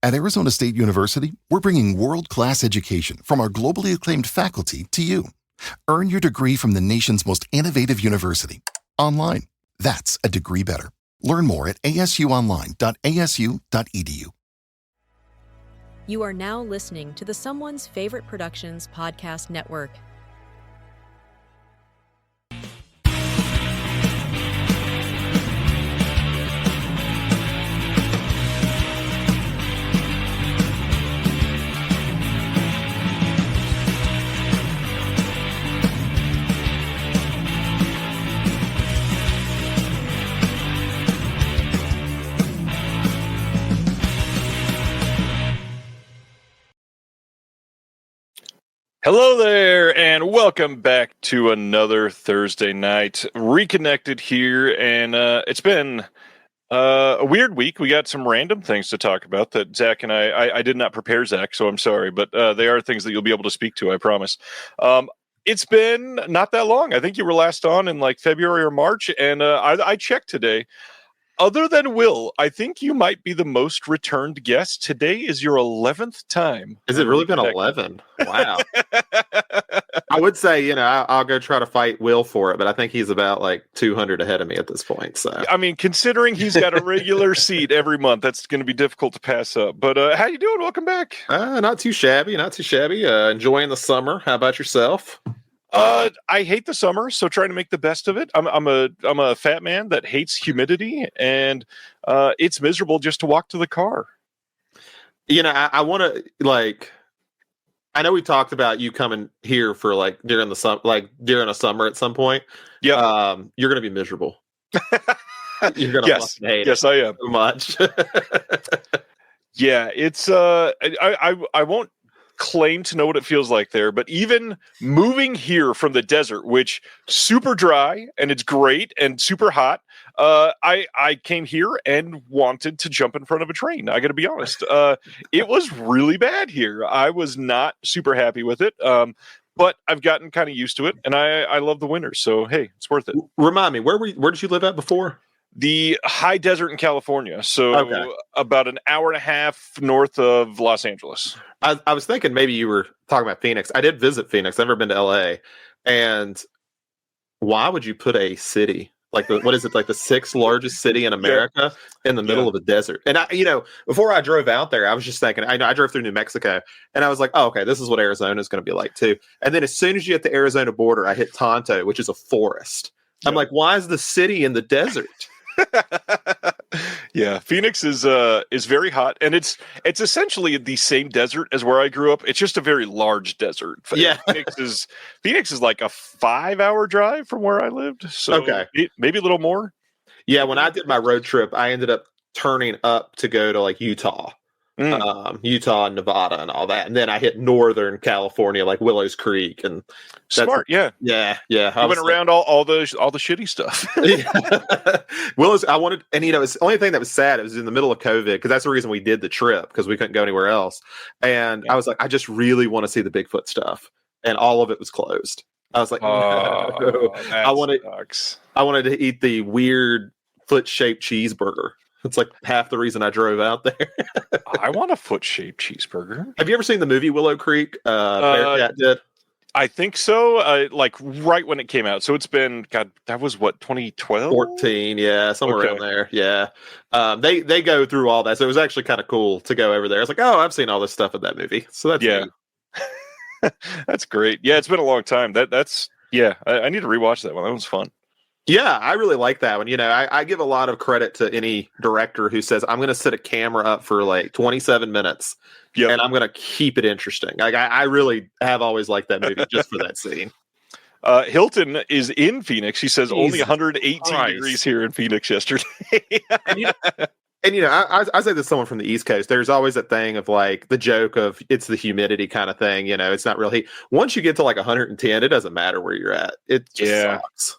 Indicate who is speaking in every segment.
Speaker 1: At Arizona State University, we're bringing world-class education from our globally acclaimed faculty to you. Earn your degree from the nation's most innovative university. Online. That's a degree better. Learn more at asuonline.asu.edu.
Speaker 2: You are now listening to the Someone's Favorite Productions podcast network.
Speaker 3: Hello there, and welcome back to another Thursday night. Reconnected here, and it's been a weird week. We got some random things to talk about that Zach and I did not prepare Zach, so I'm sorry, but they are things that you'll be able to speak to, I promise. It's been not that long. I think you were last on in like February or March, and I checked today. Other than Will, I think you might be the most returned guest. Today is your 11th time.
Speaker 4: Has it really been 11? Wow. I would say, I'll go try to fight Will for it, but I think he's about like 200 ahead of me at this point. So,
Speaker 3: I mean, considering he's got a regular seat every month, that's going to be difficult to pass up. But how you doing? Welcome back.
Speaker 4: Not too shabby. Enjoying the summer. How about yourself?
Speaker 3: I hate the summer, so trying to make the best of it. I'm a fat man that hates humidity, and it's miserable just to walk to the car.
Speaker 4: I want to I know we talked about you coming here for during the summer at some point.
Speaker 3: Yeah,
Speaker 4: you're gonna be miserable. You're gonna hate
Speaker 3: yes,
Speaker 4: it
Speaker 3: I am
Speaker 4: so much.
Speaker 3: Yeah, it's I won't claim to know what it feels like there, but even moving here from the desert, which super dry and it's great and super hot, I came here and wanted to jump in front of a train. I gotta be honest. It was really bad here. I was not super happy with it, but I've gotten kind of used to it, and I love the winter, so hey, it's worth it.
Speaker 4: Remind me, where did you live at before?
Speaker 3: The high desert in California, so about an hour and a half north of Los Angeles.
Speaker 4: I was thinking maybe you were talking about Phoenix. I did visit Phoenix. I've never been to LA. And why would you put a city like the sixth largest city in America in the middle of a desert? And before I drove out there, I was just thinking, I drove through New Mexico, and I was like, oh, okay, this is what Arizona is going to be like too. And then as soon as you hit the Arizona border, I hit Tonto, which is a forest. I'm like, why is the city in the desert?
Speaker 3: Yeah, Phoenix is very hot, and it's essentially the same desert as where I grew up. It's just a very large desert.
Speaker 4: Yeah,
Speaker 3: Phoenix is like a 5-hour drive from where I lived. So maybe a little more.
Speaker 4: Yeah, when I did my road trip, I ended up turning up to go to like Utah and Nevada and all that, and then I hit Northern California, like Willows Creek, and
Speaker 3: smart, yeah. I went around all the shitty stuff.
Speaker 4: Willows, I wanted, and it's the only thing that was sad. It was in the middle of COVID, because that's the reason we did the trip, because we couldn't go anywhere else. And I was like, I just really want to see the Bigfoot stuff, and all of it was closed. I was like, no. I wanted to eat the weird foot-shaped cheeseburger. It's like half the reason I drove out there.
Speaker 3: I want a foot-shaped cheeseburger.
Speaker 4: Have you ever seen the movie Willow Creek? Bearcat did.
Speaker 3: I think so. Like right when it came out. So it's been, God, that was what, 2012?
Speaker 4: 14, yeah, somewhere around there. Yeah. They go through all that. So it was actually kind of cool to go over there. I was like, oh, I've seen all this stuff in that movie. So that's neat.
Speaker 3: That's great. Yeah, it's been a long time. I need to rewatch that one. That was fun.
Speaker 4: Yeah, I really like that one. I give a lot of credit to any director who says, I'm going to set a camera up for like 27 minutes and I'm going to keep it interesting. Like I really have always liked that movie just for that scene.
Speaker 3: Hilton is in Phoenix. He says only 118 degrees here in Phoenix yesterday.
Speaker 4: I say this to someone from the East Coast. There's always that thing of like the joke of it's the humidity kind of thing. It's not real heat. Once you get to like 110, it doesn't matter where you're at. It just sucks.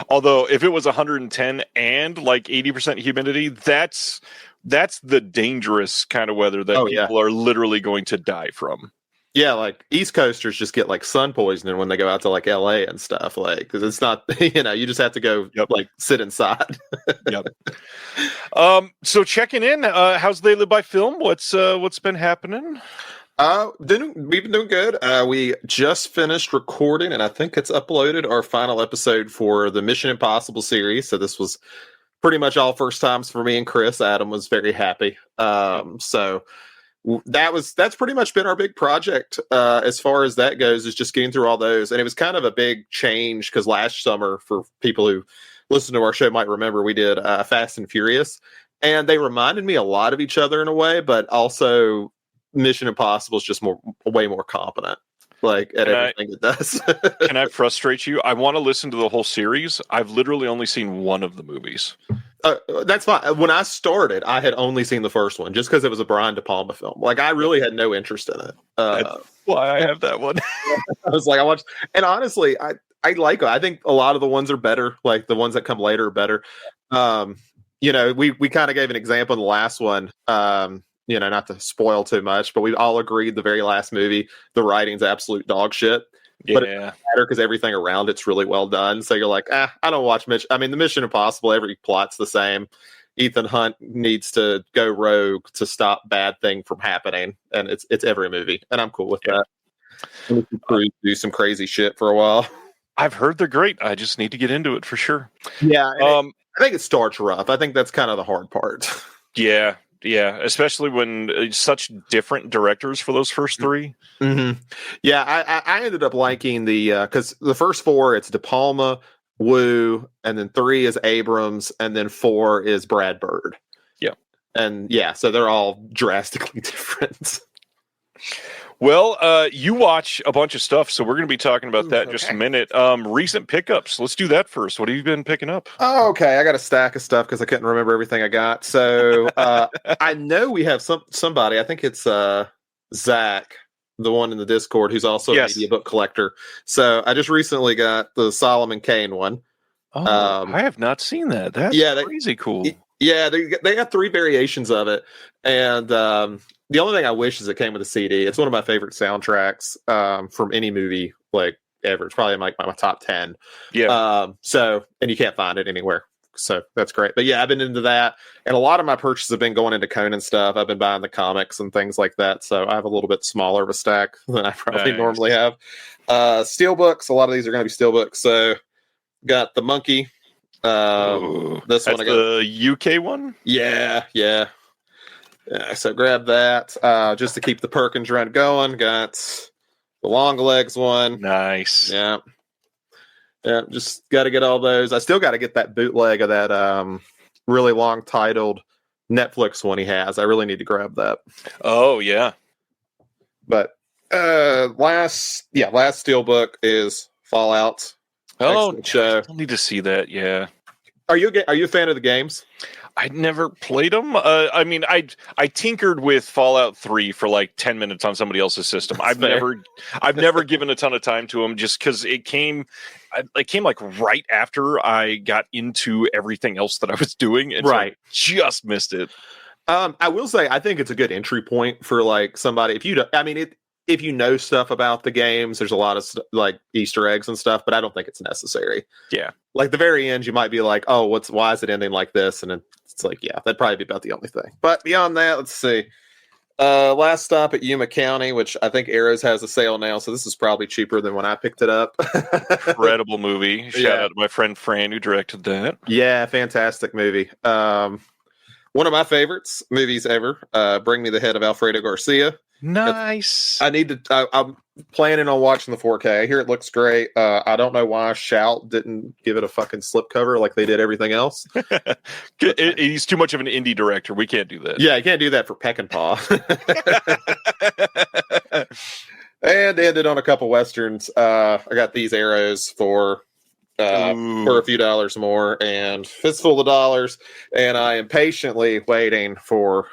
Speaker 3: Although if it was 110 and like 80% humidity, that's the dangerous kind of weather that people are literally going to die from.
Speaker 4: Yeah, like East Coasters just get like sun poisoning when they go out to like LA and stuff, like because it's not you just have to go like sit inside.
Speaker 3: Yep. So checking in, how's They Live by Film? What's been happening?
Speaker 4: We've been doing good. We just finished recording, and I think it's uploaded our final episode for the Mission Impossible series. So this was pretty much all first times for me and Chris. Adam was very happy. So that's pretty much been our big project as far as that goes, is just getting through all those. And it was kind of a big change because last summer, for people who listen to our show might remember, we did Fast and Furious, and they reminded me a lot of each other in a way, but also Mission Impossible is just way more competent, like at everything it does.
Speaker 3: Can I frustrate you? I want to listen to the whole series. I've literally only seen one of the movies.
Speaker 4: That's fine. When I started, I had only seen the first one just because it was a Brian De Palma film. Like, I really had no interest in it.
Speaker 3: That's why I have that one.
Speaker 4: I was like, I watched, and honestly, I like it. I think a lot of the ones are better. Like the ones that come later are better. We kind of gave an example in the last one. Not to spoil too much, but we all agreed the very last movie, the writing's absolute dog shit.
Speaker 3: Yeah.
Speaker 4: But it doesn't matter because everything around it's really well done. So you're like, I don't watch Mission. I mean, the Mission Impossible, every plot's the same. Ethan Hunt needs to go rogue to stop bad thing from happening, and it's every movie, and I'm cool with that. And we can do some crazy shit for a while.
Speaker 3: I've heard they're great. I just need to get into it for sure.
Speaker 4: Yeah, I think it starts rough. I think that's kind of the hard part.
Speaker 3: Yeah, especially when such different directors for those first three.
Speaker 4: Mm-hmm. Yeah, I ended up liking because the first four, it's De Palma, Wu, and then 3 is Abrams, and then 4 is Brad Bird.
Speaker 3: Yeah.
Speaker 4: And yeah, so they're all drastically different.
Speaker 3: Well, you watch a bunch of stuff, so we're going to be talking about that in just a minute. Recent pickups. Let's do that first. What have you been picking up?
Speaker 4: Oh, okay. I got a stack of stuff because I couldn't remember everything I got. So I know we have somebody. I think it's Zach, the one in the Discord, who's also a media book collector. So I just recently got the Solomon Kane one.
Speaker 3: Oh, I have not seen that. That's crazy cool.
Speaker 4: Yeah, they got 3 variations of it, and the only thing I wish is it came with a CD. It's one of my favorite soundtracks from any movie like ever. It's probably like my top 10.
Speaker 3: Yeah.
Speaker 4: And you can't find it anywhere. So that's great. But yeah, I've been into that, and a lot of my purchases have been going into Conan stuff. I've been buying the comics and things like that. So I have a little bit smaller of a stack than I probably normally have. Steelbooks. A lot of these are going to be steelbooks. So got the Monkey. This one I got
Speaker 3: the UK one.
Speaker 4: Yeah. So grab that just to keep the Perkins run going. Got the Long Legs one.
Speaker 3: Nice.
Speaker 4: Yeah. Just got to get all those. I still got to get that bootleg of that really long titled Netflix one he has. I really need to grab that.
Speaker 3: Oh yeah.
Speaker 4: But last steelbook is Fallout.
Speaker 3: Oh,
Speaker 4: show.
Speaker 3: I need to see that. Yeah.
Speaker 4: Are you a fan of the games?
Speaker 3: I never played them. I tinkered with Fallout 3 for like 10 minutes on somebody else's system. I've never given a ton of time to them just because it came like right after I got into everything else that I was doing, and so I just missed it.
Speaker 4: I will say I think it's a good entry point for like somebody if you know stuff about the games. There's a lot of like Easter eggs and stuff, but I don't think it's necessary.
Speaker 3: Yeah,
Speaker 4: like the very end, you might be like, "Oh, why is it ending like this?" And it's like, yeah, that'd probably be about the only thing. But beyond that, let's see. Last stop at Yuma County, which I think Arrows has a sale now, so this is probably cheaper than when I picked it up.
Speaker 3: Incredible movie. Shout out to my friend Fran who directed that.
Speaker 4: Yeah, fantastic movie. One of my favorites movies ever. Bring Me the Head of Alfredo Garcia.
Speaker 3: Nice.
Speaker 4: I'm planning on watching the 4K. I hear it looks great. I don't know why Shout didn't give it a fucking slipcover like they did everything else.
Speaker 3: He's too much of an indie director. We can't do that.
Speaker 4: Yeah, you can't do that for Peckinpah. And ended on a couple Westerns. I got these Arrows for a few dollars more, and Fistful of Dollars, and I am patiently waiting for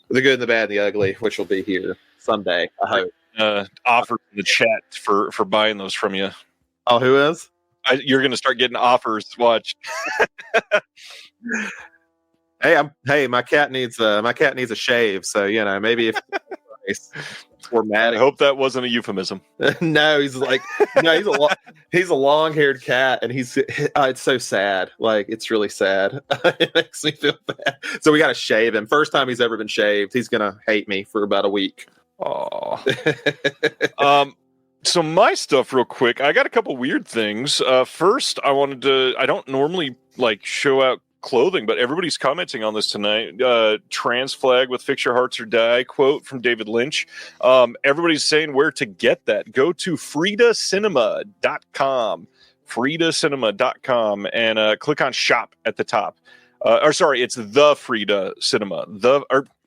Speaker 4: The Good and the Bad and the Ugly, which will be here someday, I hope.
Speaker 3: Offer in the chat for buying those from you.
Speaker 4: Oh, who is?
Speaker 3: You're going to start getting offers. Watch.
Speaker 4: Hey, my cat needs a shave, so maybe if face. Or
Speaker 3: I
Speaker 4: Maddie.
Speaker 3: hope that wasn't a euphemism.
Speaker 4: No, he's a long-haired cat, and it's so sad. Like, it's really sad. It makes me feel bad. So we got to shave him. First time he's ever been shaved. He's gonna hate me for about a week.
Speaker 3: Oh. So my stuff, real quick. I got a couple weird things. First, I don't normally show out clothing, but everybody's commenting on this tonight. Trans flag with "Fix Your Hearts or Die" quote from David Lynch. Everybody's saying where to get that. Go to fridacinema.com, fridacinema.com, and click on shop at the top. It's the Frida Cinema.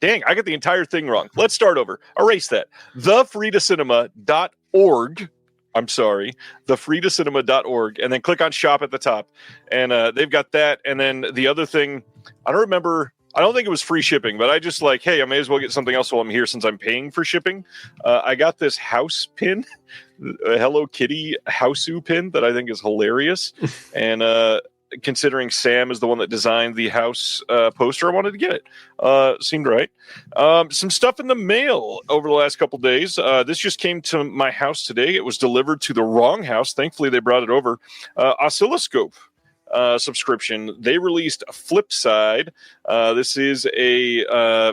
Speaker 3: Dang, I got the entire thing wrong. Let's start over. Erase that. thefridacinema.org. I'm sorry, thefridacinema.org, and then click on shop at the top. And they've got that. And then the other thing, I don't think it was free shipping, but I just hey, I may as well get something else while I'm here since I'm paying for shipping. I got this house pin, a Hello Kitty houseu pin that I think is hilarious. And considering Sam is the one that designed the house poster, I wanted to get it. Seemed right. Some stuff in the mail over the last couple days. This just came to my house today. It was delivered to the wrong house. Thankfully, they brought it over. Oscilloscope subscription. They released Flipside. This is a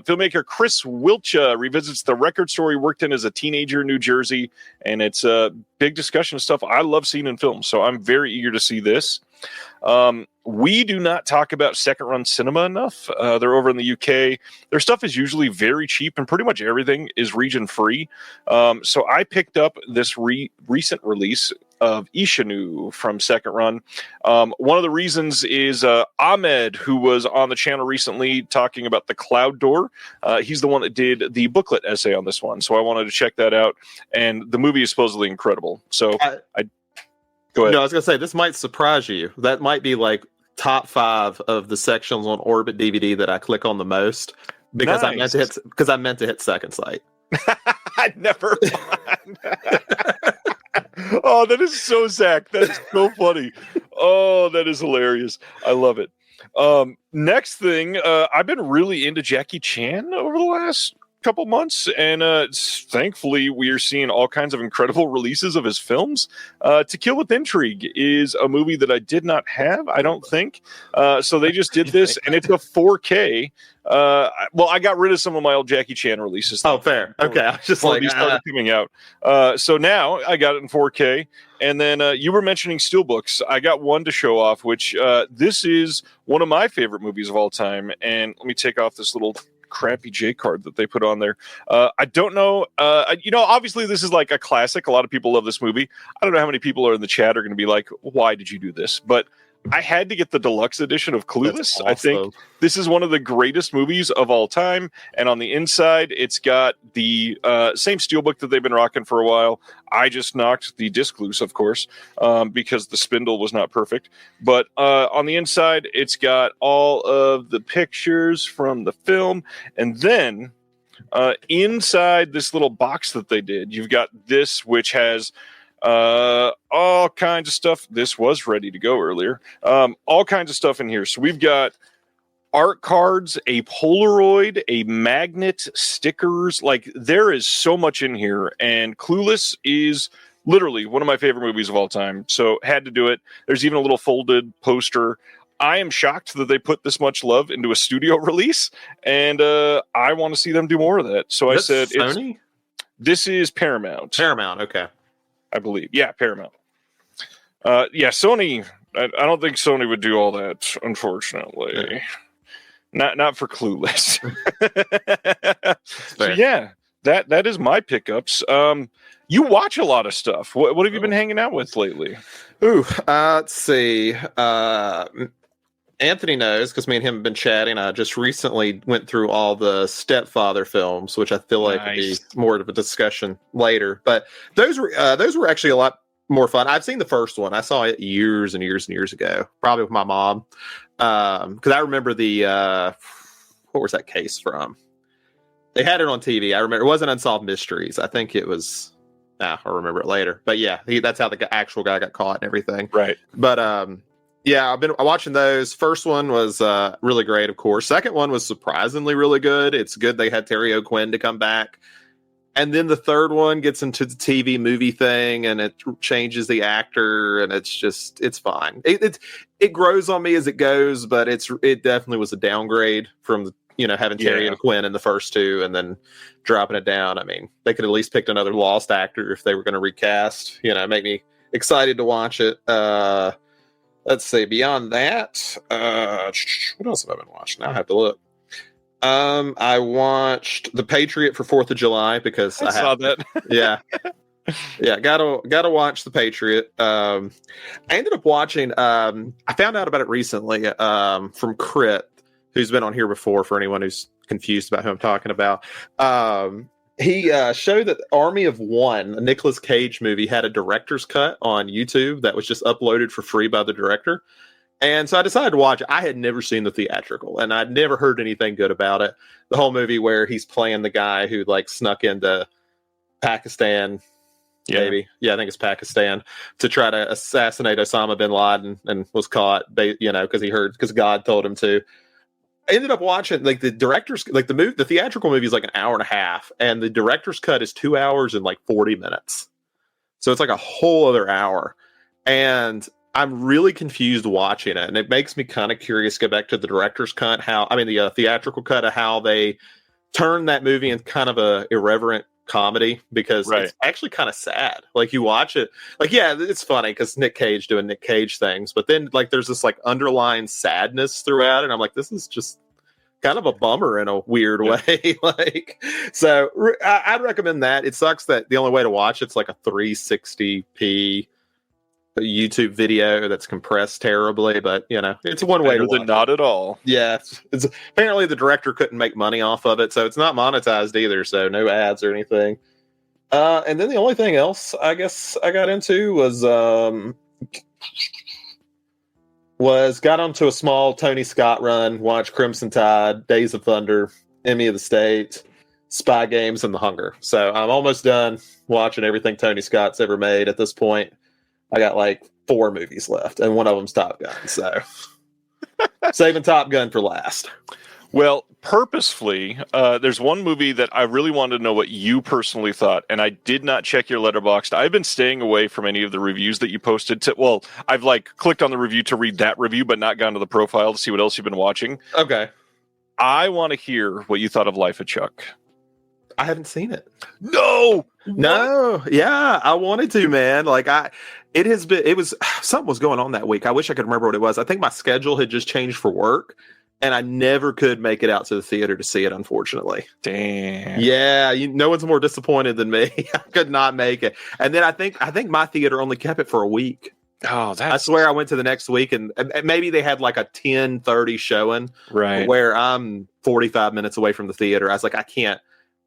Speaker 3: filmmaker, Chris Wilcha, revisits the record store he worked in as a teenager in New Jersey, and it's a big discussion of stuff I love seeing in films, so I'm very eager to see this. We do not talk about second run cinema enough. They're over in the UK. Their stuff is usually very cheap, and pretty much everything is region free. So I picked up this recent release of Ishinu from Second Run. One of the reasons is Ahmed, who was on the channel recently talking about The Cloud Door. He's the one that did the booklet essay on this one, so I wanted to check that out. And the movie is supposedly incredible. So go ahead.
Speaker 4: No, I was gonna say this might surprise you. That might be top 5 of the sections on Orbit DVD that I click on the most because
Speaker 3: Nice.
Speaker 4: I meant to hit second sight.
Speaker 3: Never mind. Oh, that is so Zach. That is so funny. Oh, that is hilarious. I love it. Next thing, I've been really into Jackie Chan over the last couple months, and thankfully we are seeing all kinds of incredible releases of his films. To Kill with Intrigue is a movie that I did not have, I don't think. So they just did this, and it's a 4K. Well, I got rid of some of my old Jackie Chan releases.
Speaker 4: Oh, fair. Okay, I was just
Speaker 3: these started coming out. So now I got it in 4K. And then you were mentioning steelbooks. I got one to show off, which this is one of my favorite movies of all time. And let me take off this little crappy J card that they put on there. I don't know. Obviously this is like a classic. A lot of people love this movie. I don't know how many people are in the chat are going to be like, why did you do this? But I had to get the deluxe edition of Clueless.
Speaker 4: Awesome.
Speaker 3: I think this is one of the greatest movies of all time. And on the inside, it's got the same steelbook that they've been rocking for a while. I just knocked the disc loose, of course, because the spindle was not perfect. But on the inside, it's got all of the pictures from the film. And then inside this little box that they did, you've got this, which has all kinds of stuff. This was ready to go earlier. All kinds of stuff in here. So we've got art cards, a Polaroid, a magnet, stickers. Like, there is so much in here. And Clueless is literally one of my favorite movies of all time. So had to do it. There's even a little folded poster. I am shocked that they put this much love into a studio release, and I want to see them do more of that. So I said,
Speaker 4: Sony?
Speaker 3: This is Paramount.
Speaker 4: Paramount, okay.
Speaker 3: I believe. Yeah, Paramount. Sony, I don't think Sony would do all that, unfortunately. Yeah. Not for Clueless. So yeah, that is my pickups. You watch a lot of stuff. What have you been hanging out with lately?
Speaker 4: Let's see. Anthony knows because me and him have been chatting. I just recently went through all the Stepfather films, which I feel like would be more of a discussion later. But those were actually a lot more fun. I've seen the first one. I saw it years and years and years ago, probably with my mom, because I remember the what was that case from? They had it on TV. I remember it wasn't Unsolved Mysteries. I think it was. I'll remember it later. But yeah, that's how the actual guy got caught and everything.
Speaker 3: Right.
Speaker 4: But yeah, I've been watching those. First one was really great, of course. Second one was surprisingly really good. It's good they had Terry O'Quinn to come back. And then the third one gets into the TV movie thing, and it changes the actor, and it's fine. It grows on me as it goes, but it definitely was a downgrade from having Terry and Quinn in the first two, and then dropping it down. I mean, they could at least picked another lost actor if they were going to recast. Make me excited to watch it. Let's see. Beyond that, what else have I been watching? Now I have to look. I watched The Patriot for 4th of July because I
Speaker 3: saw that.
Speaker 4: Yeah. Gotta watch The Patriot. I ended up watching, I found out about it recently, from Crit, who's been on here before, for anyone who's confused about who I'm talking about. He showed that Army of One, a Nicolas Cage movie, had a director's cut on YouTube that was just uploaded for free by the director. And so I decided to watch it. I had never seen the theatrical, and I'd never heard anything good about it. The whole movie where he's playing the guy who snuck into Pakistan, maybe. Yeah, I think it's Pakistan, to try to assassinate Osama bin Laden, and was caught, because God told him to. I ended up watching the director's the theatrical movie is an hour and a half, and the director's cut is 2 hours and 40 minutes. So it's a whole other hour. And I'm really confused watching it, and it makes me kind of curious to go back to the director's cut, the theatrical cut, of how they turn that movie into kind of a irreverent comedy, because it's actually kind of sad. You watch it, it's funny because Nick Cage doing Nick Cage things, but then there's this underlying sadness throughout it, and I'm this is just kind of a bummer in a weird way. So I'd recommend that. It sucks that the only way to watch it's a 360p YouTube video that's compressed terribly, but it's one way to watch
Speaker 3: not at all.
Speaker 4: Yeah, it's apparently the director couldn't make money off of it, so it's not monetized either, so no ads or anything. And then the only thing else I guess I got into was got onto a small Tony Scott run, watched Crimson Tide, Days of Thunder, Enemy of the State, Spy Games, and The Hunger. So I'm almost done watching everything Tony Scott's ever made at this point. I got 4 movies left, and one of them's Top Gun. So saving Top Gun for last.
Speaker 3: Well, purposefully, there's one movie that I really wanted to know what you personally thought, and I did not check your Letterboxd. I've been staying away from any of the reviews that you posted. I've clicked on the review to read that review, but not gone to the profile to see what else you've been watching.
Speaker 4: Okay.
Speaker 3: I want to hear what you thought of Life of Chuck.
Speaker 4: I haven't seen it.
Speaker 3: No.
Speaker 4: Yeah, I wanted to, man. Something was going on that week. I wish I could remember what it was. I think my schedule had just changed for work, and I never could make it out to the theater to see it, unfortunately.
Speaker 3: Damn.
Speaker 4: Yeah, no one's more disappointed than me. I could not make it. And then I think my theater only kept it for a week.
Speaker 3: Oh,
Speaker 4: I swear I went to the next week, and maybe they had a 10:30 showing,
Speaker 3: right,
Speaker 4: where I'm 45 minutes away from the theater. I was I can't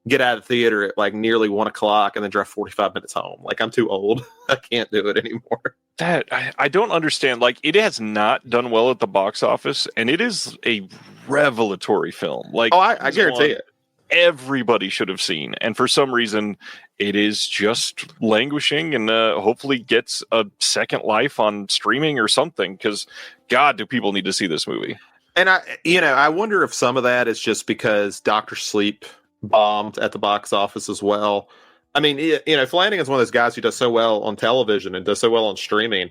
Speaker 4: get out of the theater at nearly 1 o'clock and then drive 45 minutes home. I'm too old. I can't do it anymore.
Speaker 3: That I don't understand. It has not done well at the box office, and it is a revelatory film.
Speaker 4: I guarantee it.
Speaker 3: Everybody should have seen, and for some reason, it is just languishing, and hopefully gets a second life on streaming or something. Because God, do people need to see this movie?
Speaker 4: And I wonder if some of that is just because Dr. Sleep bombed at the box office as well. I mean, Flanagan's one of those guys who does so well on television and does so well on streaming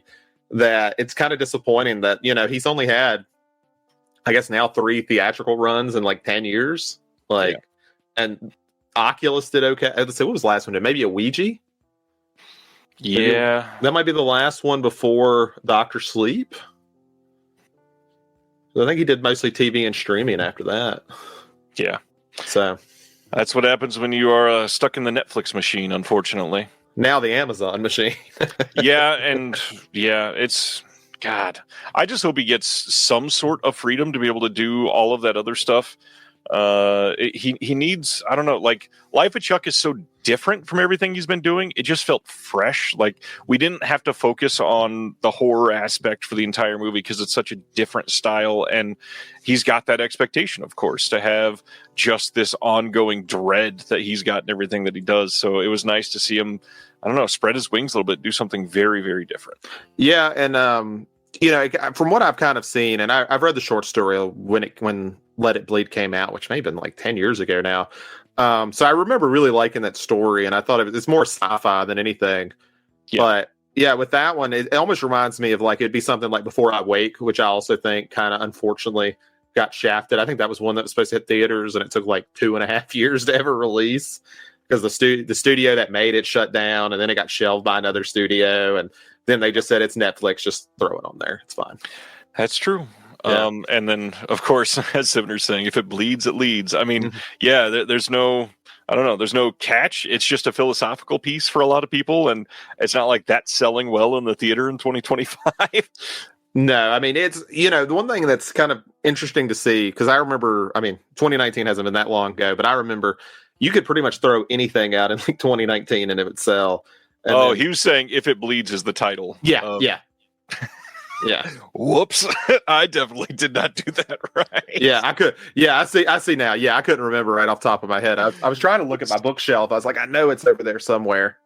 Speaker 4: that it's kind of disappointing that, he's only had, I guess now 3 theatrical runs in 10 years. And Oculus did okay. Let's say, what was the last one? Maybe a Ouija?
Speaker 3: Yeah.
Speaker 4: That might be the last one before Dr. Sleep. I think he did mostly TV and streaming after that.
Speaker 3: Yeah.
Speaker 4: So
Speaker 3: that's what happens when you are stuck in the Netflix machine, unfortunately.
Speaker 4: Now the Amazon machine.
Speaker 3: It's God. I just hope he gets some sort of freedom to be able to do all of that other stuff. He needs, I don't know, Life of Chuck is so different from everything he's been doing. It just felt fresh. We didn't have to focus on the horror aspect for the entire movie because it's such a different style, and he's got that expectation, of course, to have just this ongoing dread that he's got in everything that he does. So it was nice to see him, I don't know, spread his wings a little bit, do something very, very different.
Speaker 4: Yeah, and from what I've kind of seen, and I've read the short story when Let It Bleed came out, which may have been 10 years ago now. So I remember really liking that story, and I thought it's more sci-fi than anything. Yeah. But yeah, with that one, it almost reminds me of like it'd be something like Before I Wake, which I also think kind of unfortunately got shafted. I think that was one that was supposed to hit theaters, and it took like 2.5 years to ever release because the studio that made it shut down, and then it got shelved by another studio, and then they just said it's Netflix, just throw it on there, it's fine.
Speaker 3: That's true. Yeah. And then, of course, as Sivner's saying, if it bleeds, it leads. I mean, yeah, there's no, I don't know, there's no catch. It's just a philosophical piece for a lot of people, and it's not like that's selling well in the theater in 2025.
Speaker 4: No, I mean, it's, the one thing that's kind of interesting to see, because I remember, 2019 hasn't been that long ago, but I remember you could pretty much throw anything out in like 2019 and it would sell. And
Speaker 3: he was saying If It Bleeds is the title.
Speaker 4: Yeah, yeah. Yeah.
Speaker 3: Whoops. I definitely did not do that right.
Speaker 4: Yeah, I could. Yeah, I see now. Yeah, I couldn't remember right off the top of my head. I was trying to look at my bookshelf. I was like, I know it's over there somewhere.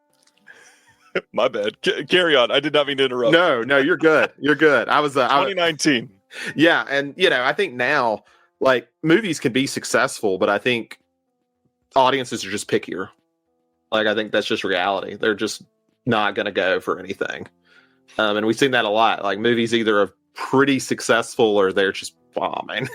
Speaker 3: My bad. Carry on. I did not mean to interrupt.
Speaker 4: No, you're good. You're good. I was
Speaker 3: 2019.
Speaker 4: Yeah, and I think now like movies can be successful, but I think audiences are just pickier. Like I think that's just reality. They're just not going to go for anything. And we've seen that a lot. Like movies either are pretty successful or they're just bombing.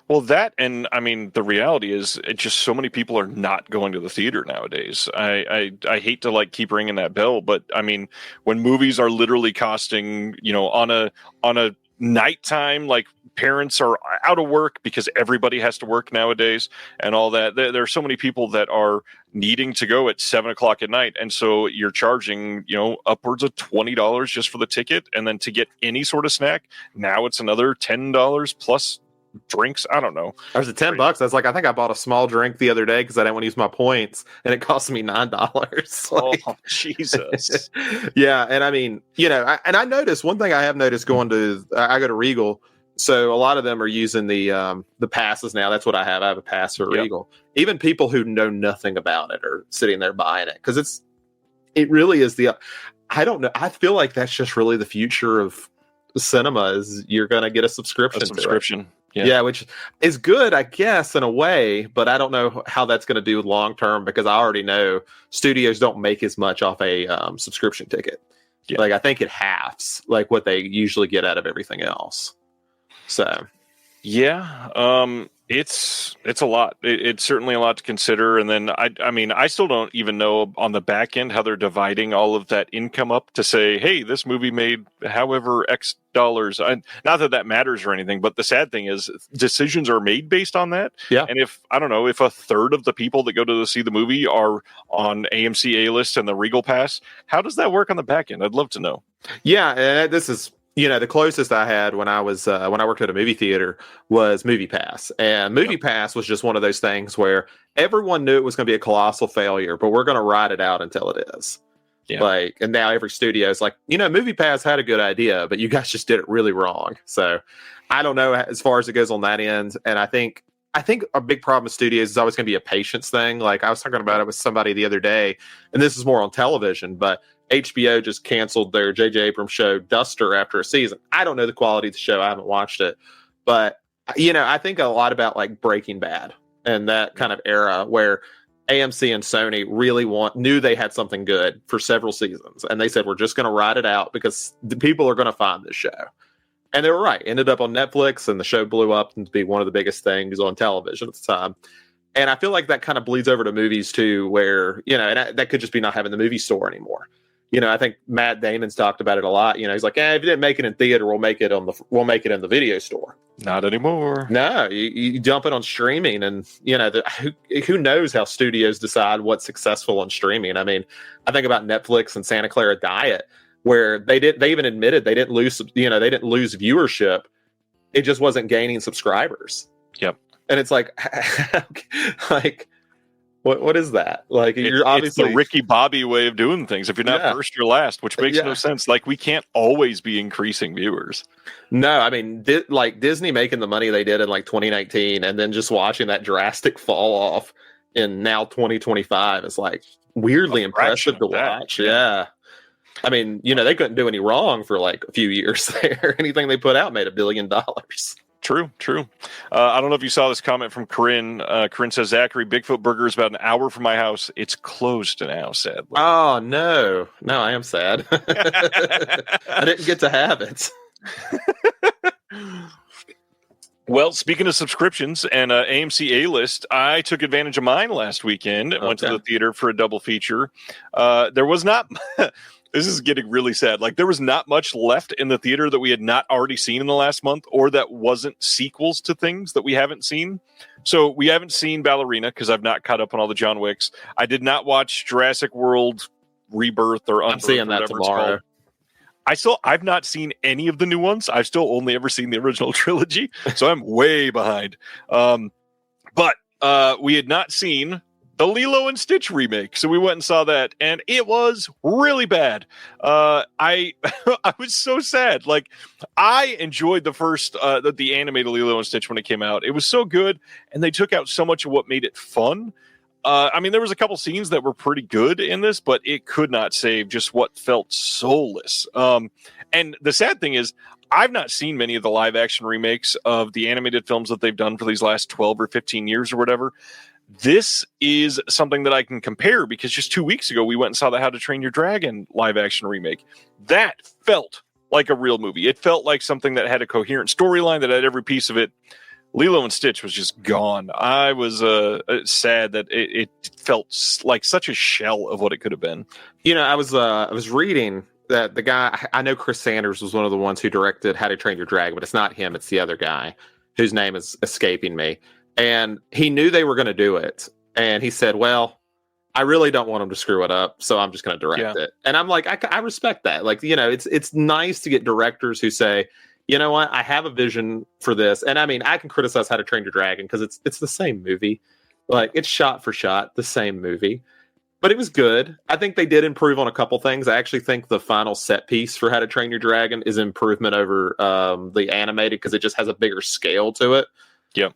Speaker 3: Well, that, and I mean, the reality is it's just so many people are not going to the theater nowadays. I hate to like keep ringing that bell, but I mean, when movies are literally costing, on a nighttime, like parents are out of work because everybody has to work nowadays and all that. There are so many people that are needing to go at 7:00 at night. And so you're charging, upwards of $20 just for the ticket. And then to get any sort of snack, now it's another $10 plus drinks. I don't know.
Speaker 4: There's a $10. I was like, I think I bought a small drink the other day because I didn't want to use my points, and it cost me $9.
Speaker 3: Like, oh, Jesus.
Speaker 4: Yeah, and I mean, and I noticed one thing I have noticed going to, I go to Regal, so a lot of them are using the passes now. That's what I have. I have a pass for Regal. Even people who know nothing about it are sitting there buying it because it really is I don't know. I feel like that's just really the future of cinema is you're going to get a subscription. Yeah, which is good, I guess, in a way, but I don't know how that's going to do long term because I already know studios don't make as much off a subscription ticket. Yeah. Like I think it halves like what they usually get out of everything else. So,
Speaker 3: yeah, it's a lot. It's certainly a lot to consider. And then I mean, I still don't even know on the back end how they're dividing all of that income up to say, hey, this movie made however X dollars. Not that that matters or anything, but the sad thing is decisions are made based on that. Yeah. And if a third of the people that go to see the movie are on AMC A-list and the Regal Pass, how does that work on the back end? I'd love to know.
Speaker 4: Yeah, and this is the closest I had when I was when I worked at a movie theater was Movie Pass, and Movie Pass was just one of those things where everyone knew it was going to be a colossal failure, but we're going to ride it out until it is. Yeah. Like, and now every studio is like, Movie Pass had a good idea, but you guys just did it really wrong. So I don't know as far as it goes on that end, and I think a big problem with studios is always going to be a patience thing. Like I was talking about it with somebody the other day, and this is more on television, but HBO just canceled their J.J. Abrams show Duster after a season. I don't know the quality of the show. I haven't watched it. But, I think a lot about like Breaking Bad and that kind of era where AMC and Sony really knew they had something good for several seasons. And they said, we're just going to ride it out because the people are going to find this show. And they were right. Ended up on Netflix and the show blew up to be one of the biggest things on television at the time. And I feel like that kind of bleeds over to movies too, where, and that could just be not having the movie store anymore. I think Matt Damon's talked about it a lot. He's like, if you didn't make it in theater, we'll make it in the video store.
Speaker 3: Not anymore.
Speaker 4: No, you dump it on streaming, and who knows how studios decide what's successful on streaming. I mean, I think about Netflix and Santa Clara Diet, where they even admitted they didn't lose viewership. It just wasn't gaining subscribers.
Speaker 3: Yep.
Speaker 4: And it's like, What is that? Like you're obviously
Speaker 3: it's the Ricky Bobby way of doing things. If you're not first, you're last, which makes no sense. Like we can't always be increasing viewers.
Speaker 4: No, I mean, like Disney making the money they did in like 2019, and then just watching that drastic fall off in now 2025 is like weirdly impressive to watch. Yeah. I mean, they couldn't do any wrong for like a few years there. Anything they put out made $1 billion.
Speaker 3: True. I don't know if you saw this comment from Corinne. Corinne says, Zachary, Bigfoot Burger is about an hour from my house. It's closed now, sadly.
Speaker 4: Oh, no. No, I am sad. I didn't get to have it.
Speaker 3: Well, speaking of subscriptions and AMC A-List, I took advantage of mine last weekend. Went to the theater for a double feature. There was not... This is getting really sad. Like, there was not much left in the theater that we had not already seen in the last month, or that wasn't sequels to things that we haven't seen. So we haven't seen Ballerina because I've not caught up on all the John Wicks. I did not watch Jurassic World Rebirth or Unbirth.
Speaker 4: I'm seeing that tomorrow.
Speaker 3: I've not seen any of the new ones. I've still only ever seen the original trilogy, so I'm way behind. But we had not seen the Lilo and Stitch remake, so we went and saw that, and it was really bad. I was so sad. Like, I enjoyed the first the animated Lilo and Stitch when it came out. It was so good, and they took out so much of what made it fun. I mean, there was a couple scenes that were pretty good in this, but it could not save just what felt soulless. And the sad thing is, I've not seen many of the live action remakes of the animated films that they've done for these last 12 or 15 years or whatever. This is something that I can compare because just 2 weeks ago, we went and saw the How to Train Your Dragon live action remake. That felt like a real movie. It felt like something that had a coherent storyline, that had every piece of it. Lilo and Stitch was just gone. I was sad that it felt like such a shell of what it could have been.
Speaker 4: You know, I was reading that the guy, I know Chris Sanders was one of the ones who directed How to Train Your Dragon, but it's not him. It's the other guy whose name is escaping me. And he knew they were going to do it. And he said, well, I really don't want them to screw it up, so I'm just going to direct it. And I'm like, I respect that. Like, you know, it's nice to get directors who say, you know what, I have a vision for this. And I mean, I can criticize How to Train Your Dragon because it's the same movie. Like, it's shot for shot, the same movie. But it was good. I think they did improve on a couple things. I actually think the final set piece for How to Train Your Dragon is improvement over the animated because it just has a bigger scale to it.
Speaker 3: Yep.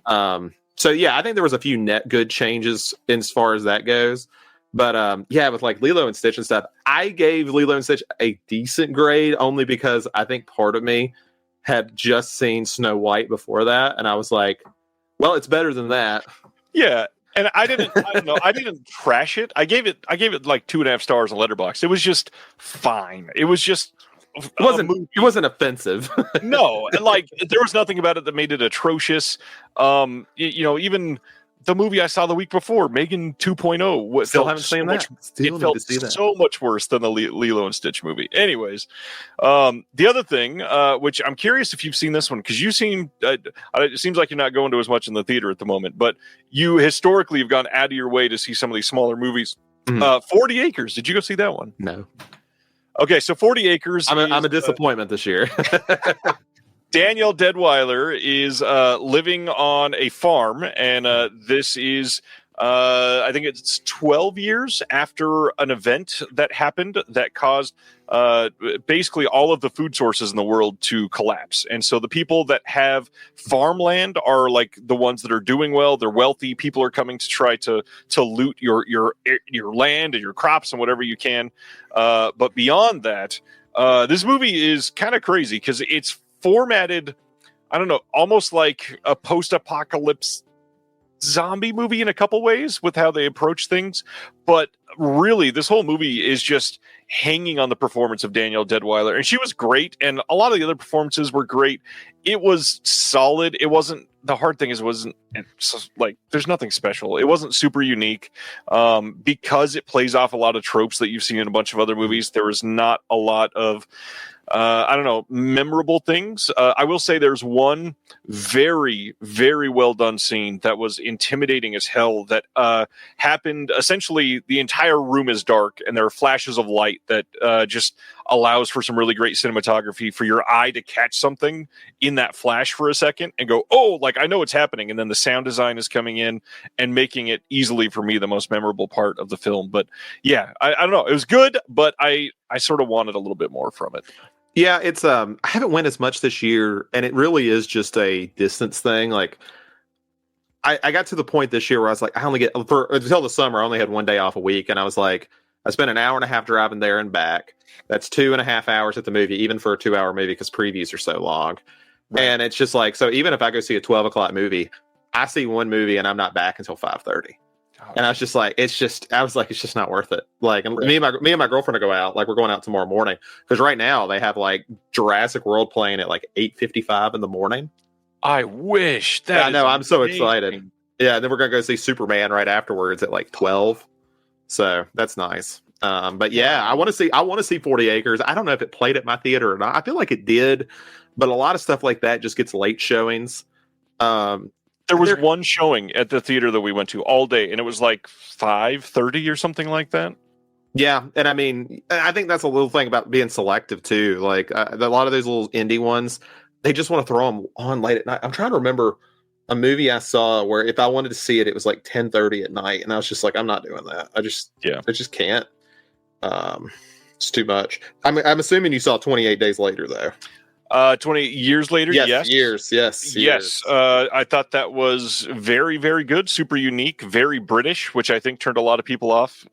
Speaker 4: So, yeah, I think there was a few net good changes as far as that goes. But, yeah, with, like, Lilo and Stitch and stuff, I gave Lilo and Stitch a decent grade only because I think part of me had just seen Snow White before that. And I was like, well, it's better than that.
Speaker 3: Yeah. And I don't know. I didn't trash it. I gave it like 2.5 stars on Letterboxd. It was just fine. It was just...
Speaker 4: It wasn't offensive.
Speaker 3: No, and like there was nothing about it that made it atrocious. You know, even the movie I saw the week before, Megan 2.0,
Speaker 4: still haven't seen that.
Speaker 3: It felt so much worse than the Lilo and Stitch movie. Anyways, the other thing, which I'm curious if you've seen this one, because you seem it seems like you're not going to as much in the theater at the moment, but you historically have gone out of your way to see some of these smaller movies. 40 Acres. Did you go see that one?
Speaker 4: No.
Speaker 3: Okay, so 40 Acres.
Speaker 4: I'm a disappointment this year.
Speaker 3: Danielle Deadwyler is living on a farm, and this is, I think it's 12 years after an event that happened that caused basically all of the food sources in the world to collapse. And so the people that have farmland are like the ones that are doing well. They're wealthy. People are coming to try to loot your land and your crops and whatever you can. But beyond that, this movie is kind of crazy because it's formatted, I don't know, almost like a post-apocalypse zombie movie in a couple ways with how they approach things. But really, this whole movie is just hanging on the performance of Danielle Deadwyler. And she was great. And a lot of the other performances were great. It was solid. It wasn't, the hard thing is, there's nothing special. It wasn't super unique. Because it plays off a lot of tropes that you've seen in a bunch of other movies. There was not a lot of, memorable things. I will say there's one very, very well done scene that was intimidating as hell that happened. Essentially, the entire room is dark and there are flashes of light that just allows for some really great cinematography for your eye to catch something in that flash for a second and go, oh, like I know what's happening. And then the sound design is coming in and making it easily for me the most memorable part of the film. But yeah, I don't know. It was good, but I sort of wanted a little bit more from it.
Speaker 4: Yeah, it's I haven't went as much this year, and it really is just a distance thing. Like I got to the point this year where I was like, I only get until the summer, I only had one day off a week, and I was like, I spent an hour and a half driving there and back. That's 2.5 hours at the movie, even for a 2-hour movie, because previews are so long.
Speaker 3: Right.
Speaker 4: And it's just like, so even if I go see a 12 o'clock movie, I see one movie and I'm not back until 5:30. And I was just like, it's just not worth it. Like, and me and my girlfriend will go out. Like, we're going out tomorrow morning because right now they have like Jurassic World playing at like 8:55 in the morning.
Speaker 3: I wish that.
Speaker 4: I know. I'm so
Speaker 3: amazing.
Speaker 4: excited. Yeah. And then we're going to go see Superman right afterwards at like 12. So that's nice. But yeah, I want to see 40 Acres. I don't know if it played at my theater or not. I feel like it did, but a lot of stuff like that just gets late showings.
Speaker 3: There was one showing at the theater that we went to all day, and it was like 5:30 or something like that.
Speaker 4: Yeah, and I mean, I think that's a little thing about being selective too. Like a lot of those little indie ones, they just want to throw them on late at night. I'm trying to remember a movie I saw where if I wanted to see it, it was like 10:30 at night, and I was just like, I'm not doing that. I just can't. It's too much. I'm assuming you saw 28 Days Later though.
Speaker 3: 28 years later, yes.
Speaker 4: Years.
Speaker 3: I thought that was very, very good, super unique, very British, which I think turned a lot of people off.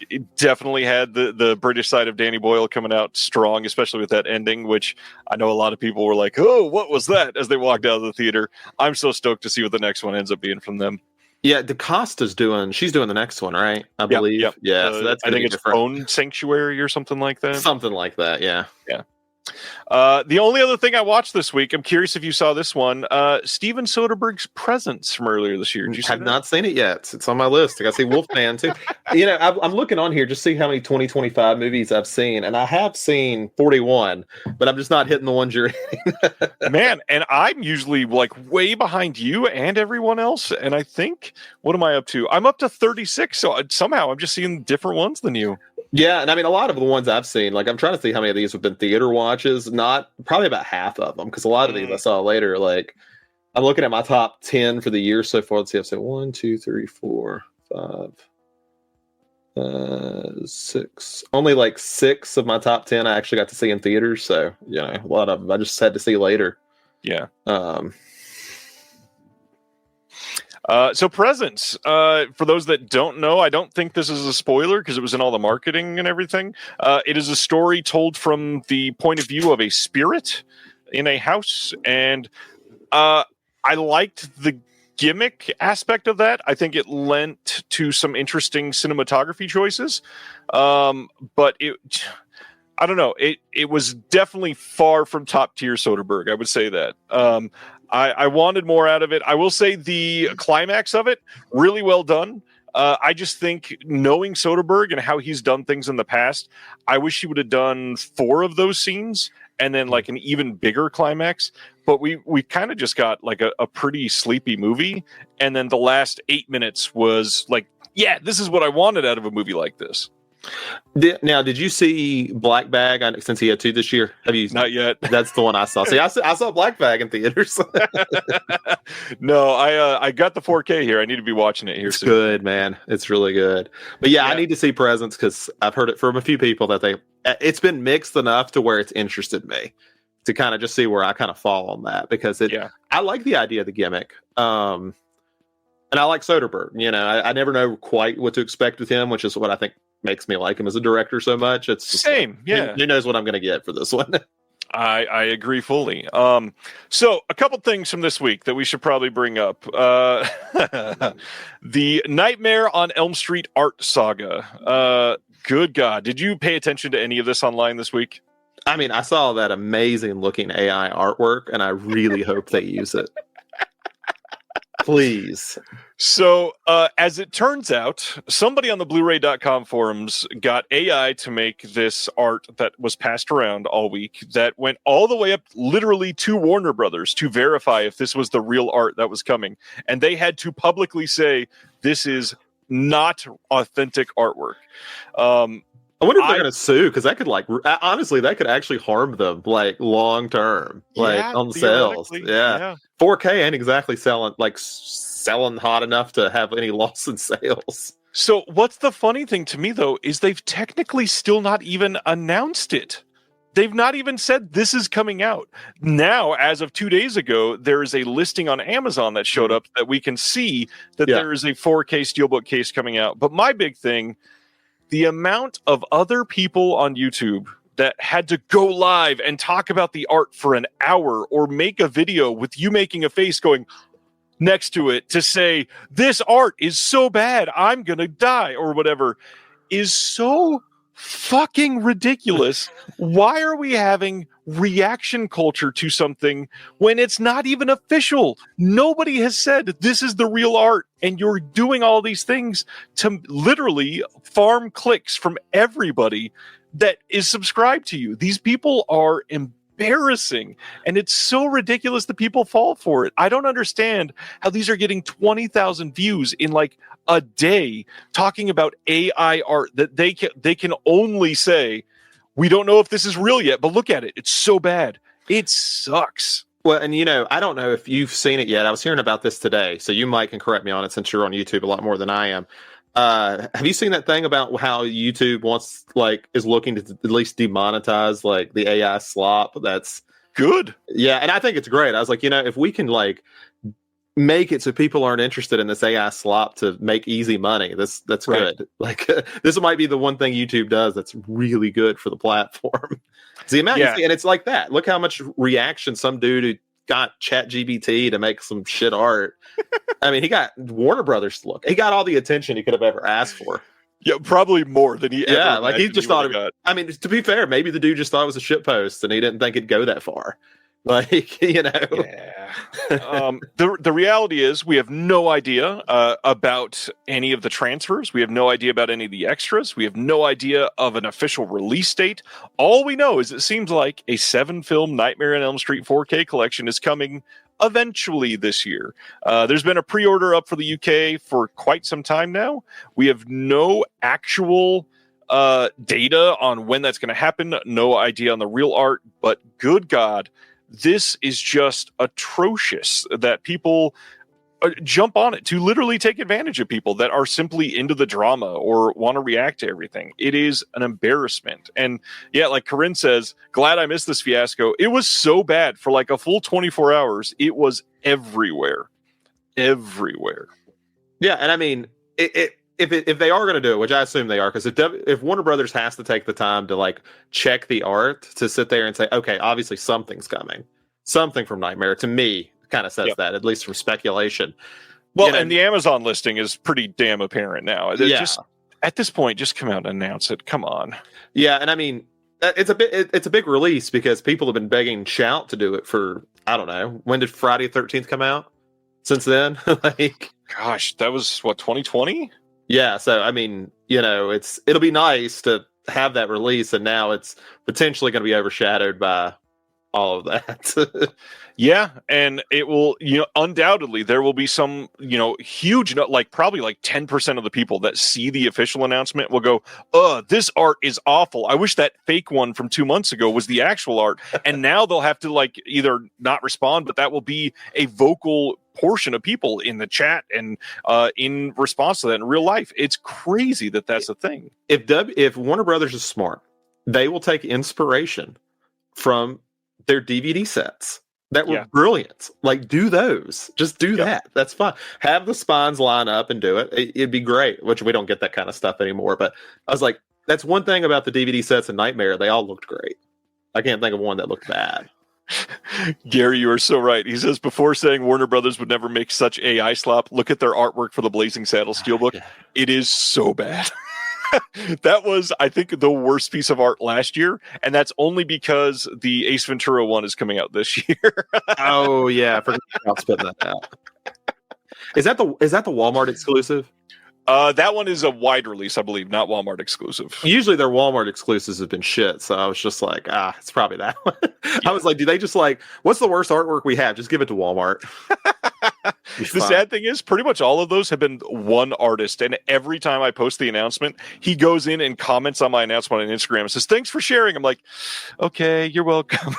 Speaker 3: It definitely had the British side of Danny Boyle coming out strong, especially with that ending, which I know a lot of people were like, oh, what was that? As they walked out of the theater. I'm so stoked to see what the next one ends up being from them.
Speaker 4: Yeah, she's doing the next one, right? I believe.
Speaker 3: Yep.
Speaker 4: Yeah, so that's
Speaker 3: I think it's
Speaker 4: different.
Speaker 3: Own Sanctuary or something like that.
Speaker 4: Something like that, yeah.
Speaker 3: Yeah. The only other thing I watched this week, I'm curious if you saw this one, Steven Soderbergh's Presence from earlier this year. Did you see
Speaker 4: I've not seen it yet. It's on my list. I got to see Wolfman too. I'm looking on here just to see how many 2025 movies I've seen, and I have seen 41, but I'm just not hitting the ones you're hitting.
Speaker 3: Man, and I'm usually like way behind you and everyone else, and I think, what am I up to? I'm up to 36, so somehow I'm just seeing different ones than you.
Speaker 4: Yeah, and I mean, a lot of the ones I've seen, like I'm trying to see how many of these have been theater watches. Not probably about half of them, because a lot of these I saw later. Like I'm looking at my top 10 for the year so far. Let's see, I've said 1, 2, 3, 4, 5, 6. Only like 6 of my top 10 I actually got to see in theaters. So a lot of them I just had to see later.
Speaker 3: Yeah. So Presence, for those that don't know, I don't think this is a spoiler because it was in all the marketing and everything. It is a story told from the point of view of a spirit in a house. And I liked the gimmick aspect of that. I think it lent to some interesting cinematography choices. But I don't know. It was definitely far from top tier Soderbergh. I would say that. I wanted more out of it. I will say the climax of it, really well done. I just think knowing Soderbergh and how he's done things in the past, I wish he would have done 4 of those scenes and then like an even bigger climax. But we kind of just got like a pretty sleepy movie. And then the last 8 minutes was like, yeah, this is what I wanted out of a movie like this.
Speaker 4: Now, did you see Black Bag? Since he had 2 this year, have you?
Speaker 3: Not yet.
Speaker 4: That's the one I saw. See, I saw Black Bag in theaters.
Speaker 3: No, I got the 4K here. I need to be watching it here.
Speaker 4: It's
Speaker 3: soon.
Speaker 4: good, man. It's really good. But yeah, I need to see Presence because I've heard it from a few people that it's been mixed enough to where it's interested me to kind of just see where I kind of fall on that because I like the idea of the gimmick. And I like Soderbergh. I never know quite what to expect with him, which is what I think makes me like him as a director so much. It's
Speaker 3: same. Yeah.
Speaker 4: Who knows what I'm going to get for this one?
Speaker 3: I agree fully. So a couple things from this week that we should probably bring up. The Nightmare on Elm Street art saga. Good God. Did you pay attention to any of this online this week?
Speaker 4: I mean, I saw that amazing looking AI artwork and I really hope they use it. Please.
Speaker 3: So, as it turns out, somebody on the Blu-ray.com forums got AI to make this art that was passed around all week that went all the way up literally to Warner Brothers to verify if this was the real art that was coming. And they had to publicly say, this is not authentic artwork.
Speaker 4: I wonder if they're going to sue because that could honestly, that could actually harm them long term, on sales. Yeah. 4K ain't exactly selling hot enough to have any loss in sales.
Speaker 3: So what's the funny thing to me though, is they've technically still not even announced it. They've not even said this is coming out. Now, as of 2 days ago, there is a listing on Amazon that showed up that we can see that there is a 4K Steelbook case coming out. But my big thing, the amount of other people on YouTube that had to go live and talk about the art for an hour or make a video with you making a face going next to it to say, this art is so bad, I'm going to die or whatever, is so fucking ridiculous. Why are we having reaction culture to something when it's not even official? Nobody has said this is the real art, and you're doing all these things to literally farm clicks from everybody that is subscribed to you. These people are embarrassing, and it's so ridiculous that people fall for it. I don't understand how these are getting 20,000 views in like a day talking about AI art that they can only say, we don't know if this is real yet, but look at it. It's so bad. It sucks.
Speaker 4: Well, and I don't know if you've seen it yet. I was hearing about this today, so you might can correct me on it since you're on YouTube a lot more than I am. Have you seen that thing about how YouTube is looking to at least demonetize like the AI slop? That's
Speaker 3: good.
Speaker 4: Yeah, and I think it's great. I was like, if we can like make it so people aren't interested in this AI slop to make easy money, that's right. Good. Like this might be the one thing YouTube does that's really good for the platform. The amount and it's like that. Look how much reaction some dude who got ChatGPT to make some shit art. I mean, he got Warner Brothers to look. He got all the attention he could have ever asked for.
Speaker 3: Yeah, probably more than he ever.
Speaker 4: Yeah, like he just thought it got. I mean, to be fair, maybe the dude just thought it was a shit post and he didn't think it'd go that far. Like,
Speaker 3: Yeah. The reality is we have no idea about any of the transfers. We have no idea about any of the extras. We have no idea of an official release date. All we know is it seems like a 7-film Nightmare on Elm Street 4K collection is coming eventually this year. There's been a pre-order up for the UK for quite some time now. We have no actual data on when that's going to happen. No idea on the real art, but good God, this is just atrocious that people jump on it to literally take advantage of people that are simply into the drama or want to react to everything. It is an embarrassment. And yeah, like Corinne says, glad I missed this fiasco. It was so bad for like a full 24 hours. It was everywhere. Everywhere.
Speaker 4: Yeah, and I mean, if they are going to do it, which I assume they are, because if Warner Brothers has to take the time to like check the art to sit there and say, okay, obviously something's coming, something from Nightmare, to me kind of says that, at least from speculation.
Speaker 3: Well, and the Amazon listing is pretty damn apparent now. Just at this point, just come out and announce it. Come on.
Speaker 4: Yeah, and I mean, it's a big release because people have been begging Shout to do it for, I don't know, when did Friday the 13th come out? Since then, like,
Speaker 3: gosh, that was what, 2020?
Speaker 4: Yeah, so I mean, it'll be nice to have that release, and now it's potentially going to be overshadowed by all of that.
Speaker 3: Yeah, and it will, undoubtedly there will be some, huge, like probably like 10% of the people that see the official announcement will go, this art is awful. I wish that fake one from 2 months ago was the actual art. And now they'll have to like either not respond, but that will be a vocal portion of people in the chat and in response to that in real life. It's crazy that that's a thing.
Speaker 4: If Warner Brothers is smart, they will take inspiration from their DVD sets that were brilliant. Like, do those. Just do that. That's fine. Have the spines line up and do it. It'd be great, which we don't get that kind of stuff anymore. But I was like, that's one thing about the DVD sets in Nightmare. They all looked great. I can't think of one that looked bad.
Speaker 3: Gary, you are so right. He says, before saying Warner Brothers would never make such AI slop, look at their artwork for the Blazing Saddle Steelbook. Yeah. It is so bad. That was, I think, the worst piece of art last year, and that's only because the Ace Ventura one is coming out this year.
Speaker 4: Oh yeah, I forgot about spitting that out. Is that the Walmart exclusive?
Speaker 3: That one is a wide release, I believe, not Walmart exclusive.
Speaker 4: Usually their Walmart exclusives have been shit, so I was just like, it's probably that one. I was like, do they just like, what's the worst artwork we have? Just give it to Walmart.
Speaker 3: The sad thing is, pretty much all of those have been one artist, and every time I post the announcement, he goes in and comments on my announcement on Instagram and says, thanks for sharing. I'm like, okay, you're welcome.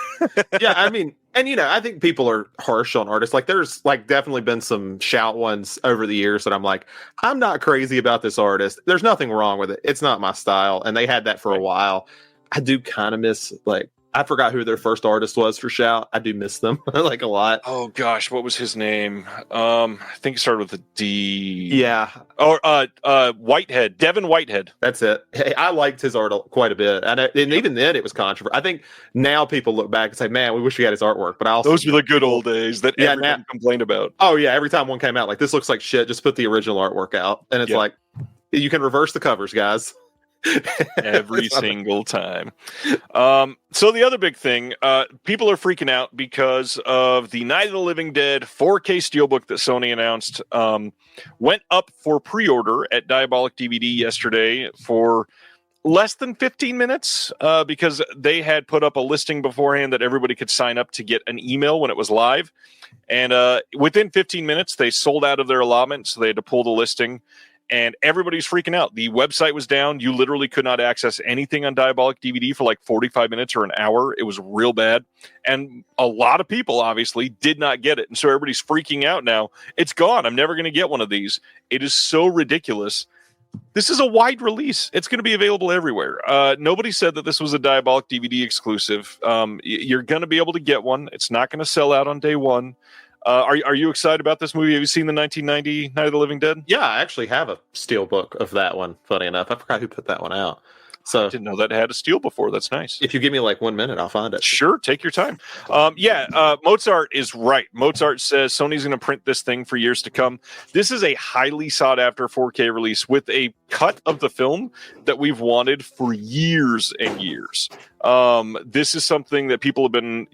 Speaker 4: Yeah, I mean, and I think people are harsh on artists. Like, there's like definitely been some Shout ones over the years that I'm like, I'm not crazy about this artist. There's nothing wrong with it. It's not my style. And they had that for a while. I do kind of miss, like, I forgot who their first artist was for Shout. I do miss them like a lot.
Speaker 3: Oh gosh, what was his name? I think it started with a D.
Speaker 4: Yeah.
Speaker 3: Or Whitehead, Devin Whitehead.
Speaker 4: That's it. Hey, I liked his art quite a bit, and even then it was controversial. I think now people look back and say, "Man, we wish we had his artwork." But I also
Speaker 3: those were the good old days that everyone complained about.
Speaker 4: Oh yeah, every time one came out, like this looks like shit. Just put the original artwork out, and it's like you can reverse the covers, guys.
Speaker 3: Every single time. So the other big thing, people are freaking out because of the Night of the Living Dead 4K Steelbook that Sony announced. Went up for pre-order at Diabolic DVD yesterday for less than 15 minutes because they had put up a listing beforehand that everybody could sign up to get an email when it was live. And within 15 minutes, they sold out of their allotment, so they had to pull the listing. And everybody's freaking out. The website was down. You literally could not access anything on Diabolic DVD for like 45 minutes or an hour. It was real bad. And a lot of people obviously did not get it. And so everybody's freaking out now. It's gone. I'm never going to get one of these. It is so ridiculous. This is a wide release. It's going to be available everywhere. Nobody said that this was a Diabolic DVD exclusive. You're going to be able to get one. It's not going to sell out on day one. Are you excited about this movie? Have you seen the 1990 Night of the Living Dead?
Speaker 4: Yeah, I actually have a steelbook of that one. Funny enough, I forgot who put that one out. So
Speaker 3: I didn't know that it had a steel before. That's nice.
Speaker 4: If you give me like 1 minute, I'll find it.
Speaker 3: Sure, take your time. Mozart is right. Mozart says Sony's going to print this thing for years to come. This is a highly sought after 4K release with a cut of the film that we've wanted for years and years. This is something that people have been,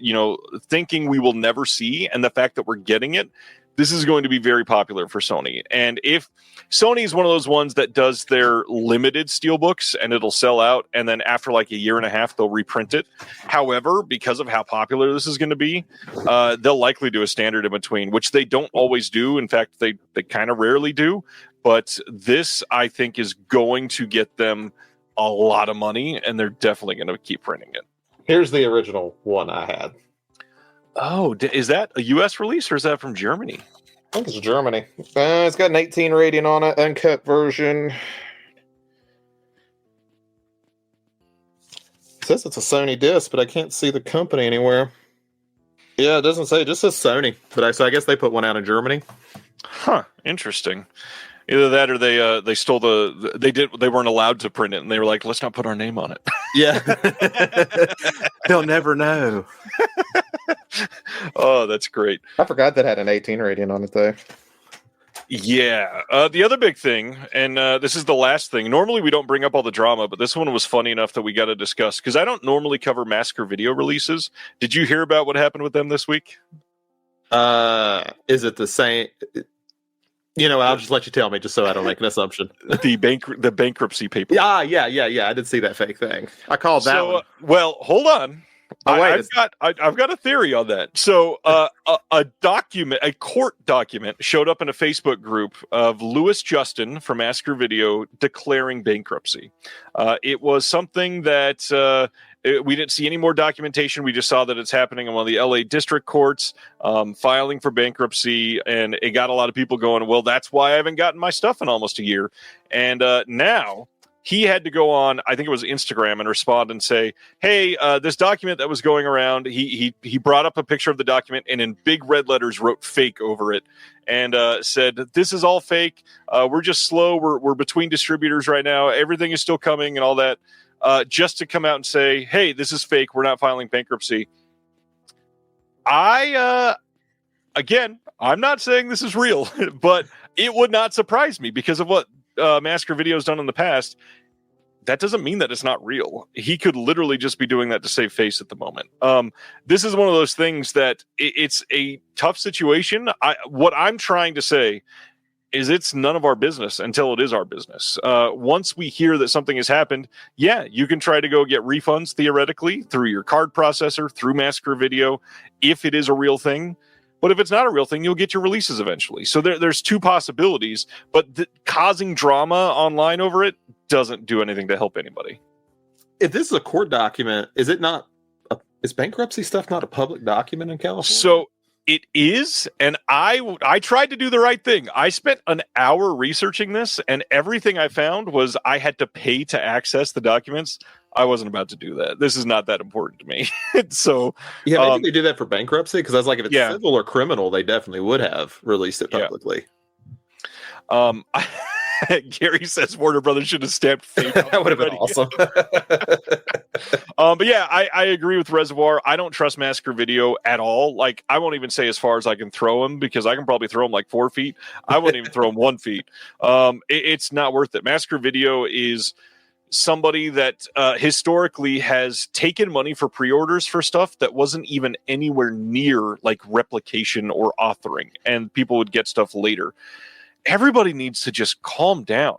Speaker 3: thinking we will never see, and the fact that we're getting it, this is going to be very popular for Sony. And if Sony is one of those ones that does their limited steelbooks and it'll sell out, and then after like a year and a half, they'll reprint it. However, because of how popular this is going to be, they'll likely do a standard in between, which they don't always do. In fact, they kind of rarely do. But this, I think, is going to get them a lot of money, and they're definitely going to keep printing it.
Speaker 4: Here's the original one I had.
Speaker 3: Oh, is that a U.S. release or is that from Germany?
Speaker 4: I think it's Germany. It's got an 18 rating on it, uncut version. It says it's a Sony disc, but I can't see the company anywhere. Yeah, it doesn't say. It just says Sony. But I guess they put one out in Germany.
Speaker 3: Huh. Interesting. Either that or they stole they weren't allowed to print it, and they were like, let's not put our name on it.
Speaker 4: Yeah. They'll never know.
Speaker 3: Oh, that's great.
Speaker 4: I forgot that had an 18 rating on it, though.
Speaker 3: Yeah. The other big thing, and this is the last thing. Normally we don't bring up all the drama, but this one was funny enough that we got to discuss, because I don't normally cover Massacre video releases. Did you hear about what happened with them this week?
Speaker 4: Is it the same? I'll just let you tell me, just so I don't make an assumption.
Speaker 3: The bankruptcy paper.
Speaker 4: Yeah. I did see that fake thing. I called that one.
Speaker 3: Well, hold on. I've got a theory on that. So, a court document, showed up in a Facebook group of Lewis Justin from Massacre Video declaring bankruptcy. It was something that we didn't see any more documentation. We just saw that it's happening in one of the LA district courts, filing for bankruptcy, and it got a lot of people going, well, that's why I haven't gotten my stuff in almost a year. And now he had to go on, I think it was Instagram, and respond and say, hey, this document that was going around, he brought up a picture of the document and in big red letters wrote fake over it and said, this is all fake. We're just slow. We're between distributors right now. Everything is still coming and all that. Just to come out and say, hey, this is fake. We're not filing bankruptcy. Again, I'm not saying this is real, but it would not surprise me because of what Massacre Video has done in the past. That doesn't mean that it's not real. He could literally just be doing that to save face at the moment. This is one of those things that it's a tough situation. What I'm trying to say is it's none of our business until it is our business. Once we hear that something has happened, yeah, you can try to go get refunds theoretically through your card processor, through Massacre Video, if it is a real thing. But if it's not a real thing, you'll get your releases eventually. So there's two possibilities, but causing drama online over it doesn't do anything to help anybody.
Speaker 4: If this is a court document, is it not? Is bankruptcy stuff not a public document in California?
Speaker 3: So it is, and I tried to do the right thing. I spent an hour researching this, and everything I found was I had to pay to access the documents. I wasn't about to do that. This is not that important to me. So
Speaker 4: yeah, maybe they do that for bankruptcy, because I was like, if it's
Speaker 3: Yeah.
Speaker 4: civil or criminal, they definitely would have released it publicly.
Speaker 3: Gary says Warner Brothers should have stamped fake.
Speaker 4: That would have been awesome.
Speaker 3: But yeah, I agree with Reservoir. I don't trust Massacre Video at all. Like, I won't even say as far as I can throw him, because I can probably throw him like 4 feet. I wouldn't even throw him 1 feet. It's not worth it. Massacre Video is somebody that historically has taken money for pre-orders for stuff that wasn't even anywhere near like replication or authoring, and people would get stuff later. Everybody needs to just calm down.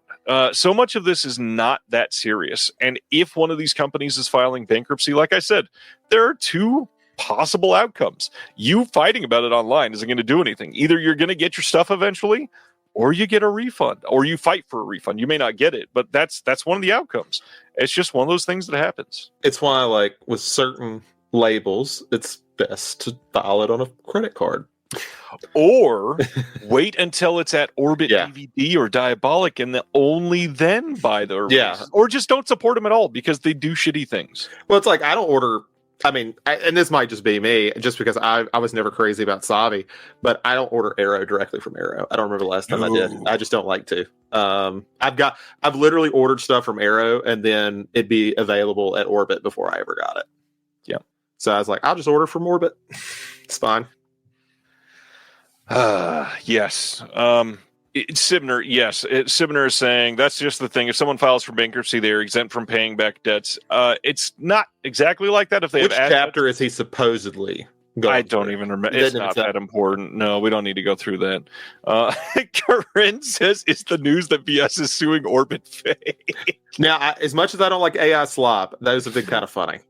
Speaker 3: So much of this is not that serious. And if one of these companies is filing bankruptcy, like I said, there are 2 possible outcomes. You fighting about it online isn't going to do anything. Either you're going to get your stuff eventually, or you get a refund, or you fight for a refund. You may not get it, but that's one of the outcomes. It's just one of those things that happens.
Speaker 4: It's why, like, with certain labels, it's best to file it on a credit card.
Speaker 3: Or wait until it's at Orbit DVD or Diabolic, and only then buy the release.
Speaker 4: Yeah.
Speaker 3: Or just don't support them at all, because they do shitty things.
Speaker 4: Well, it's like, I don't order. I mean, and this might just be me, just because I was never crazy about Savi, but I don't order Arrow directly from Arrow. I don't remember the last time I did. I just don't like to. I've literally ordered stuff from Arrow, and then it'd be available at Orbit before I ever got it.
Speaker 3: Yeah.
Speaker 4: So I was like, I'll just order from Orbit. It's fine.
Speaker 3: Yes. Sibner, yes. Sibner is saying that's just the thing. If someone files for bankruptcy, they're exempt from paying back debts. It's not exactly like that. If they
Speaker 4: Which
Speaker 3: have
Speaker 4: chapter is he supposedly going
Speaker 3: I don't
Speaker 4: through?
Speaker 3: even remember. It's not that important. No, we don't need to go through that. Corinne says, is the news that BS is suing Orbit fake?
Speaker 4: Now, as much as I don't like AI slop, those have been kind of funny.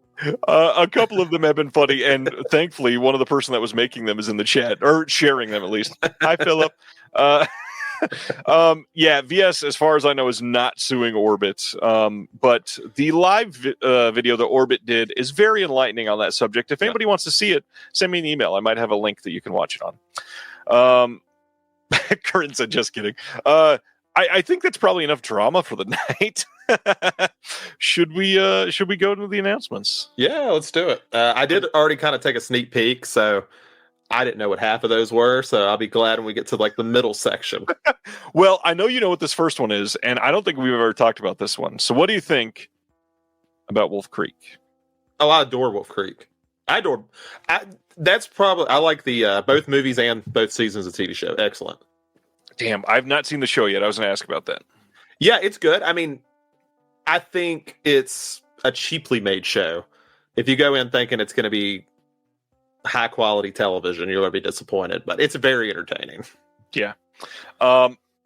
Speaker 3: A couple of them have been funny, and thankfully, one of the person that was making them is in the chat, or sharing them at least. Hi, Philip. Yeah, VS, as far as I know, is not suing Orbit. But the live video that Orbit did is very enlightening on that subject. If anybody wants to see it, send me an email. I might have a link that you can watch it on. Curtin said, just kidding. I think that's probably enough drama for the night. Should we go to the announcements?
Speaker 4: Yeah, let's do it. I did already kind of take a sneak peek, so I didn't know what half of those were, so I'll be glad when we get to like the middle section.
Speaker 3: Well, I know you know what this first one is, and I don't think we've ever talked about this one. So what do you think about Wolf Creek?
Speaker 4: Oh, I adore Wolf Creek. I like the both movies and both seasons of the TV show. Excellent.
Speaker 3: Damn, I've not seen the show yet. I was going to ask about that.
Speaker 4: Yeah, it's good. I mean, I think it's a cheaply made show. If you go in thinking it's going to be high quality television, you're going to be disappointed, but it's very entertaining.
Speaker 3: Yeah.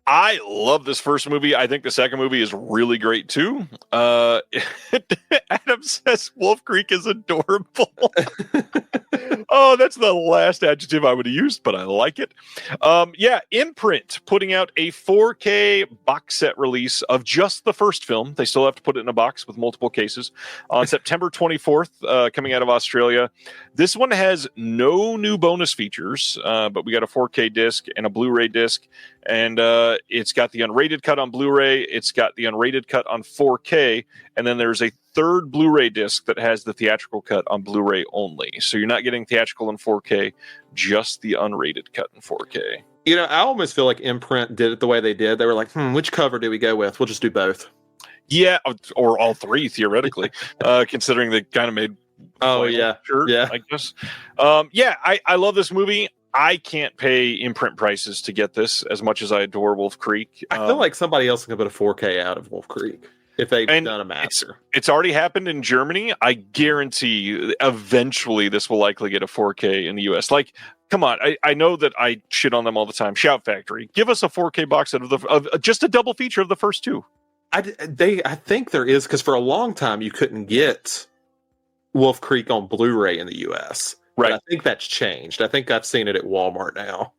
Speaker 3: I love this first movie. I think the second movie is really great too. Adam says Wolf Creek is adorable. Oh, that's the last adjective I would have used, but I like it. Yeah, Imprint putting out a 4K box set release of just the first film. They still have to put it in a box with multiple cases on September 24th, coming out of Australia. This one has no new bonus features, but we got a 4K disc and a Blu-ray disc, and it's got the unrated cut on Blu-ray. It's got the unrated cut on 4K, and then there's a third Blu-ray disc that has the theatrical cut on Blu-ray only. So you're not getting theatrical in 4K, just the unrated cut in 4K.
Speaker 4: You know, I almost feel like Imprint did it the way they did. They were like, which cover do we go with? We'll just do both.
Speaker 3: Yeah, or all three, theoretically, considering they kind of made...
Speaker 4: Oh, yeah.
Speaker 3: Sure,
Speaker 4: yeah.
Speaker 3: I guess. Yeah, I love this movie. I can't pay Imprint prices to get this as much as I adore Wolf Creek.
Speaker 4: I feel like somebody else can put a 4K out of Wolf Creek if they've done a master.
Speaker 3: It's already happened in Germany. I guarantee eventually this will likely get a 4K in the US. Like, come on. I know that I shit on them all the time. Shout Factory. Give us a 4K box set of just a double feature of the first two.
Speaker 4: I think there is, because for a long time you couldn't get Wolf Creek on Blu-ray in the US.
Speaker 3: Right.
Speaker 4: But I think that's changed. I think I've seen it at Walmart now.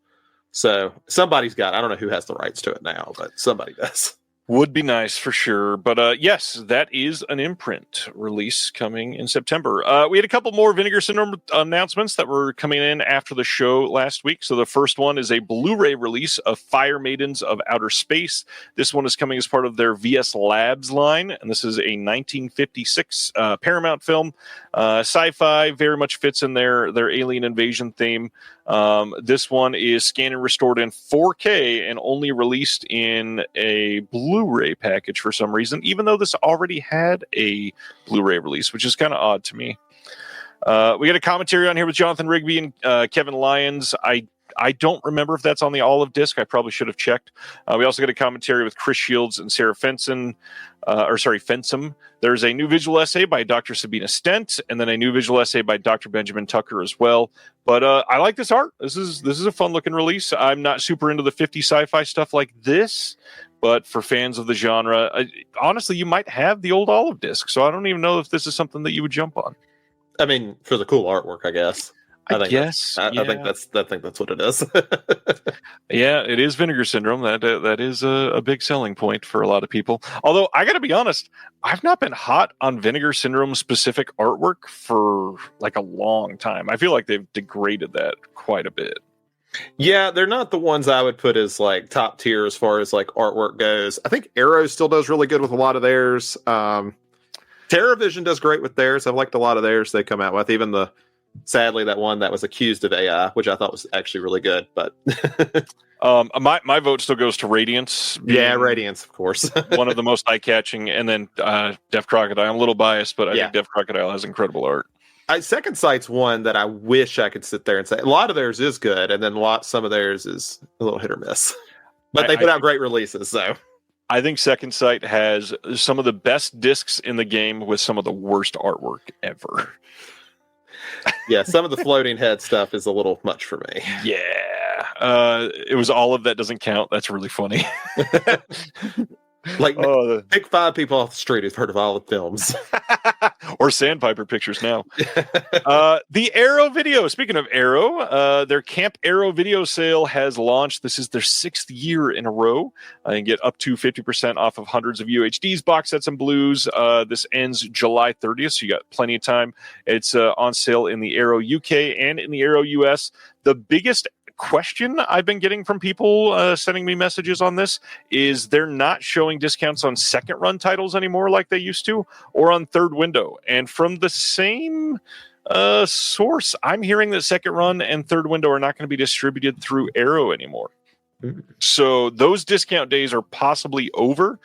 Speaker 4: So somebody's got, I don't know who has the rights to it now, but somebody does.
Speaker 3: Would be nice for sure. But yes, that is an imprint release coming in September. We had a couple more Vinegar Syndrome announcements that were coming in after the show last week. So the first one is a Blu-ray release of Fire Maidens of Outer Space. This one is coming as part of their VS Labs line. And this is a 1956 Paramount film. Sci-fi, very much fits in their alien invasion theme. This one is scanned and restored in 4K and only released in a Blu-ray package for some reason, even though this already had a Blu-ray release, which is kind of odd to me. We got a commentary on here with Jonathan Rigby and Kevin Lyons. I don't remember if that's on the olive disc. I probably should have checked. We also got a commentary with Chris Shields and Sarah Fensom. There's a new visual essay by Dr. Sabina Stent, and then a new visual essay by Dr. Benjamin Tucker as well. But I like this art. This is a fun looking release. I'm not super into the 50 sci-fi stuff like this, but for fans of the genre, honestly, you might have the old olive disc. So I don't even know if this is something that you would jump on.
Speaker 4: I mean, for the cool artwork, I guess. I think that's what it is.
Speaker 3: Yeah, it is Vinegar Syndrome. That is a big selling point for a lot of people. Although I got to be honest, I've not been hot on Vinegar Syndrome specific artwork for like a long time. I feel like they've degraded that quite a bit.
Speaker 4: Yeah, they're not the ones I would put as like top tier as far as like artwork goes. I think Arrow still does really good with a lot of theirs. TerraVision does great with theirs. I've liked a lot of theirs they come out with. Even sadly, that one that was accused of AI, which I thought was actually really good. But
Speaker 3: my vote still goes to Radiance.
Speaker 4: Yeah, Radiance, of course.
Speaker 3: One of the most eye-catching, and then Deaf Crocodile. I'm a little biased, but I think Deaf Crocodile has incredible art.
Speaker 4: Second Sight's one that I wish I could sit there and say a lot of theirs is good, and then some of theirs is a little hit or miss. But they put out great releases, so.
Speaker 3: I think Second Sight has some of the best discs in the game with some of the worst artwork ever.
Speaker 4: Yeah, some of the floating head stuff is a little much for me.
Speaker 3: Yeah. It was Olive that doesn't count. That's really funny.
Speaker 4: Like, pick 5 people off the street who've heard of Olive Films.
Speaker 3: Or Sandpiper Pictures now. The Arrow video. Speaking of Arrow, their Camp Arrow video sale has launched. This is their 6th year in a row. And get up to 50% off of hundreds of UHDs, box sets, and blues. This ends July 30th, so you got plenty of time. It's on sale in the Arrow UK and in the Arrow US. The biggest question I've been getting from people sending me messages on this is they're not showing discounts on second run titles anymore like they used to, or on third window. And from the same source, I'm hearing that second run and third window are not going to be distributed through Arrow anymore. So those discount days are possibly over.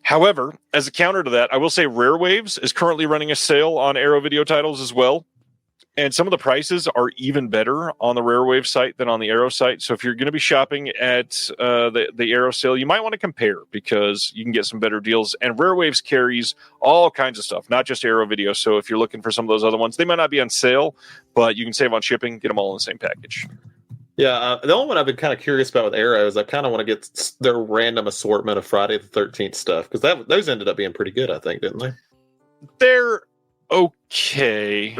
Speaker 3: However, as a counter to that, I will say Rare Waves is currently running a sale on Arrow video titles as well. And some of the prices are even better on the Rare Wave site than on the Arrow site. So if you're going to be shopping at the Arrow sale, you might want to compare because you can get some better deals. And Rare Waves carries all kinds of stuff, not just Arrow video. So if you're looking for some of those other ones, they might not be on sale, but you can save on shipping, get them all in the same package.
Speaker 4: Yeah, the only one I've been kind of curious about with Arrow is I kind of want to get their random assortment of Friday the 13th stuff because those ended up being pretty good, I think, didn't they?
Speaker 3: They're okay.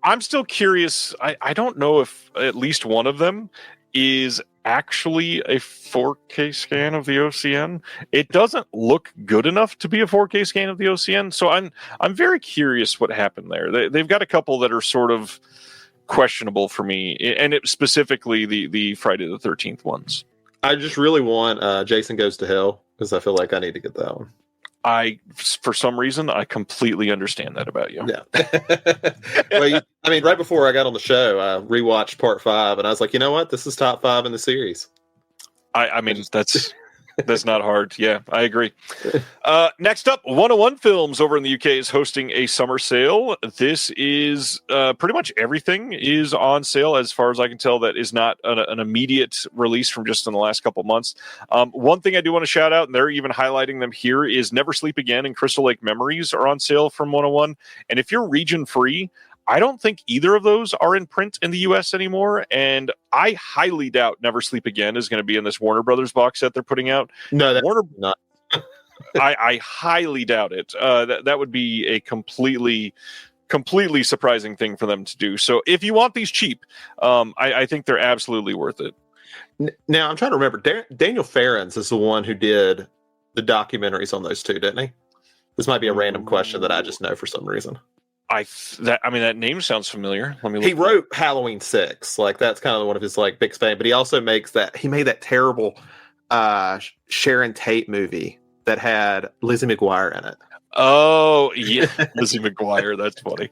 Speaker 3: I'm still curious. I don't know if at least one of them is actually a 4K scan of the OCN. It doesn't look good enough to be a 4K scan of the OCN, so I'm very curious what happened there. They've got a couple that are sort of questionable for me, and specifically the Friday the 13th ones.
Speaker 4: I just really want Jason Goes to Hell because I feel like I need to get that one.
Speaker 3: For some reason, I completely understand that about you.
Speaker 4: Yeah. Well, right before I got on the show, I rewatched part 5, and I was like, you know what? This is top 5 in the series. That's not hard. Yeah, I agree. Next up, 101 Films over in the UK is hosting a summer sale. This is pretty much everything is on sale as far as I can tell that is not an immediate release from just in the last couple months. One thing I do want to shout out, and they're even highlighting them here, is Never Sleep Again and Crystal Lake Memories are on sale from 101. And if you're region free, I don't think either of those are in print in the U.S. anymore, and I highly doubt Never Sleep Again is going to be in this Warner Brothers box set they're putting out. No, that's not.
Speaker 3: I highly doubt it. That would be a completely surprising thing for them to do. So if you want these cheap, I think they're absolutely worth it.
Speaker 4: Now I'm trying to remember. Daniel Farrens is the one who did the documentaries on those two, didn't he? This might be a random question that I just know for some reason.
Speaker 3: That name sounds familiar. Let me look.
Speaker 4: He wrote Halloween 6. Like that's kind of one of his like big fame, but he also made that terrible Sharon Tate movie that had Lizzie McGuire in it.
Speaker 3: Oh, yeah. Lizzie McGuire. That's funny.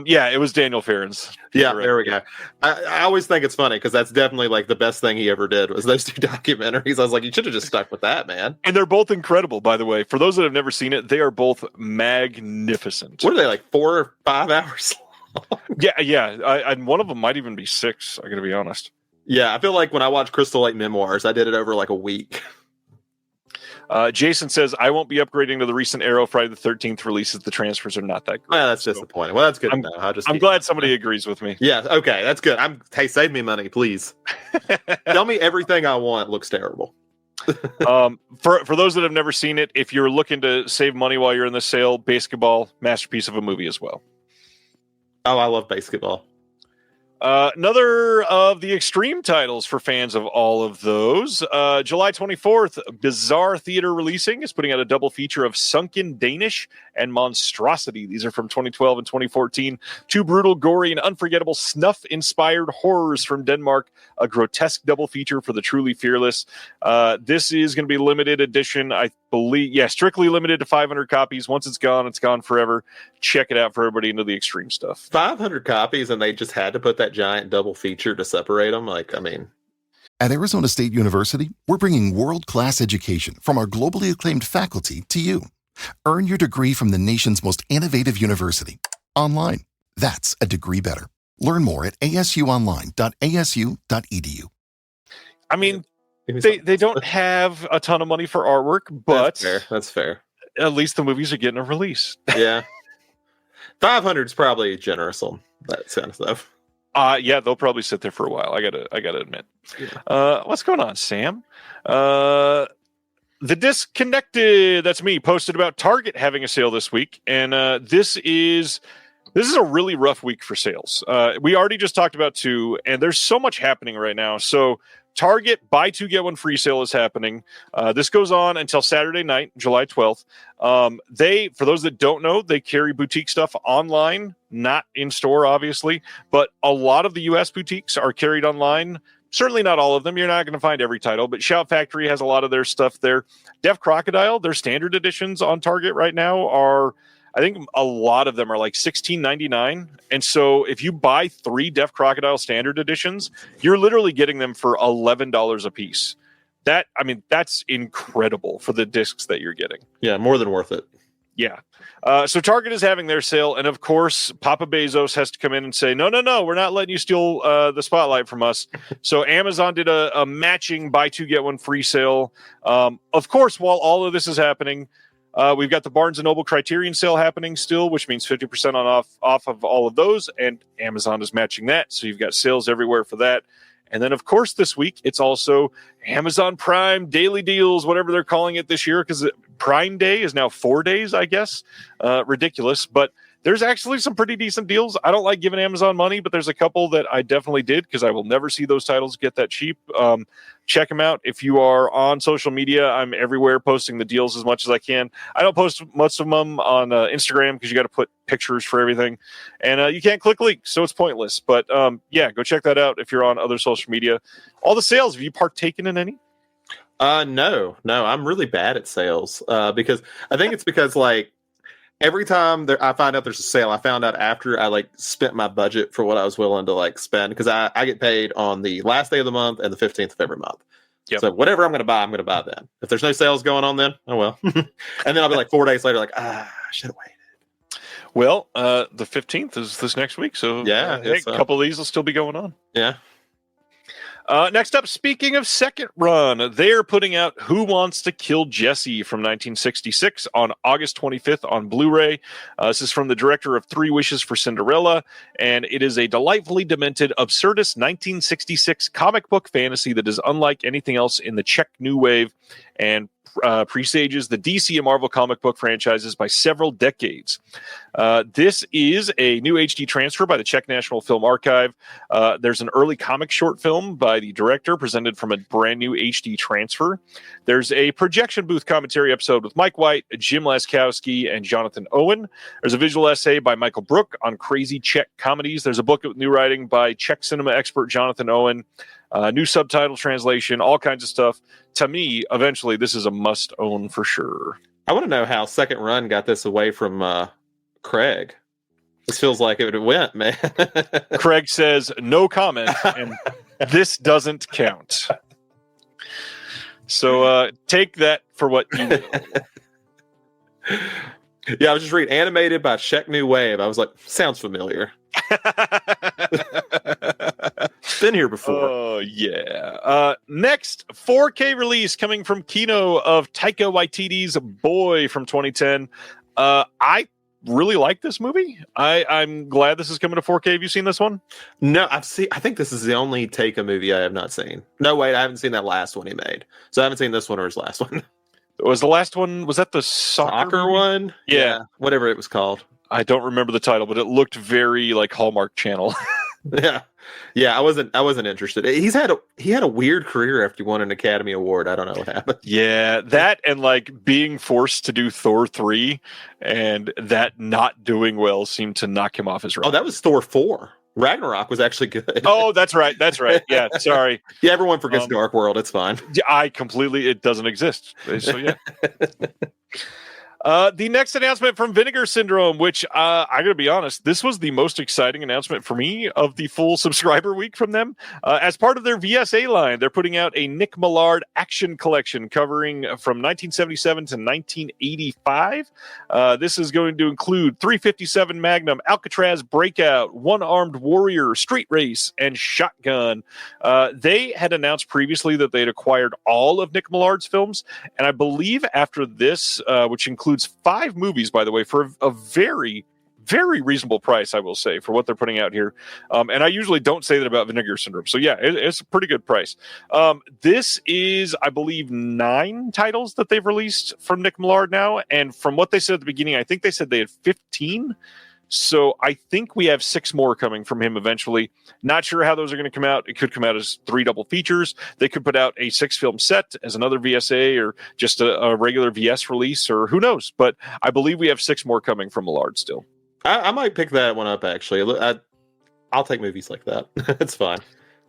Speaker 3: Yeah, it was Daniel Farrens.
Speaker 4: Yeah, there we go. I always think it's funny because that's definitely like the best thing he ever did was those two documentaries. I was like, you should have just stuck with that, man.
Speaker 3: And they're both incredible, by the way. For those that have never seen it, they are both magnificent.
Speaker 4: What are they, like 4 or 5 hours long?
Speaker 3: Yeah. And one of them might even be 6, I'm going to be honest.
Speaker 4: Yeah, I feel like when I watch Crystal Lake Memoirs, I did it over like a week.
Speaker 3: Jason says, I won't be upgrading to the recent Arrow Friday the 13th releases. The transfers are not that great.
Speaker 4: Well, that's disappointing. Well, that's good to know.
Speaker 3: I'm glad somebody agrees with me.
Speaker 4: Yeah, okay, that's good. Hey, save me money, please. Tell me everything I want looks terrible.
Speaker 3: For those that have never seen it, if you're looking to save money while you're in the sale, Basketball, masterpiece of a movie as well.
Speaker 4: Oh, I love Basketball.
Speaker 3: Another of the Extreme titles for fans of all of those. July 24th, Bizarre Theater Releasing is putting out a double feature of Sunken Danish and Monstrosity. These are from 2012 and 2014. 2 brutal, gory, and unforgettable snuff-inspired horrors from Denmark. A grotesque double feature for the truly fearless. This is going to be limited edition, I believe. Yeah, strictly limited to 500 copies. Once it's gone forever. Check it out for everybody into the Extreme stuff.
Speaker 4: 500 copies, and they just had to put that giant double feature to separate them. Like, I mean,
Speaker 1: At Arizona State University, we're bringing world-class education from our globally acclaimed faculty to you. Earn your degree from the nation's most innovative university. Online. That's a degree better. Learn more at asuonline.asu.edu.
Speaker 3: I mean, they don't have a ton of money for artwork, but
Speaker 4: that's fair.
Speaker 3: At least the movies are getting a release.
Speaker 4: Yeah. 500 is probably generous on that kind of stuff.
Speaker 3: Yeah, they'll probably sit there for a while. I gotta admit. Yeah. What's going on, Sam? The Disconnected, that's me, posted about Target having a sale this week, and this is a really rough week for sales. We already just talked about 2, and there's so much happening right now. So Target buy 2 get 1 free sale is happening. This goes on until Saturday night, July 12th. For those that don't know, they carry boutique stuff online, not in store, obviously, but a lot of the U.S. boutiques are carried online. Certainly not all of them. You're not going to find every title, but Shout Factory has a lot of their stuff there. Def Crocodile, their standard editions on Target right now are, I think a lot of them are like $16.99. And so if you buy 3 Def Crocodile standard editions, you're literally getting them for $11 a piece. That's incredible for the discs that you're getting.
Speaker 4: Yeah, more than worth it.
Speaker 3: Yeah. So Target is having their sale. And of course, Papa Bezos has to come in and say, no, we're not letting you steal the spotlight from us. So Amazon did a matching buy 2 get 1 free sale. Of course, while all of this is happening, we've got the Barnes & Noble Criterion sale happening still, which means 50% off of all of those, and Amazon is matching that, so you've got sales everywhere for that. And then, of course, this week, it's also Amazon Prime Daily Deals, whatever they're calling it this year, because Prime Day is now 4 days, I guess. Ridiculous, but there's actually some pretty decent deals. I don't like giving Amazon money, but there's a couple that I definitely did because I will never see those titles get that cheap. Check them out. If you are on social media, I'm everywhere posting the deals as much as I can. I don't post much of them on Instagram because you got to put pictures for everything. And you can't click links, so it's pointless. But yeah, go check that out if you're on other social media. All the sales, have you partaken in any?
Speaker 4: No, I'm really bad at sales because I think it's because like, every time I find out there's a sale, I found out after I like spent my budget for what I was willing to like spend because I get paid on the last day of the month and the 15th of every month. Yep. So whatever I'm going to buy then. If there's no sales going on, then oh well. And then I'll be like 4 days later, like I should have waited.
Speaker 3: Well, the 15th is this next week, so
Speaker 4: yeah,
Speaker 3: a couple of these will still be going on.
Speaker 4: Yeah.
Speaker 3: Next up, speaking of second run, they are putting out Who Wants to Kill Jesse from 1966 on August 25th on Blu-ray. This is from the director of 3 Wishes for Cinderella, and it is a delightfully demented, absurdist 1966 comic book fantasy that is unlike anything else in the Czech New Wave, and presages the DC and Marvel comic book franchises by several decades. This is a new HD transfer by the Czech National Film Archive. There's an early comic short film by the director presented from a brand new HD transfer. There's a projection booth commentary episode with Mike White, Jim Laskowski, and Jonathan Owen. There's a visual essay by Michael Brook on crazy Czech comedies. There's a book with new writing by Czech cinema expert Jonathan Owen. New subtitle translation, all kinds of stuff. To me, eventually, this is a must-own for sure.
Speaker 4: I want to know how Second Run got this away from Craig. This feels like it went, man.
Speaker 3: Craig says, no comment, and this doesn't count. So take that for what you will.
Speaker 4: Yeah, I was just reading animated by Czech New Wave. I was like, sounds familiar. Been here before.
Speaker 3: Oh, yeah. Next, 4K release coming from Kino of Taika Waititi's Boy from 2010. I really like this movie. I'm glad this is coming to 4K. Have you seen this one?
Speaker 4: No, I think this is the only Taika movie I have not seen. No, wait, I haven't seen that last one he made. So I haven't seen this one or his last one.
Speaker 3: Was the last one, was that the soccer
Speaker 4: one?
Speaker 3: Yeah.
Speaker 4: Whatever it was called.
Speaker 3: I don't remember the title, but it looked very like Hallmark Channel.
Speaker 4: Yeah, I wasn't interested. He had a weird career after he won an Academy Award. I don't know what happened.
Speaker 3: Yeah, that and like being forced to do Thor 3 and that not doing well seemed to knock him off his run.
Speaker 4: Oh, that was Thor 4. Ragnarok was actually good.
Speaker 3: Oh, that's right. Yeah, sorry.
Speaker 4: Yeah, everyone forgets Dark World. It's fine.
Speaker 3: It doesn't exist. So yeah. The next announcement from Vinegar Syndrome, which I gotta be honest, this was the most exciting announcement for me of the full subscriber week from them. As part of their VSA line, they're putting out a Nick Millard action collection covering from 1977 to 1985. This is going to include 357 Magnum, Alcatraz Breakout, One Armed Warrior, Street Race, and Shotgun. They had announced previously that they had acquired all of Nick Millard's films, and I believe after this, which includes 5 movies, by the way, for a very, very reasonable price, I will say, for what they're putting out here. And I usually don't say that about Vinegar Syndrome. So yeah, it's a pretty good price. This is, I believe, 9 titles that they've released from Nick Millard now. And from what they said at the beginning, I think they said they had 15. So I think we have 6 more coming from him eventually. Not sure how those are going to come out. It could come out as 3 double features. They could put out a 6-film set as another VSA or just a regular VS release, or who knows. But I believe we have 6 more coming from Millard still.
Speaker 4: I might pick that one up, actually. I'll take movies like that. It's fine.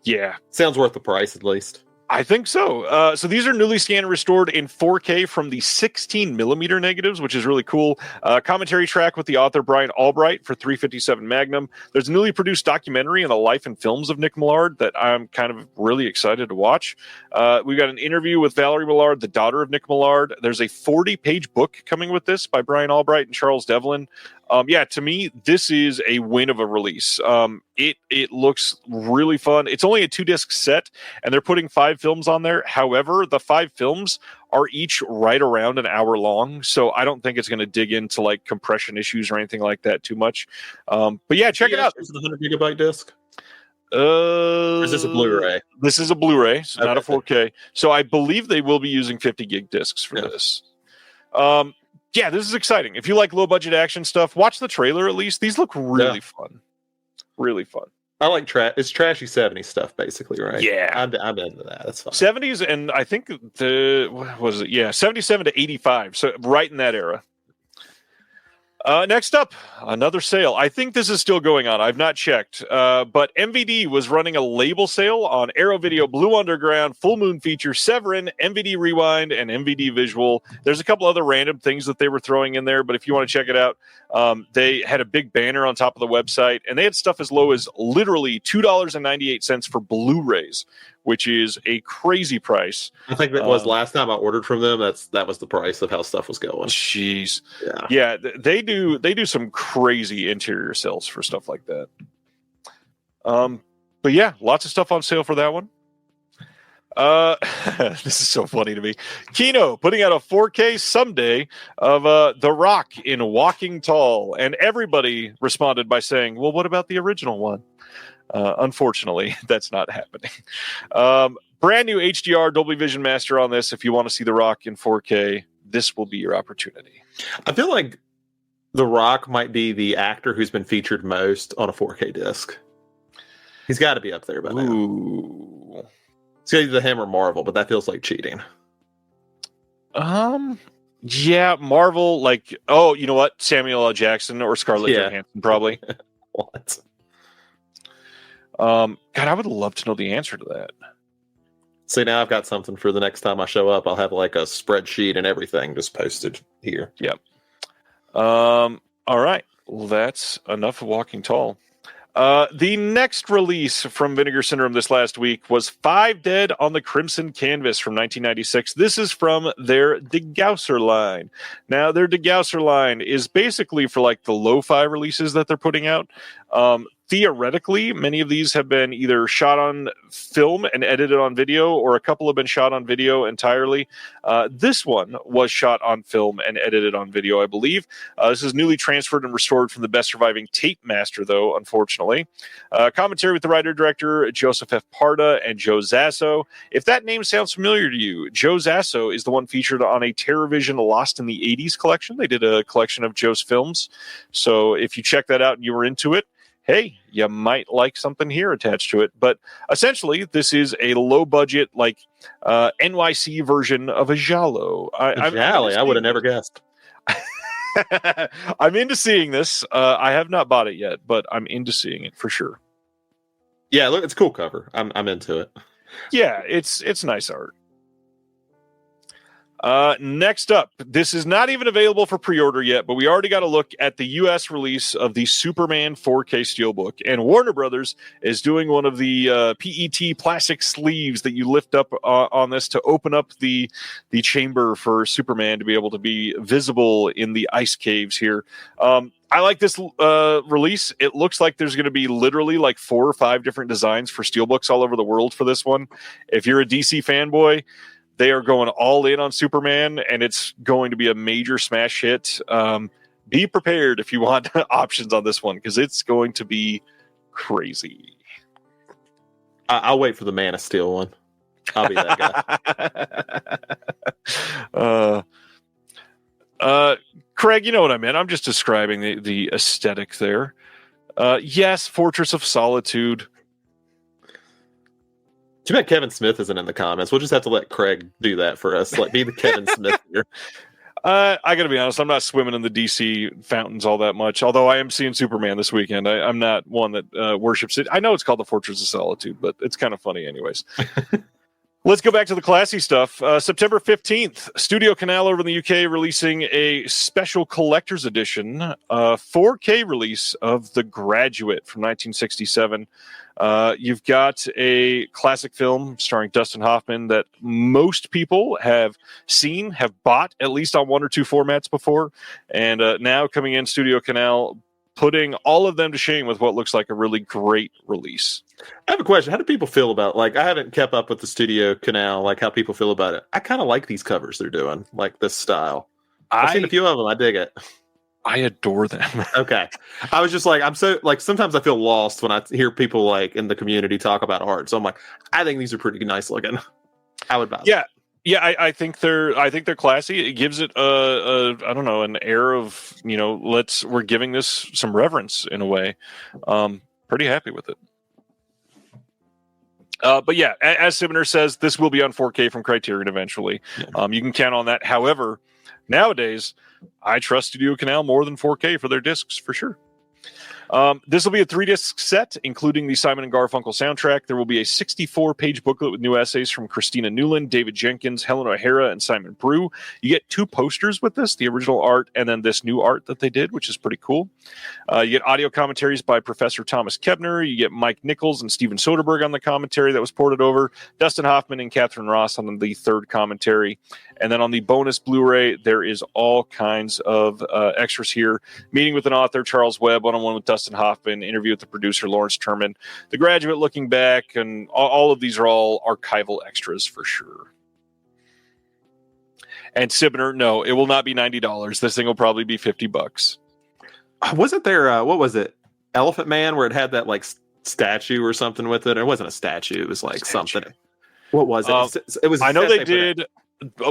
Speaker 3: Yeah.
Speaker 4: Sounds worth the price, at least.
Speaker 3: I think so. So these are newly scanned and restored in 4K from the 16 millimeter negatives, which is really cool. Commentary track with the author Brian Albright for 357 Magnum. There's a newly produced documentary on the life and films of Nick Millard that I'm kind of really excited to watch. We've got an interview with Valerie Millard, the daughter of Nick Millard. There's a 40-page book coming with this by Brian Albright and Charles Devlin. To me, this is a win of a release. It looks really fun. It's only a 2-disc set, and they're putting 5 films on there. However, the 5 films are each right around an hour long, so I don't think it's going to dig into like compression issues or anything like that too much. But yeah, check it out.
Speaker 4: Is it a 100 gigabyte disc? Or is this a Blu-ray?
Speaker 3: This is a Blu-ray, so not a 4K. So I believe they will be using 50 gig discs for this. Yeah, this is exciting. If you like low budget action stuff, watch the trailer at least. These look really fun. Really fun.
Speaker 4: I like it's trashy 70s stuff, basically, right?
Speaker 3: Yeah.
Speaker 4: I'm into that. That's fine.
Speaker 3: 70s, and I think what was it? Yeah, 77 to 85. So right in that era. Next up, another sale. I think this is still going on. I've not checked. But MVD was running a label sale on Arrow Video, Blue Underground, Full Moon Feature, Severin, MVD Rewind, and MVD Visual. There's a couple other random things that they were throwing in there, but if you want to check it out, they had a big banner on top of the website, and they had stuff as low as literally $2.98 for Blu-rays, which is a crazy price.
Speaker 4: I think that was last time I ordered from them. That was the price of how stuff was going.
Speaker 3: Jeez. Yeah, they do some crazy interior sales for stuff like that. But yeah, lots of stuff on sale for that one. This is so funny to me. Kino putting out a 4K someday of The Rock in Walking Tall, and everybody responded by saying, "Well, what about the original one?" Unfortunately, that's not happening. brand new HDR Dolby Vision Master on this. If you want to see The Rock in 4K, this will be your opportunity.
Speaker 4: I feel like The Rock might be the actor who's been featured most on a 4K disc. He's got to be up there by now.
Speaker 3: Ooh.
Speaker 4: It's either him or Marvel, but that feels like cheating.
Speaker 3: Yeah, Marvel, like, oh, you know what? Samuel L. Jackson or Scarlett Johansson, probably.
Speaker 4: What?
Speaker 3: God, I would love to know the answer to that.
Speaker 4: See, now I've got something for the next time I show up. I'll have like a spreadsheet and everything just posted here.
Speaker 3: Yep. All right. Well, that's enough of Walking Tall. The next release from Vinegar Syndrome this last week was 5 Dead on the Crimson Canvas from 1996. This is from their Degausser line. Now, their Degausser line is basically for like the lo-fi releases that they're putting out. Theoretically, many of these have been either shot on film and edited on video, or a couple have been shot on video entirely. This one was shot on film and edited on video, I believe. This is newly transferred and restored from the best surviving tape master, though, unfortunately. Commentary with the writer-director Joseph F. Parda and Joe Zasso. If that name sounds familiar to you, Joe Zasso is the one featured on a TerraVision Lost in the 80s collection. They did a collection of Joe's films. So if you check that out and you were into it, hey, you might like something here attached to it. But essentially, this is a low-budget, like, NYC version of a Giallo.
Speaker 4: I would have never guessed.
Speaker 3: I'm into seeing this. I have not bought it yet, but I'm into seeing it for sure.
Speaker 4: Yeah, look, it's a cool cover. I'm into it.
Speaker 3: Yeah, it's nice art. Next up, this is not even available for pre-order yet, but we already got a look at the U.S. release of the Superman 4K Steelbook, and Warner Brothers is doing one of the PET plastic sleeves that you lift up on this to open up the chamber for Superman to be able to be visible in the ice caves here. I like this release. It looks like there's going to be literally like 4 or 5 different designs for Steelbooks all over the world for this one. If you're a DC fanboy, they are going all in on Superman, and it's going to be a major smash hit. Be prepared if you want options on this one, because it's going to be crazy.
Speaker 4: I'll wait for the Man of Steel one. I'll be that
Speaker 3: guy. Craig, you know what I meant. I'm just describing the aesthetic there. Yes, Fortress of Solitude.
Speaker 4: Too bad Kevin Smith isn't in the comments. We'll just have to let Craig do that for us. Like, be the Kevin Smith here.
Speaker 3: I got to be honest. I'm not swimming in the DC fountains all that much. Although I am seeing Superman this weekend. I'm not one that worships it. I know it's called the Fortress of Solitude, but it's kind of funny, anyways. Let's go back to the classy stuff. September 15th, Studio Canal over in the UK releasing a special collector's edition, 4K release of The Graduate from 1967. You've got a classic film starring Dustin Hoffman that most people have seen, have bought at least on 1 or 2 formats before, and now coming in Studio Canal, putting all of them to shame with what looks like a really great release.
Speaker 4: I have a question. How do people feel about, like, I haven't kept up with the Studio Canal, like how people feel about it. I kind of like these covers they're doing, like this style. I've seen a few of them. I dig it.
Speaker 3: I adore them.
Speaker 4: Okay. I was just like, I'm so, like, sometimes I feel lost when I hear people like in the community talk about art. So I'm like, I think these are pretty nice looking. I would buy them.
Speaker 3: Yeah, I think they're classy. It gives it I don't know, an air of, you know, we're giving this some reverence in a way. Pretty happy with it. But yeah, as Sibner says, this will be on 4K from Criterion eventually. Yeah. You can count on that. However, nowadays, I trust Studio Canal more than 4K for their discs, for sure. This will be a 3-disc set, including the Simon & Garfunkel soundtrack. There will be a 64-page booklet with new essays from Christina Newland, David Jenkins, Helen O'Hara, and Simon Brew. You get 2 posters with this, the original art and then this new art that they did, which is pretty cool. You get audio commentaries by Professor Thomas Kebner. You get Mike Nichols and Steven Soderbergh on the commentary that was ported over, Dustin Hoffman and Catherine Ross on the 3rd commentary. And then on the bonus Blu-ray, there is all kinds of extras here. Meeting with an author, Charles Webb, one-on-one with Dustin Hoffman, interview with the producer, Lawrence Terman, The Graduate looking back, and all of these are all archival extras for sure. And Sibner, no, it will not be $90. This thing will probably be $50.
Speaker 4: Wasn't there, what was it? Elephant Man, where it had that like statue or something with it? It wasn't a statue. It was like something. What was it? It was.
Speaker 3: I know they did.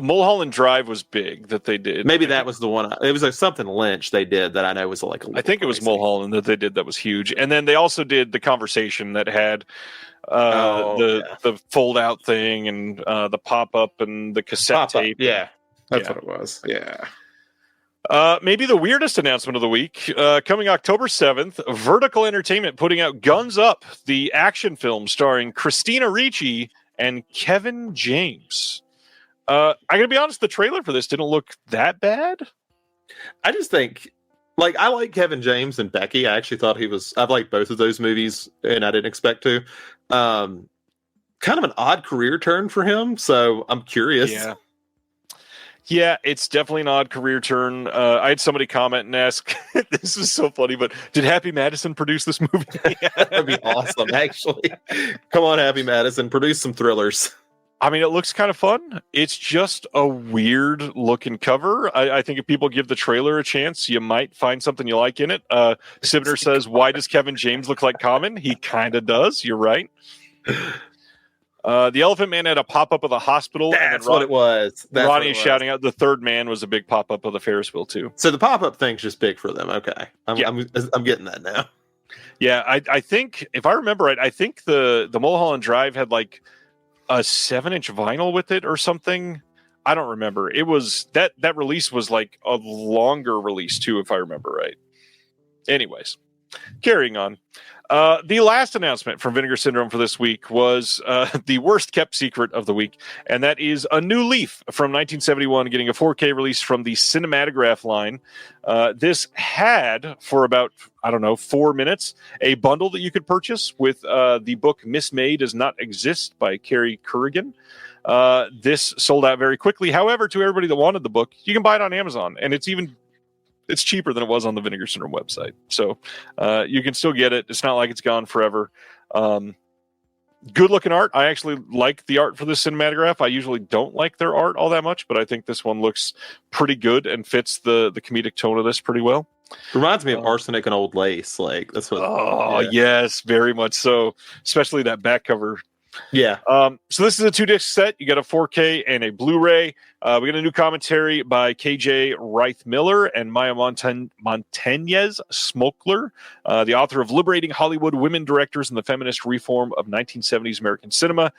Speaker 3: Mulholland Drive was big that they did.
Speaker 4: Maybe that was the one. It was something Lynch they did that I know was like.
Speaker 3: I think it was Mulholland that they did that was huge, and then they also did The Conversation that had the fold out thing and the pop up and the cassette tape.
Speaker 4: Yeah, that's what it was. Yeah.
Speaker 3: Maybe the weirdest announcement of the week, coming October 7th, Vertical Entertainment putting out Guns Up, the action film starring Christina Ricci and Kevin James. I gotta be honest, the trailer for this didn't look that bad.
Speaker 4: I just think, I like Kevin James and Becky. I actually thought I've liked both of those movies, and I didn't expect to. Kind of an odd career turn for him, so I'm curious.
Speaker 3: Yeah, it's definitely an odd career turn. I had somebody comment and ask, this is so funny, but did Happy Madison produce this movie?
Speaker 4: That'd be awesome, actually. Come on, Happy Madison, produce some thrillers.
Speaker 3: I mean, it looks kind of fun. It's just a weird looking cover. I think if people give the trailer a chance, you might find something you like in it. Sibner says, why does Kevin James look like Common? He kind of does. You're right. The Elephant Man had a pop-up of the hospital.
Speaker 4: That's what it was.
Speaker 3: Ronnie is shouting out the third man was a big pop-up of the Ferris wheel, too.
Speaker 4: So the pop-up thing's just big for them. Okay. I'm getting that now.
Speaker 3: Yeah, I think, if I remember right, I think the Mulholland Drive had like a 7-inch vinyl with it or something. I don't remember. It was that release was like a longer release too, if I remember right. Anyways, carrying on. The last announcement from Vinegar Syndrome for this week was the worst kept secret of the week, and that is A New Leaf from 1971 getting a 4K release from the Cinematograph line. This had, for about, 4 minutes, a bundle that you could purchase with the book Miss May Does Not Exist by Carrie Currigan. This sold out very quickly. However, to everybody that wanted the book, you can buy it on Amazon, and it's cheaper than it was on the Vinegar Syndrome website. So you can still get it. It's not like it's gone forever. Good looking art. I actually like the art for this Cinematograph. I usually don't like their art all that much, but I think this one looks pretty good and fits the comedic tone of this pretty well.
Speaker 4: Reminds me of Arsenic and Old Lace. That's what.
Speaker 3: Oh, yes, very much so. Especially that back cover.
Speaker 4: Yeah.
Speaker 3: So this is a 2-disc set. You got a 4K and a Blu-ray. We got a new commentary by KJ Reith Miller and Maya Montañez Smokler, the author of Liberating Hollywood Women Directors and the Feminist Reform of 1970s American Cinema.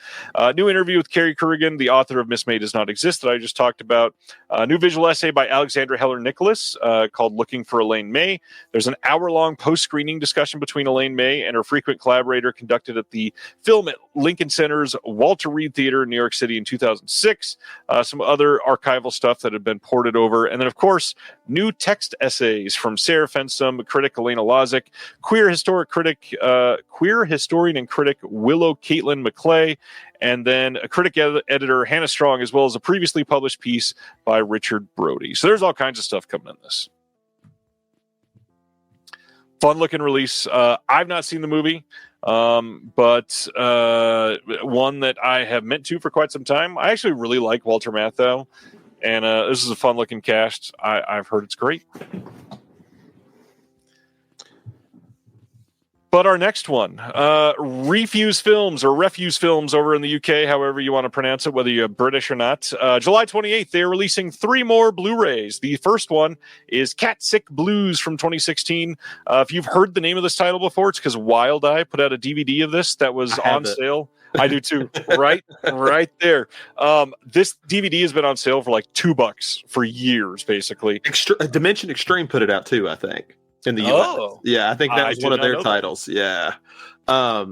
Speaker 3: New interview with Carrie Currigan, the author of Miss May Does Not Exist that I just talked about. A new visual essay by Alexandra Heller Nicholas called Looking for Elaine May. There's an hour-long post-screening discussion between Elaine May and her frequent collaborator conducted at the Film at Lincoln Center's Walter Reed Theater in New York City in 2006. Some other archival stuff that had been ported over. And then, of course, new text essays from Sarah Fensum, critic Elena Lozic, queer historian and critic Willow Caitlin McClay, and then a critic editor, Hannah Strong, as well as a previously published piece by Richard Brody. So there's all kinds of stuff coming in this. Fun-looking release. I've not seen the movie. But one that I have meant to for quite some time. I actually really like Walter Matthau, and this is a fun-looking cast. I've heard it's great. But our next one, Refuse Films or Refuse Films over in the UK, however you want to pronounce it, whether you're British or not. July 28th, they're releasing 3 more Blu-rays. The first one is Cat Sick Blues from 2016. If you've heard the name of this title before, it's because Wild Eye put out a DVD of this that was on sale. I do too. Right there. This DVD has been on sale for like $2 for years, basically.
Speaker 4: Dimension Extreme put it out too, I think. In the US. Yeah, I think that was one of their titles. Yeah. I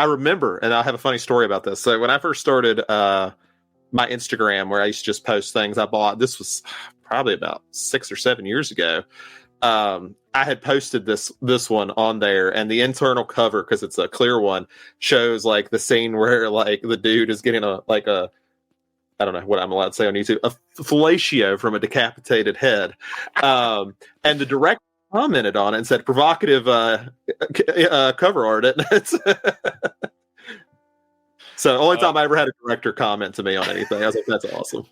Speaker 4: remember, and I'll have a funny story about this. So when I first started my Instagram, where I used to just post things I bought, this was probably about 6 or 7 years ago. I had posted this one on there, and the internal cover, because it's a clear one, shows like the scene where like the dude is getting I don't know what I'm allowed to say on YouTube, a fellatio from a decapitated head. And the director commented on it and said provocative cover art. So the only time I ever had a director comment to me on anything, I was like, that's awesome.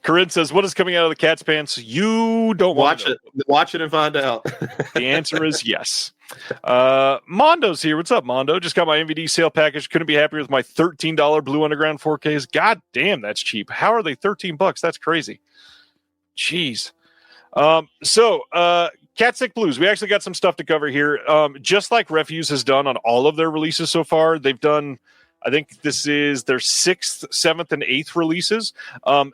Speaker 3: Corinne says, what is coming out of the cat's pants? You don't
Speaker 4: watch it. Watch it and find out.
Speaker 3: The answer is yes. Mondo's here. What's up, Mondo? Just got my MVD sale package. Couldn't be happier with my $13 Blue Underground 4Ks. God damn, that's cheap. How are they $13? That's crazy. Jeez. Cat Sick Blues. We actually got some stuff to cover here. Just like Refuse has done on all of their releases so far, they've done, I think this is their 6th, 7th, and 8th releases.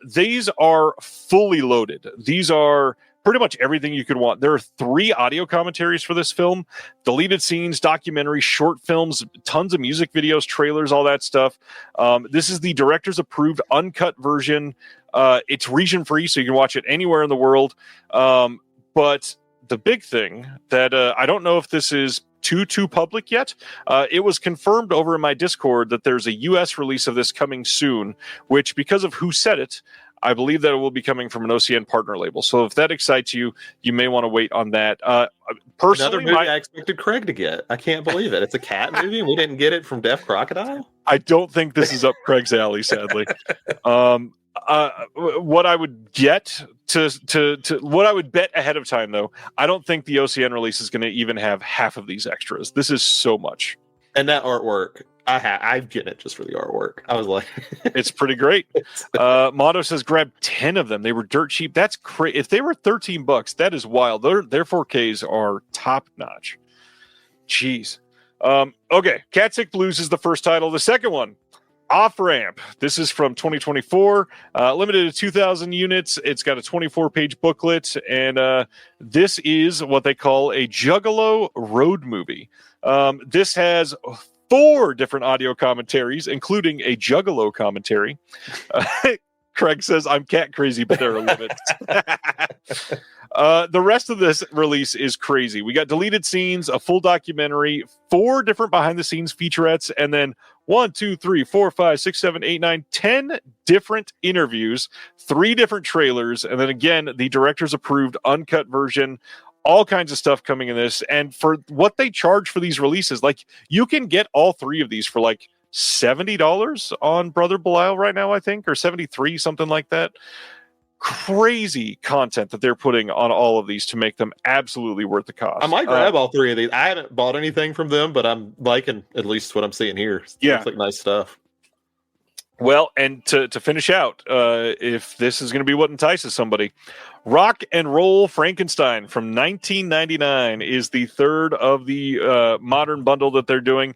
Speaker 3: These are fully loaded. These are pretty much everything you could want. There are 3 audio commentaries for this film, deleted scenes, documentaries, short films, tons of music videos, trailers, all that stuff. This is the director's approved uncut version. It's region free, so you can watch it anywhere in the world. But the big thing that I don't know if this is too public yet. It was confirmed over in my Discord that there's a U.S. release of this coming soon, which, because of who said it, I believe that it will be coming from an OCN partner label. So if that excites you, you may want to wait on that. Personally,
Speaker 4: another movie I expected Craig to get. I can't believe it. It's a cat movie, and we didn't get it from Deaf Crocodile.
Speaker 3: I don't think this is up Craig's alley, sadly. What I would get to what I would bet ahead of time, though, I don't think the OCN release is going to even have half of these extras. This is so much.
Speaker 4: And that artwork, I'd get it just for the artwork. I was like,
Speaker 3: it's pretty great. Mondo says grab 10 of them. They were dirt cheap. That's crazy. If they were $13, that is wild. Their 4Ks are top notch. Jeez. Okay, Cat Sick Blues is the first title. The second one, Off Ramp. This is from 2024, limited to 2,000 units. It's got a 24-page booklet, and this is what they call a Juggalo road movie. This has 4 different audio commentaries, including a Juggalo commentary. Craig says, I'm cat crazy, but there are limits. The rest of this release is crazy. We got deleted scenes, a full documentary, 4 different behind-the-scenes featurettes, and then 1, 2, 3, 4, 5, 6, 7, 8, 9, 10 different interviews, 3 different trailers, and then again, the director's approved uncut version. All kinds of stuff coming in this. And for what they charge for these releases, like, you can get all 3 of these for like $70 on Brother Belial right now, I think, or $73, something like that. Crazy content that they're putting on all of these to make them absolutely worth the cost.
Speaker 4: I might grab all 3 of these. I haven't bought anything from them, but I'm liking at least what I'm seeing here.
Speaker 3: Yeah.
Speaker 4: It's like nice stuff.
Speaker 3: Well, and to finish out, if this is going to be what entices somebody, Rock and Roll Frankenstein from 1999 is the third of the modern bundle that they're doing.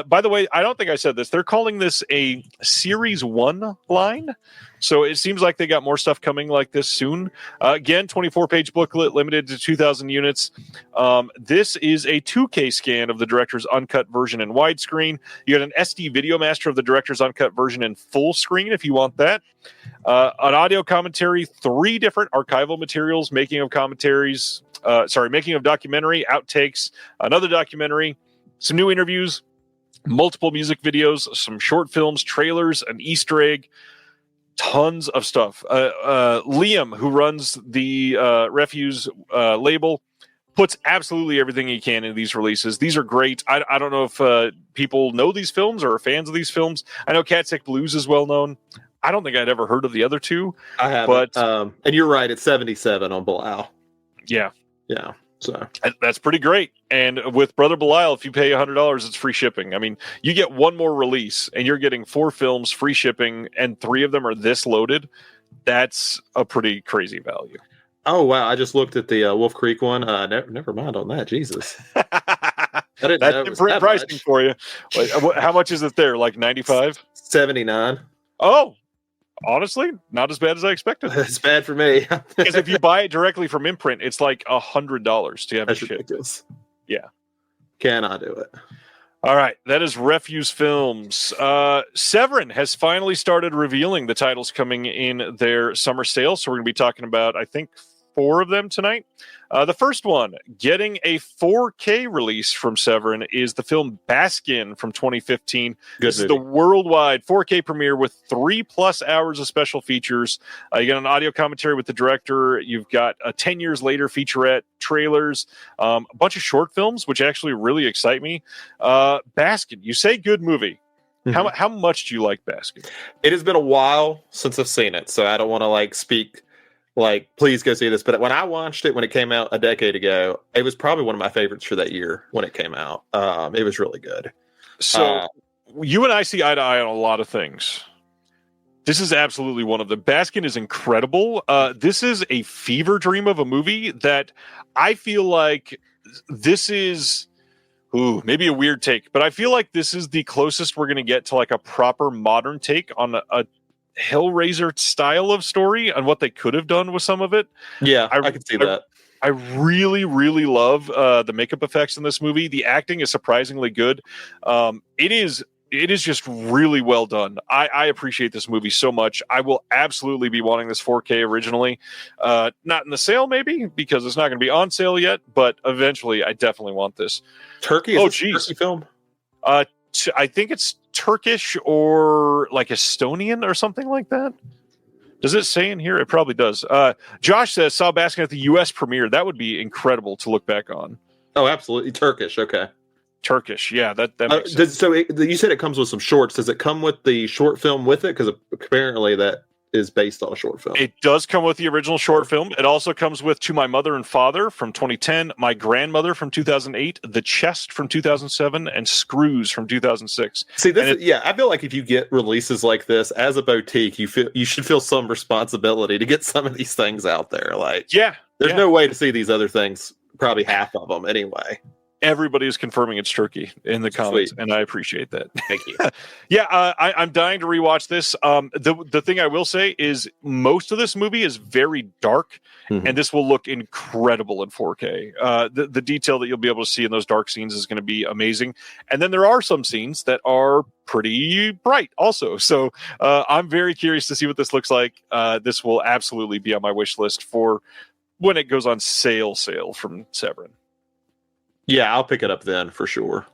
Speaker 3: By the way, I don't think I said this. They're calling this a Series 1 line. So it seems like they got more stuff coming like this soon. Again, 24-page booklet, limited to 2,000 units. This is a 2K scan of the director's uncut version in widescreen. You got an SD video master of the director's uncut version in full screen if you want that. An audio commentary, 3 different archival materials, making of documentary, outtakes, another documentary, some new interviews, multiple music videos, some short films, trailers, an Easter egg. Tons of stuff. Liam, who runs the Refuse label, puts absolutely everything he can into these releases. These are great. I don't know if people know these films or are fans of these films. I know Cat Sick Blues is well known. I don't think I'd ever heard of the other 2.
Speaker 4: I haven't. But and you're right, it's 77 on Belial.
Speaker 3: Yeah.
Speaker 4: So
Speaker 3: that's pretty great. And with Brother Belial, if you pay $100, it's free shipping. I mean, you get 1 more release and you're getting 4 films, free shipping, and 3 of them are this loaded. That's a pretty crazy value.
Speaker 4: Oh, wow. I just looked at the Wolf Creek one. Never mind on that. Jesus.
Speaker 3: That's imprint pricing for you. How much is it there? Like 95?
Speaker 4: 79.
Speaker 3: Oh, honestly, not as bad as I expected.
Speaker 4: It's bad for me.
Speaker 3: Because if you buy it directly from imprint, it's like $100 to have
Speaker 4: That's
Speaker 3: it shipped.
Speaker 4: ridiculous.
Speaker 3: Yeah.
Speaker 4: Cannot do it.
Speaker 3: All right. That is Refuse Films. Severin has finally started revealing the titles coming in their summer sale. So we're going to be talking about, I think, 4 of them tonight. The first one, getting a 4K release from Severin, is the film Baskin from 2015. This is the worldwide 4K premiere with 3+ hours of special features. You got an audio commentary with the director. You've got a 10 years later featurette, trailers, a bunch of short films, which actually really excite me. Baskin, you say good movie. How much do you like Baskin?
Speaker 4: It has been a while since I've seen it, so I don't want to speak please go see this. But when I watched it when it came out a decade ago, it was probably one of my favorites for that year when it came out. It was really good.
Speaker 3: So you and I see eye to eye on a lot of things. This is absolutely one of them. Baskin is incredible. This is a fever dream of a movie that I feel like this is maybe a weird take, but I feel like this is the closest we're going to get to a proper modern take on a Hellraiser style of story and what they could have done with some of it.
Speaker 4: Yeah, I can see that.
Speaker 3: I really, really love the makeup effects in this movie. The acting is surprisingly good. It is just really well done. I appreciate this movie so much. I will absolutely be wanting this 4K originally. Not in the sale, maybe, because it's not going to be on sale yet, but eventually I definitely want this.
Speaker 4: Turkey? Is this a Turkey film?
Speaker 3: I think it's Turkish or Estonian or something like that. Does it say in here? It probably does. Josh says, saw Baskin at the U.S. premiere. That would be incredible to look back on.
Speaker 4: Oh, absolutely. Turkish. Okay.
Speaker 3: Turkish. Yeah, that makes sense.
Speaker 4: So you said it comes with some shorts. Does it come with the short film with it? Because apparently that is based on a short film.
Speaker 3: It does come with the original short film. It also comes with To My Mother and Father from 2010, My Grandmother from 2008, The Chest from 2007, and Screws from 2006.
Speaker 4: See, I feel like if you get releases like this as a boutique, you should feel some responsibility to get some of these things out there. There's no way to see these other things, probably half of them anyway.
Speaker 3: Everybody is confirming it's Turkey in the comments,
Speaker 4: Sweet.
Speaker 3: and I appreciate that.
Speaker 4: Thank you.
Speaker 3: I'm dying to rewatch this. The thing I will say is most of this movie is very dark, and this will look incredible in 4K. The detail that you'll be able to see in those dark scenes is going to be amazing. And then there are some scenes that are pretty bright also. So I'm very curious to see what this looks like. This will absolutely be on my wish list for when it goes on sale from Severin.
Speaker 4: Yeah, I'll pick it up then for sure.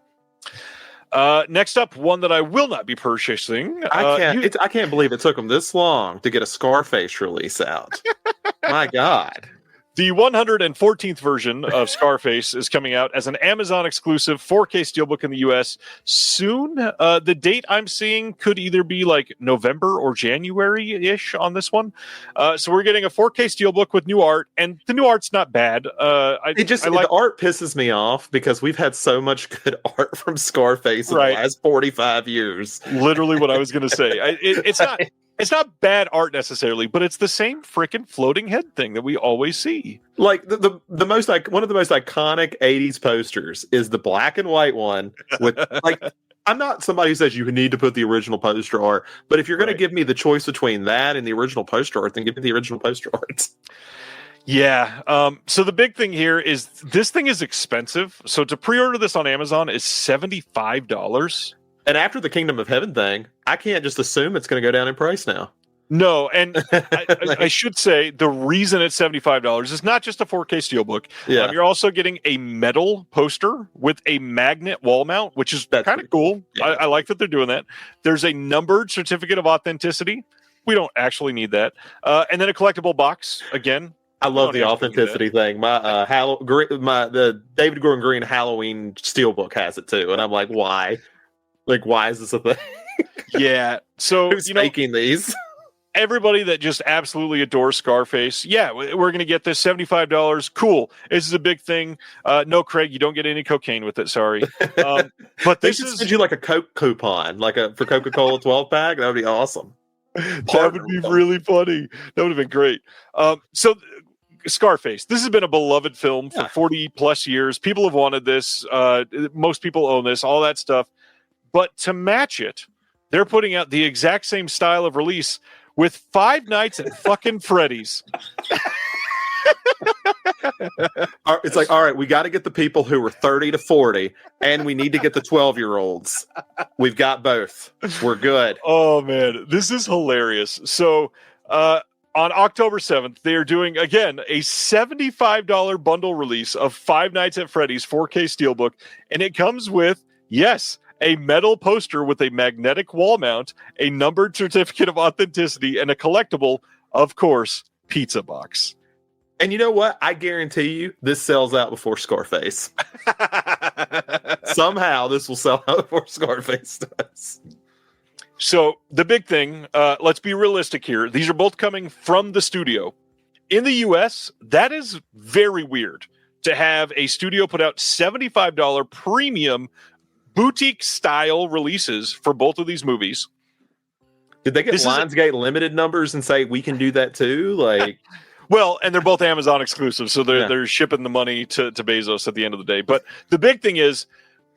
Speaker 3: Next up, one that I will not be purchasing.
Speaker 4: I can't believe it took them this long to get a Scarface release out. My God.
Speaker 3: The 114th version of Scarface is coming out as an Amazon exclusive 4K steelbook in the US soon. The date I'm seeing could either be November or January-ish on this one. So we're getting a 4K steelbook with new art, and the new art's not bad. The
Speaker 4: art pisses me off because we've had so much good art from Scarface in the last 45 years.
Speaker 3: Literally what I was going to say. It's not bad art necessarily, but it's the same freaking floating head thing that we always see.
Speaker 4: One of the most iconic 80s posters is the black and white one with I'm not somebody who says you need to put the original poster art, but if you're going to give me the choice between that and the original poster art, then give me the original poster art.
Speaker 3: Yeah. So the big thing here is this thing is expensive. So to pre-order this on Amazon is $75.
Speaker 4: And after the Kingdom of Heaven thing, I can't just assume it's going to go down in price now.
Speaker 3: No, and I should say the reason it's $75 is not just a 4K steelbook.
Speaker 4: Yeah.
Speaker 3: You're also getting a metal poster with a magnet wall mount, which is kind of cool. Yeah. I like that they're doing that. There's a numbered certificate of authenticity. We don't actually need that. And then a collectible box, again.
Speaker 4: I love the authenticity thing. The David Gordon Green Halloween steelbook has it too, and I'm like, why? Why is this a thing?
Speaker 3: Yeah. So
Speaker 4: who's making these?
Speaker 3: Everybody that just absolutely adores Scarface, we're going to get this $75. Cool. This is a big thing. No, Craig, you don't get any cocaine with it. Sorry. But
Speaker 4: this is send you a Coke coupon, for Coca-Cola 12-pack. That would be awesome.
Speaker 3: That would be really funny. That would have been great. So Scarface, this has been a beloved film for 40 plus years. People have wanted this. Most people own this, all that stuff. But to match it, they're putting out the exact same style of release with Five Nights at fucking Freddy's.
Speaker 4: It's all right, we got to get the people who were 30 to 40, and we need to get the 12-year-olds. We've got both. We're good.
Speaker 3: Oh, man. This is hilarious. So, on October 7th, they are doing, again, a $75 bundle release of Five Nights at Freddy's 4K Steelbook, and it comes with, a metal poster with a magnetic wall mount, a numbered certificate of authenticity, and a collectible, of course, pizza box.
Speaker 4: And you know what? I guarantee you this sells out before Scarface. Somehow this will sell out before Scarface does.
Speaker 3: So the big thing, let's be realistic here. These are both coming from the studio. In the US, that is very weird to have a studio put out $75 premium boutique style releases for both of these movies.
Speaker 4: Did they get Lionsgate limited numbers and say we can do that too? Like,
Speaker 3: well, and they're both Amazon exclusive, so they're shipping the money to Bezos at the end of the day. But the big thing is,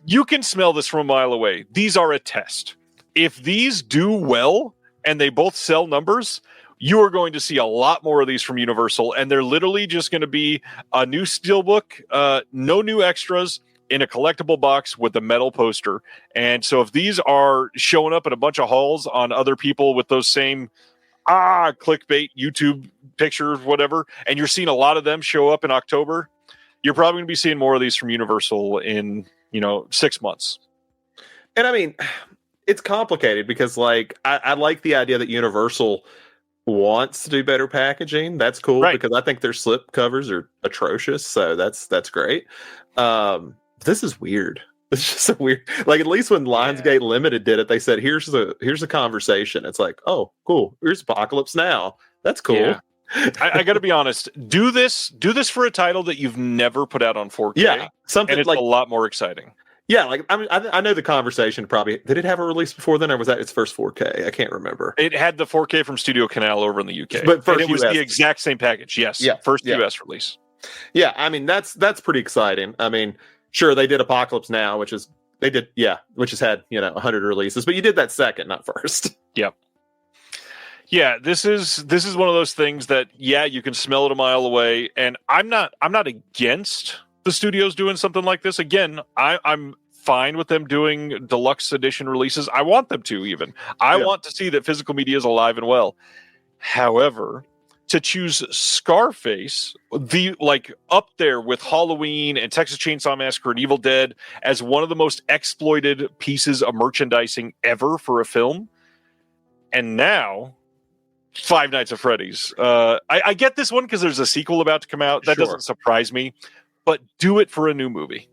Speaker 3: you can smell this from a mile away. These are a test. If these do well and they both sell numbers, you are going to see a lot more of these from Universal, and they're literally just going to be a new steelbook, no new extras, in a collectible box with a metal poster. And so if these are showing up in a bunch of hauls on other people with those same clickbait YouTube pictures, whatever, and you're seeing a lot of them show up in October, you're probably going to be seeing more of these from Universal in 6 months.
Speaker 4: And I mean, it's complicated because like I like the idea that Universal wants to do better packaging. That's cool, right? Because I think their slip covers are atrocious. So that's great. This is weird. It's just a weird, like, at least when Lionsgate Limited did it, they said, here's a conversation. It's like, oh, cool. Here's Apocalypse Now. That's cool.
Speaker 3: Yeah. I got to be honest. Do this for a title that you've never put out on 4K.
Speaker 4: Yeah, something,
Speaker 3: and it's
Speaker 4: like,
Speaker 3: a lot more exciting.
Speaker 4: Yeah, like I know the conversation probably. Did it have a release before then, or was that its first 4K? I can't remember.
Speaker 3: It had the 4K from Studio Canal over in the UK,
Speaker 4: but first
Speaker 3: it was the exact same package. Yes, first US release.
Speaker 4: Yeah, I mean that's pretty exciting. I mean, sure, they did Apocalypse Now, which has had 100 releases, but you did that second, not first.
Speaker 3: Yep. Yeah, this is one of those things that you can smell it a mile away, and I'm not against the studios doing something like this. Again, I'm fine with them doing deluxe edition releases. I want them to even. I want to see that physical media is alive and well. However, to choose Scarface, up there with Halloween and Texas Chainsaw Massacre and Evil Dead as one of the most exploited pieces of merchandising ever for a film, and now Five Nights at Freddy's. I get this one because there's a sequel about to come out. That doesn't surprise me. But do it for a new movie.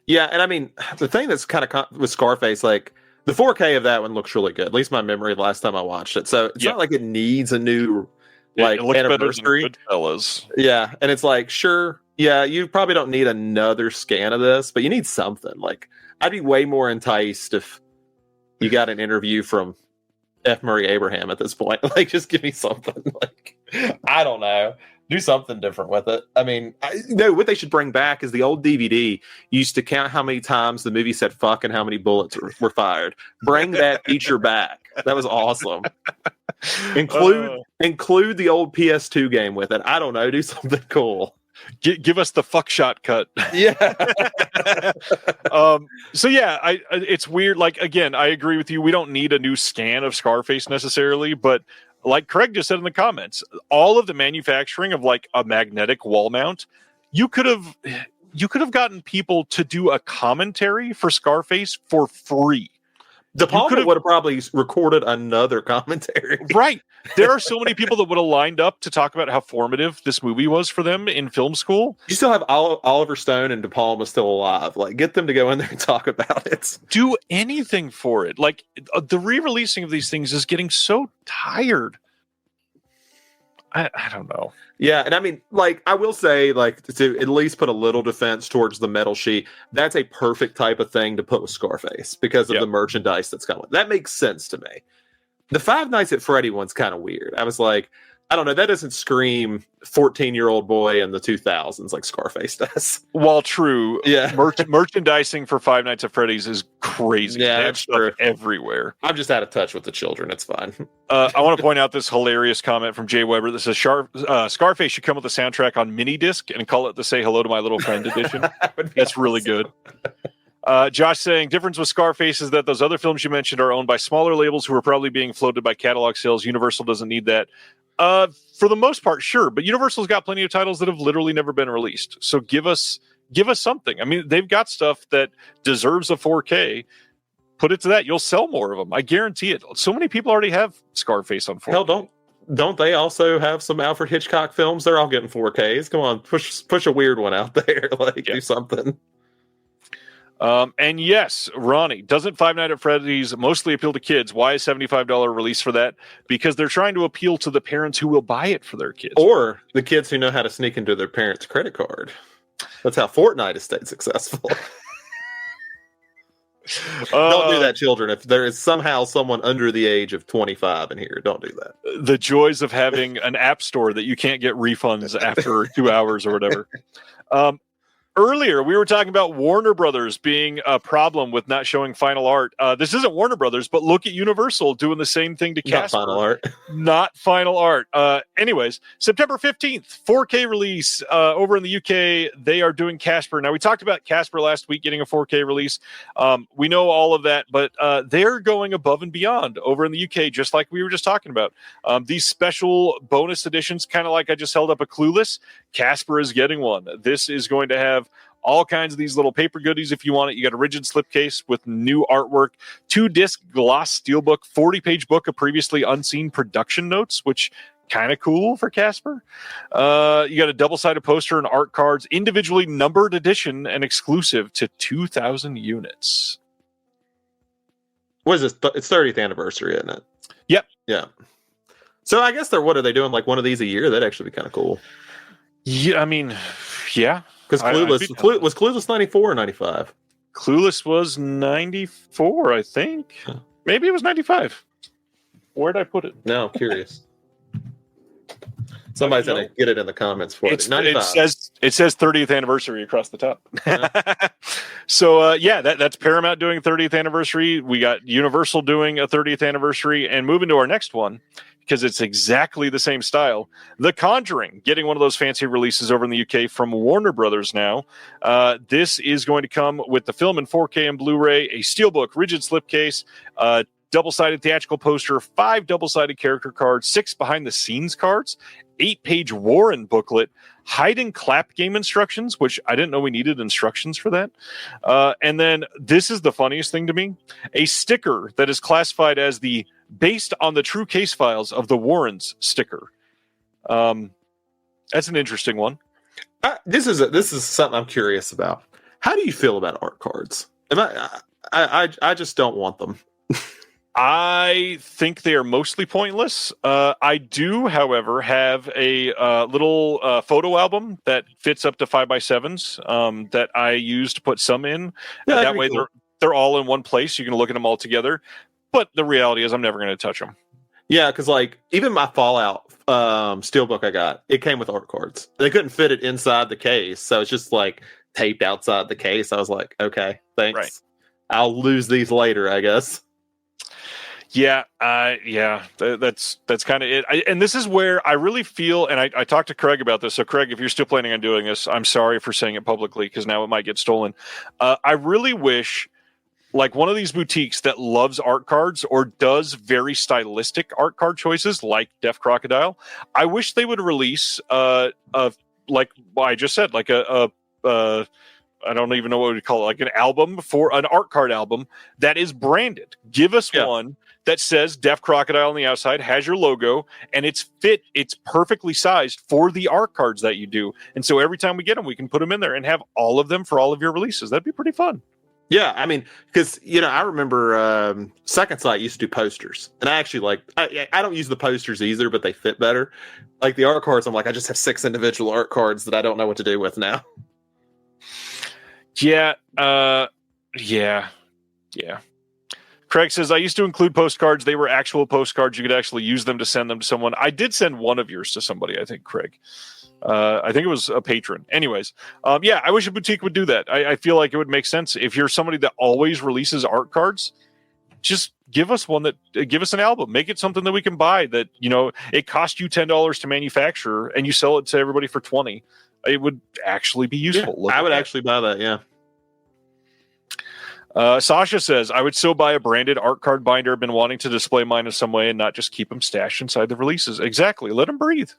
Speaker 4: Yeah, and I mean, the thing that's kind of with Scarface, like, the 4K of that one looks really good. At least my memory the last time I watched it. So it's not like it needs a new, like, it looks anniversary.
Speaker 3: Better than Goodfellas.
Speaker 4: Yeah, and it's like, sure, you probably don't need another scan of this, but you need something. Like, I'd be way more enticed if you got an interview from F. Murray Abraham at this point. Like, just give me something. Like, I don't know. Do something different with it. I mean, what they should bring back is the old DVD used to count how many times the movie said fuck and how many bullets were fired. Bring that feature back. That was awesome. Include the old PS2 game with it. I don't know. Do something cool.
Speaker 3: Give us the fuck shot cut.
Speaker 4: Yeah.
Speaker 3: It's weird. Like, again, I agree with you. We don't need a new scan of Scarface necessarily, but like Craig just said in the comments, all of the manufacturing of like a magnetic wall mount, you could have gotten people to do a commentary for Scarface for free.
Speaker 4: De Palma would have probably recorded another commentary.
Speaker 3: Right. There are so many people that would have lined up to talk about how formative this movie was for them in film school.
Speaker 4: You still have Oliver Stone and De Palma still alive. Like, get them to go in there and talk about it.
Speaker 3: Do anything for it. Like, the re-releasing of these things is getting so tired. I don't know.
Speaker 4: Yeah, and I mean, like, I will say, like, to at least put a little defense towards the metal sheet, that's a perfect type of thing to put with Scarface because of the merchandise that's coming. That makes sense to me. The Five Nights at Freddy one's kind of weird. I was like, I don't know, that doesn't scream 14-year-old boy in the 2000s like Scarface does.
Speaker 3: While true, merchandising for Five Nights at Freddy's is crazy.
Speaker 4: Yeah,
Speaker 3: that's true. Everywhere.
Speaker 4: I'm just out of touch with the children. It's fine.
Speaker 3: I want to point out this hilarious comment from Jay Weber that says Scarface should come with a soundtrack on mini disc and call it the Say Hello to My Little Friend edition. That's really good. Josh saying, difference with Scarface is that those other films you mentioned are owned by smaller labels who are probably being floated by catalog sales. Universal doesn't need that. For the most part, sure, but Universal's got plenty of titles that have literally never been released. So give us something. I mean, they've got stuff that deserves a 4K. Put it to that, you'll sell more of them. I guarantee it. So many people already have Scarface on 4K.
Speaker 4: Hell, don't they also have some Alfred Hitchcock films? They're all getting 4Ks. Come on, push a weird one out there. Like, do something.
Speaker 3: And yes, Ronnie, doesn't Five Nights at Freddy's mostly appeal to kids? Why a $75 release for that? Because they're trying to appeal to the parents who will buy it for their kids.
Speaker 4: Or the kids who know how to sneak into their parents' credit card. That's how Fortnite has stayed successful. Don't do that, children. If there is somehow someone under the age of 25 in here, don't do that.
Speaker 3: The joys of having an app store that you can't get refunds after 2 hours or whatever. Earlier, we were talking about Warner Brothers being a problem with not showing final art. This isn't Warner Brothers, but look at Universal doing the same thing to Casper.
Speaker 4: Not final art.
Speaker 3: Not final art. Anyways, September 15th, 4K release over in the UK. They are doing Casper. Now, we talked about Casper last week getting a 4K release. We know all of that, but they're going above and beyond over in the UK, just like we were just talking about. These special bonus editions, kind of like I just held up a Clueless, Casper is getting one. This is going to have all kinds of these little paper goodies if you want it. You got a rigid slipcase with new artwork, 2-disc gloss steelbook, 40-page book of previously unseen production notes, which kind of cool for Casper. You got a double-sided poster and art cards, individually numbered edition and exclusive to 2,000 units.
Speaker 4: What is this? It's 30th anniversary, isn't it?
Speaker 3: Yep.
Speaker 4: Yeah. So I guess what are they doing? Like one of these a year? That'd actually be kind of cool.
Speaker 3: Yeah, I mean, yeah.
Speaker 4: Because was Clueless 94 or 95?
Speaker 3: Clueless was 94, I think. Maybe it was 95. Where'd I put it?
Speaker 4: No, I'm curious. Somebody's going to get it in the comments for it. 95.
Speaker 3: It says 30th anniversary across the top. So, that's Paramount doing a 30th anniversary. We got Universal doing a 30th anniversary. And moving to our next one, because it's exactly the same style, The Conjuring, getting one of those fancy releases over in the UK from Warner Brothers now. This is going to come with the film in 4K and Blu-ray, a steelbook, rigid slipcase, double-sided theatrical poster, 5 double-sided character cards, 6 behind-the-scenes cards, 8-page Warren booklet, hide and clap game instructions, which I didn't know we needed instructions for that. And then this is the funniest thing to me, a sticker that is classified as the based on the true case files of the Warrens sticker. That's an interesting one.
Speaker 4: This is something I'm curious about. How do you feel about art cards? I just don't want them.
Speaker 3: I think they are mostly pointless. I do, however, have a little photo album that fits up to 5x7s that I use to put some in.
Speaker 4: Yeah,
Speaker 3: that way
Speaker 4: cool.
Speaker 3: they're all in one place. You can look at them all together. But the reality is I'm never going to touch them.
Speaker 4: Yeah, because like even my Fallout steelbook I got, it came with art cards. They couldn't fit it inside the case, so it's just like taped outside the case. I was like, okay, thanks. Right. I'll lose these later, I guess.
Speaker 3: Yeah, that's kind of it. And this is where I really feel, and I talked to Craig about this. So Craig, if you're still planning on doing this, I'm sorry for saying it publicly because now it might get stolen. I really wish, like one of these boutiques that loves art cards or does very stylistic art card choices like Deaf Crocodile, I wish they would release like I just said, like a I don't even know what we'd call it, like an album for an art card album that is branded. Give us one that says Deaf Crocodile on the outside, has your logo, and it's perfectly sized for the art cards that you do. And so every time we get them, we can put them in there and have all of them for all of your releases. That'd be pretty fun.
Speaker 4: Yeah, I mean, because, I remember Second Sight used to do posters. And I actually I don't use the posters either, but they fit better. Like the art cards, I'm like, I just have 6 individual art cards that I don't know what to do with now.
Speaker 3: Yeah. Craig says, I used to include postcards. They were actual postcards. You could actually use them to send them to someone. I did send one of yours to somebody, I think, Craig. I think it was a patron. Anyways, I wish a boutique would do that. I feel like it would make sense. If you're somebody that always releases art cards, just give us give us an album. Make it something that we can buy that, it cost you $10 to manufacture and you sell it to everybody for $20. It would actually be useful.
Speaker 4: Yeah, I would actually buy that, yeah.
Speaker 3: Sasha says, I would still buy a branded art card binder. I've been wanting to display mine in some way and not just keep them stashed inside the releases. Exactly. Let them breathe.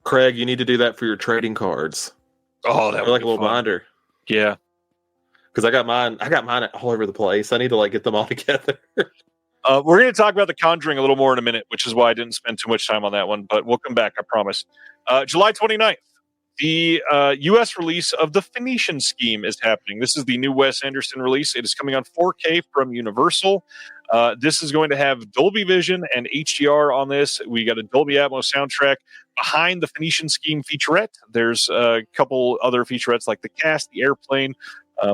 Speaker 4: Craig, you need to do that for your trading cards.
Speaker 3: Oh, that would
Speaker 4: like
Speaker 3: be
Speaker 4: a little
Speaker 3: fun.
Speaker 4: binder.
Speaker 3: Yeah.
Speaker 4: Because I got mine all over the place. I need to get them all together.
Speaker 3: We're going to talk about The Conjuring a little more in a minute, which is why I didn't spend too much time on that one, but we'll come back, I promise. July 29th, The U.S. release of The Phoenician Scheme is happening. This is the new Wes Anderson release. It is coming on 4K from Universal. This is going to have Dolby Vision and HDR on this. We got a Dolby Atmos soundtrack behind the Phoenician Scheme featurette. There's a couple other featurettes like The Cast, The Airplane,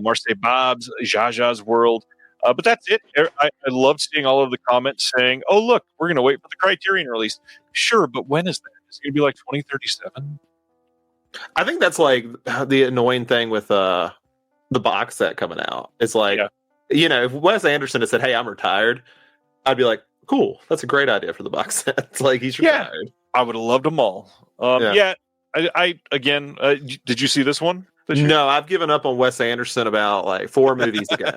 Speaker 3: Marseille Bob's, Zsa Zsa's World. But that's it. I loved seeing all of the comments saying, oh, look, we're going to wait for the Criterion release. Sure, but when is that? Is it going to be like 2037?
Speaker 4: I think that's like the annoying thing with the box set coming out. It's like, if Wes Anderson had said, hey, I'm retired, I'd be like, cool, that's a great idea for the box set. It's like, he's retired.
Speaker 3: I would have loved them all. I again, did you see this one?
Speaker 4: No, I've given up on Wes Anderson about like 4 movies ago.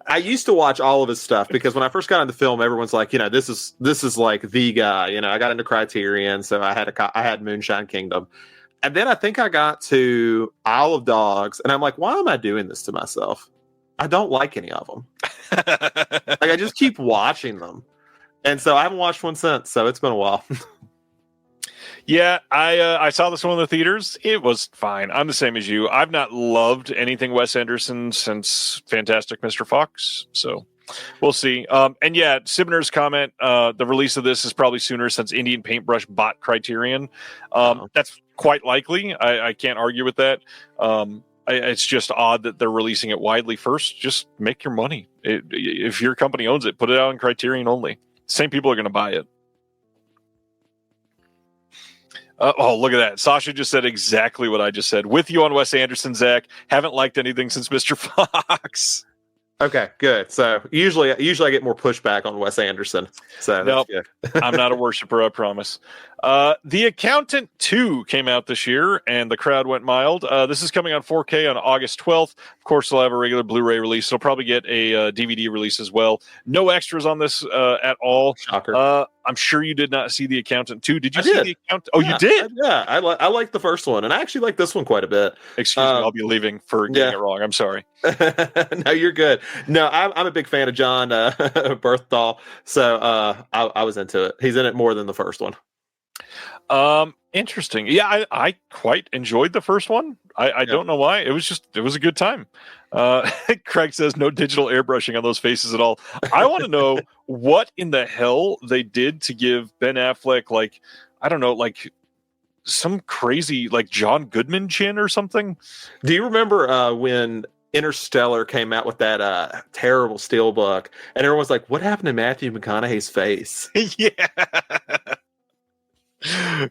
Speaker 4: I used to watch all of his stuff because when I first got into film, everyone's like, this is like the guy. I got into Criterion, so I had Moonshine Kingdom, and then I think I got to Isle of Dogs, and I'm like, why am I doing this to myself? I don't like any of them. Like I just keep watching them, and so I haven't watched one since. So it's been a while.
Speaker 3: Yeah, I saw this one in the theaters. It was fine. I'm the same as you. I've not loved anything Wes Anderson since Fantastic Mr. Fox, so we'll see. And yeah, Sibner's comment, the release of this is probably sooner since Indian Paintbrush bought Criterion. That's quite likely. I can't argue with that. It's just odd that they're releasing it widely first. Just make your money. If your company owns it, put it out on Criterion only. Same people are going to buy it. Look at that. Sasha just said exactly what I just said. With you on Wes Anderson, Zach. Haven't liked anything since Mr. Fox.
Speaker 4: Okay, good. So usually I get more pushback on Wes Anderson. So
Speaker 3: nope,
Speaker 4: that's good.
Speaker 3: I'm not a worshiper, I promise. The Accountant 2 came out this year, and the crowd went mild. This is coming on 4K on August 12th. Of course, they'll have a regular Blu-ray release. It'll probably get a DVD release as well. No extras on this at all.
Speaker 4: Shocker.
Speaker 3: I'm sure you did not see The Accountant 2. Did you see The Accountant? Oh, you did?
Speaker 4: I like the first one, and I actually like this one quite a bit.
Speaker 3: Excuse me, I'll be leaving for getting it wrong. I'm sorry.
Speaker 4: No, you're good. No, I'm a big fan of John Berthdahl, so I was into it. He's in it more than the first one.
Speaker 3: Interesting. Yeah, I quite enjoyed the first one. I don't know why. It was a good time. Craig says no digital airbrushing on those faces at all. I want to know what in the hell they did to give Ben Affleck, like, I don't know, like some crazy like John Goodman chin or something.
Speaker 4: Do you remember when Interstellar came out with that terrible steelbook, and everyone's like, what happened to Matthew McConaughey's face?
Speaker 3: Yeah.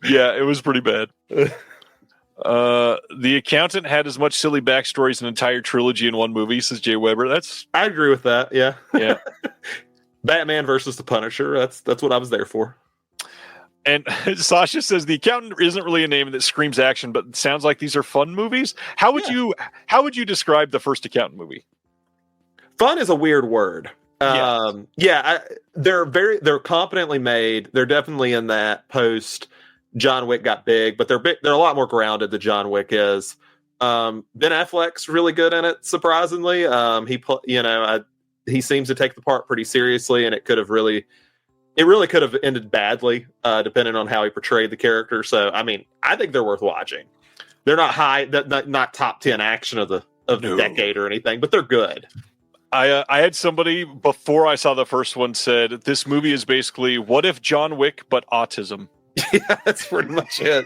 Speaker 3: Yeah, it was pretty bad. The Accountant had as much silly backstory as an entire trilogy in one movie, says Jay Weber.
Speaker 4: I agree with that. Yeah.
Speaker 3: Yeah.
Speaker 4: Batman versus the Punisher. That's what I was there for.
Speaker 3: And Sasha says The Accountant isn't really a name that screams action, but it sounds like these are fun movies. How would you describe the first Accountant movie?
Speaker 4: Fun is a weird word. They're competently made. They're definitely in that post John Wick got big, but they're a lot more grounded than John Wick is. Ben Affleck's really good in it, surprisingly. He seems to take the part pretty seriously, and it really could have ended badly, depending on how he portrayed the character. So, I mean, I think they're worth watching. They're not not top 10 action of the decade or anything, but they're good.
Speaker 3: I had somebody before I saw the first one said this movie is basically what if John Wick but autism.
Speaker 4: Yeah, that's pretty much it.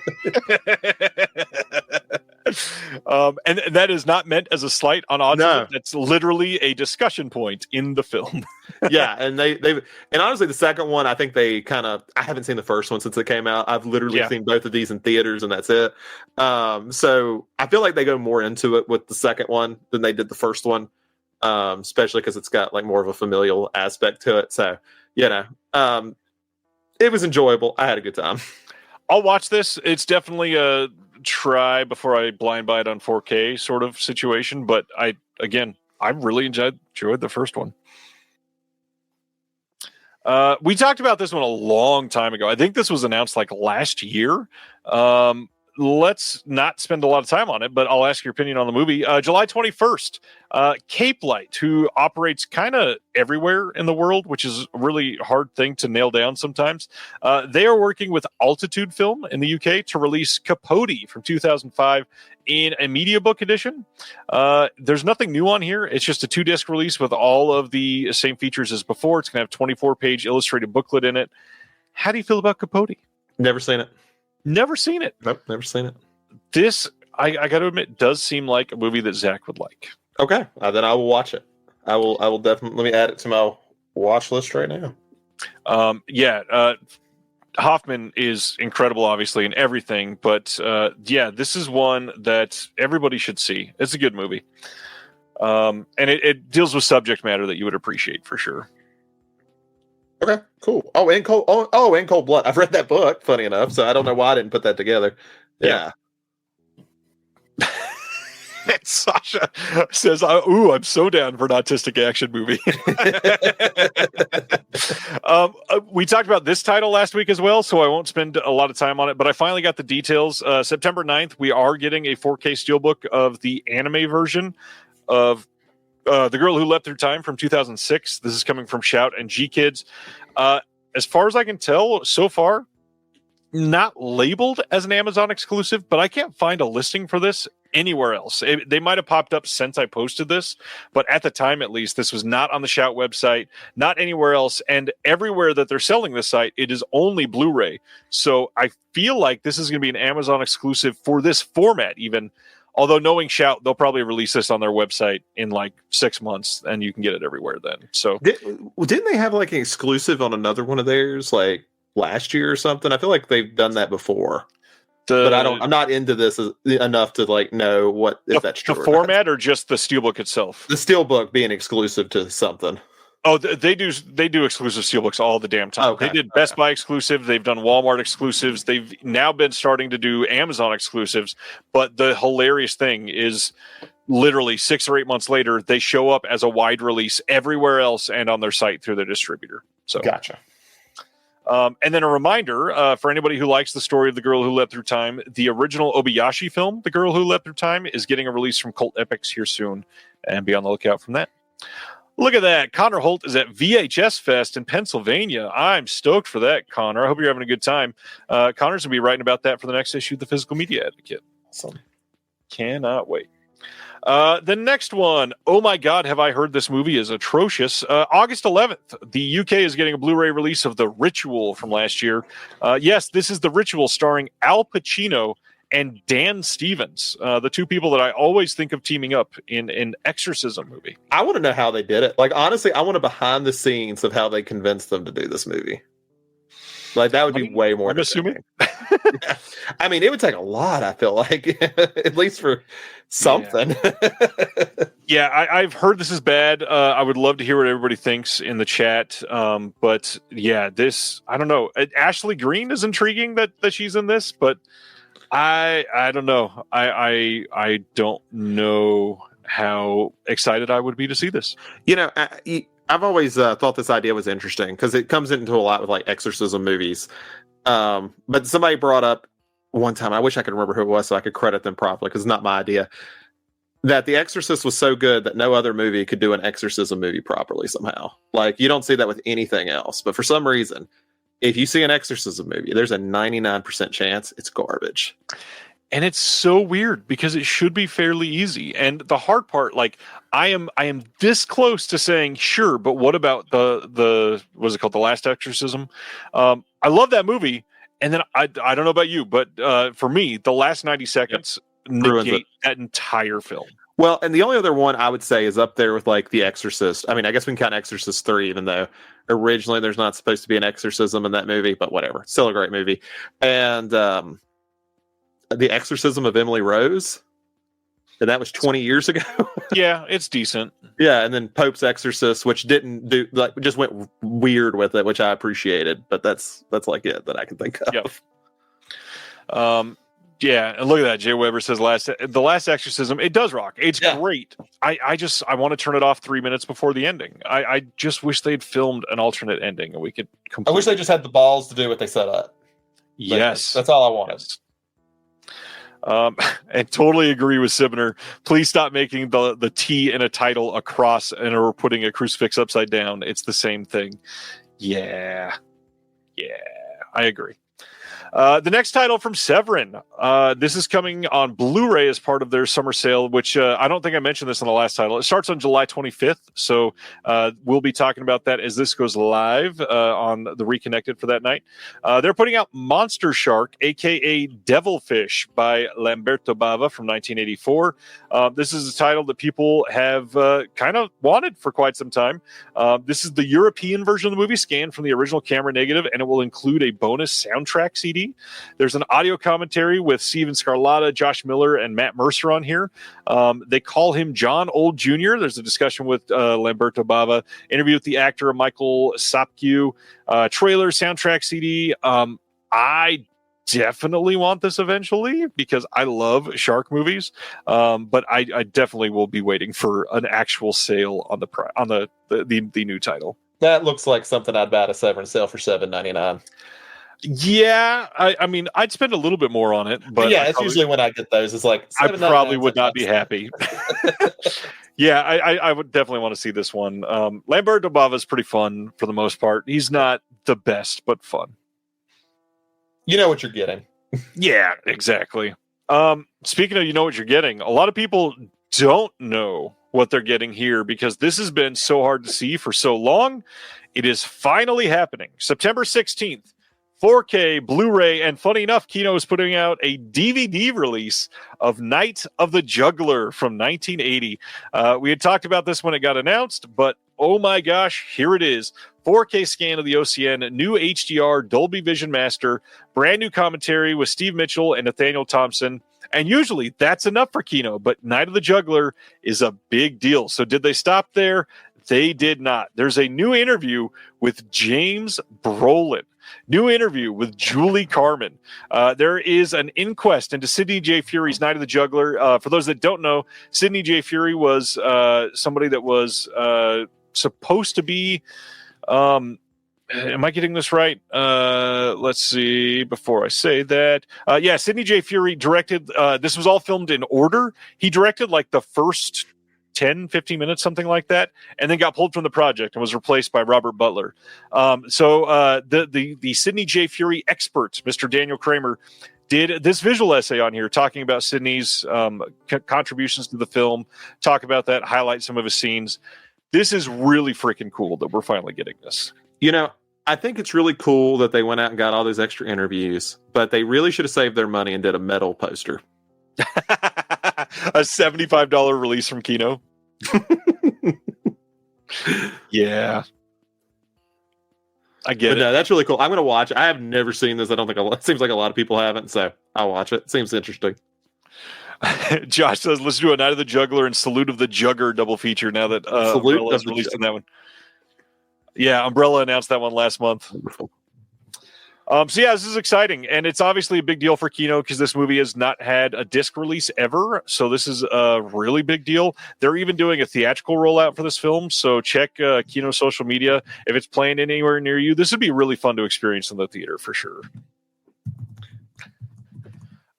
Speaker 3: And that is not meant as a slight on autism.
Speaker 4: No.
Speaker 3: That's literally a discussion point in the film.
Speaker 4: Yeah, and they honestly the second one, I think I haven't seen the first one since it came out. I've literally seen both of these in theaters, and that's it. So I feel like they go more into it with the second one than they did the first one. Especially because it's got like more of a familial aspect to it. So, it was enjoyable. I had a good time.
Speaker 3: I'll watch this. It's definitely a try before I blind buy it on 4K sort of situation. But I really enjoyed the first one. We talked about this one a long time ago. I think this was announced like last year. let's not spend a lot of time on it, but I'll ask your opinion on the movie. July 21st, Cape Light, who operates kind of everywhere in the world, which is a really hard thing to nail down sometimes. They are working with Altitude Film in the UK to release Capote from 2005 in a media book edition. There's nothing new on here. It's just a 2-disc release with all of the same features as before. It's going to have 24-page illustrated booklet in it. How do you feel about Capote?
Speaker 4: Never seen it.
Speaker 3: Never seen it.
Speaker 4: Nope, never seen it.
Speaker 3: This, I got to admit, does seem like a movie that Zach would like.
Speaker 4: Okay, then I will watch it. I will definitely. Let me add it to my watch list right now.
Speaker 3: Hoffman is incredible, obviously, in everything, but this is one that everybody should see. It's a good movie, and it deals with subject matter that you would appreciate for sure.
Speaker 4: Okay, cool. And Cold Blood. I've read that book, funny enough, so I don't know why I didn't put that together. Yeah.
Speaker 3: Sasha says, I'm so down for an autistic action movie. We talked about this title last week as well, so I won't spend a lot of time on it, but I finally got the details. September 9th, we are getting a 4K steelbook of the anime version of The Girl Who Leapt Through Time from 2006. This is coming from Shout and G-Kids. As far as I can tell, so far, not labeled as an Amazon exclusive, but I can't find a listing for this anywhere else. They might have popped up since I posted this, but at the time, at least, this was not on the Shout website, not anywhere else. And everywhere that they're selling this site, it is only Blu-ray. So I feel like this is going to be an Amazon exclusive for this format, even. Although knowing Shout, they'll probably release this on their website in like 6 months, and you can get it everywhere then. So
Speaker 4: didn't they have like an exclusive on another one of theirs, like last year or something? I feel like they've done that before. But I'm not into this enough to like know if that's true.
Speaker 3: The format or just the steelbook itself?
Speaker 4: The steelbook being exclusive to something.
Speaker 3: Oh, they do exclusive steelbooks all the damn time. Okay. They did Best Buy exclusive. They've done Walmart exclusives. They've now been starting to do Amazon exclusives. But the hilarious thing is literally 6 or 8 months later, they show up as a wide release everywhere else and on their site through their distributor. So
Speaker 4: gotcha.
Speaker 3: And then a reminder for anybody who likes the story of The Girl Who Leapt Through Time, the original Obayashi film, The Girl Who Leapt Through Time, is getting a release from Cult Epics here soon, and be on the lookout from that. Look at that. Connor Holt is at VHS Fest in Pennsylvania. I'm stoked for that, Connor. I hope you're having a good time. Connor's going to be writing about that for the next issue of the Physical Media Advocate. Awesome. Cannot wait. The next one, oh my God, have I heard this movie is atrocious. August 11th, the UK is getting a Blu-ray release of The Ritual from last year. Yes, this is The Ritual starring Al Pacino and Dan Stevens, the two people that I always think of teaming up in an exorcism movie.
Speaker 4: I want to know how they did it. Like, honestly, I want to behind the scenes of how they convinced them to do this movie. Like, that would be way more.
Speaker 3: I'm assuming.
Speaker 4: Yeah. I mean, it would take a lot, I feel like, at least for something.
Speaker 3: Yeah, I've heard this is bad. I would love to hear what everybody thinks in the chat. But yeah, this, I don't know. Ashley Greene is intriguing that she's in this, but I don't know. I don't know how excited I would be to see this.
Speaker 4: You know, I've always thought this idea was interesting because it comes into a lot with like exorcism movies. But somebody brought up one time, I wish I could remember who it was so I could credit them properly because it's not my idea, that The Exorcist was so good that no other movie could do an exorcism movie properly somehow. Like, you don't see that with anything else. But for some reason, if you see an exorcism movie, there's a 99% chance it's garbage.
Speaker 3: And it's so weird because it should be fairly easy. And the hard part, like, I am this close to saying, sure, but what about the what's it called? The Last Exorcism? I love that movie. And then I don't know about you, but for me, the last 90 seconds negate that entire film.
Speaker 4: Well, and the only other one I would say is up there with like The Exorcist. I mean, I guess we can count Exorcist 3, even though originally there's not supposed to be an exorcism in that movie, but whatever. Still a great movie. And The Exorcism of Emily Rose. And that was 20 years ago.
Speaker 3: Yeah, it's decent.
Speaker 4: Yeah, and then Pope's Exorcist, which didn't do, like, just went weird with it, which I appreciated. But that's like it that I can think of.
Speaker 3: Yep. Yeah, and look at that. Jay Weber says The Last Exorcism. It does rock. It's great. I want to turn it off 3 minutes before the ending. I just wish they'd filmed an alternate ending and we could
Speaker 4: I wish they just had the balls to do what they set up.
Speaker 3: Yes.
Speaker 4: That's all I wanted.
Speaker 3: Yes. And totally agree with Sibner. Please stop making the T in a title a cross and or putting a crucifix upside down. It's the same thing. Yeah, I agree. The next title from Severin. This is coming on Blu-ray as part of their summer sale, which I don't think I mentioned this on the last title. It starts on July 25th, so we'll be talking about that as this goes live on the Reconnected for that night. They're putting out Monster Shark, a.k.a. Devilfish, by Lamberto Bava from 1984. This is a title that people have kind of wanted for quite some time. This is the European version of the movie, scanned from the original camera negative, and it will include a bonus soundtrack CD. There's an audio commentary with Steven Scarlatta, Josh Miller, and Matt Mercer on here. They call him John Old Jr. There's a discussion with Lamberto Bava, interview with the actor Michael Sapkew, trailer, soundtrack CD. I definitely want this eventually because I love shark movies, but I definitely will be waiting for an actual sale on the new title.
Speaker 4: That looks like something I'd buy at a Severin sale for $7.99.
Speaker 3: Yeah, I mean, I'd spend a little bit more on it, but
Speaker 4: yeah, it's usually when I get those. It's like
Speaker 3: I probably would not be happy. Yeah, I would definitely want to see this one. Lamberto Bava is pretty fun for the most part. He's not the best, but fun.
Speaker 4: You know what you're getting.
Speaker 3: Yeah, exactly. Speaking of you know what you're getting, a lot of people don't know what they're getting here because this has been so hard to see for so long. It is finally happening. September 16th. 4K, Blu-ray, and funny enough, Kino is putting out a DVD release of Night of the Juggler from 1980. We had talked about this when it got announced, but oh my gosh, here it is. 4K scan of the OCN, new HDR, Dolby Vision Master, brand new commentary with Steve Mitchell and Nathaniel Thompson. And usually that's enough for Kino, but Night of the Juggler is a big deal. So did they stop there? They did not. There's a new interview with James Brolin. New interview with Julie Carmen. There is an inquest into Sidney J. Fury's Night of the Juggler. For those that don't know, Sidney J. Fury was somebody that was supposed to be... am I getting this right? Let's see. Before I say that. Sidney J. Fury directed... this was all filmed in order. He directed like the first 10, 15 minutes, something like that, and then got pulled from the project and was replaced by Robert Butler. The Sidney J. Fury expert, Mr. Daniel Kramer, did this visual essay on here talking about Sidney's contributions to the film, talk about that, highlight some of his scenes. This is really freaking cool that we're finally getting this.
Speaker 4: You know, I think it's really cool that they went out and got all those extra interviews, but they really should have saved their money and did a metal poster.
Speaker 3: A $75 release from Kino. Yeah, I get it.
Speaker 4: No, that's really cool. I'm going to watch it. I have never seen this. I don't think it seems like a lot of people haven't, so I'll watch it. Seems interesting.
Speaker 3: Josh says, let's do a Night of the Juggler and Salute of the Jugger double feature now that Umbrella is released in that one. Yeah, Umbrella announced that one last month.
Speaker 4: Wonderful.
Speaker 3: This is exciting, and it's obviously a big deal for Kino because this movie has not had a disc release ever, so this is a really big deal. They're even doing a theatrical rollout for this film, so check Kino's social media. If it's playing anywhere near you, this would be really fun to experience in the theater for sure.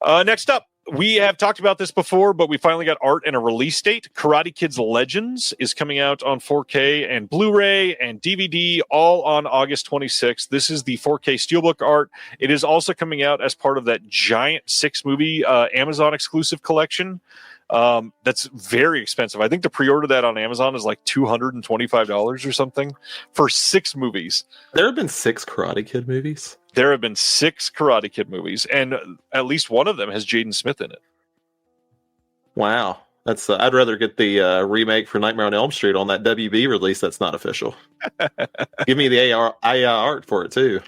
Speaker 3: Next up, we have talked about this before, but we finally got art and a release date. Karate Kids Legends is coming out on 4K and Blu-ray and DVD, all on August 26th. This is the 4K Steelbook art. It is also coming out as part of that giant 6-movie Amazon exclusive collection. That's very expensive. I think to pre-order that on Amazon is like $225 or something for 6 movies.
Speaker 4: There have been 6 Karate Kid movies.
Speaker 3: There have been 6 Karate Kid movies, and at least one of them has Jaden Smith in it.
Speaker 4: Wow. That's I'd rather get the remake for Nightmare on Elm Street on that WB release that's not official. Give me the AI art for it, too.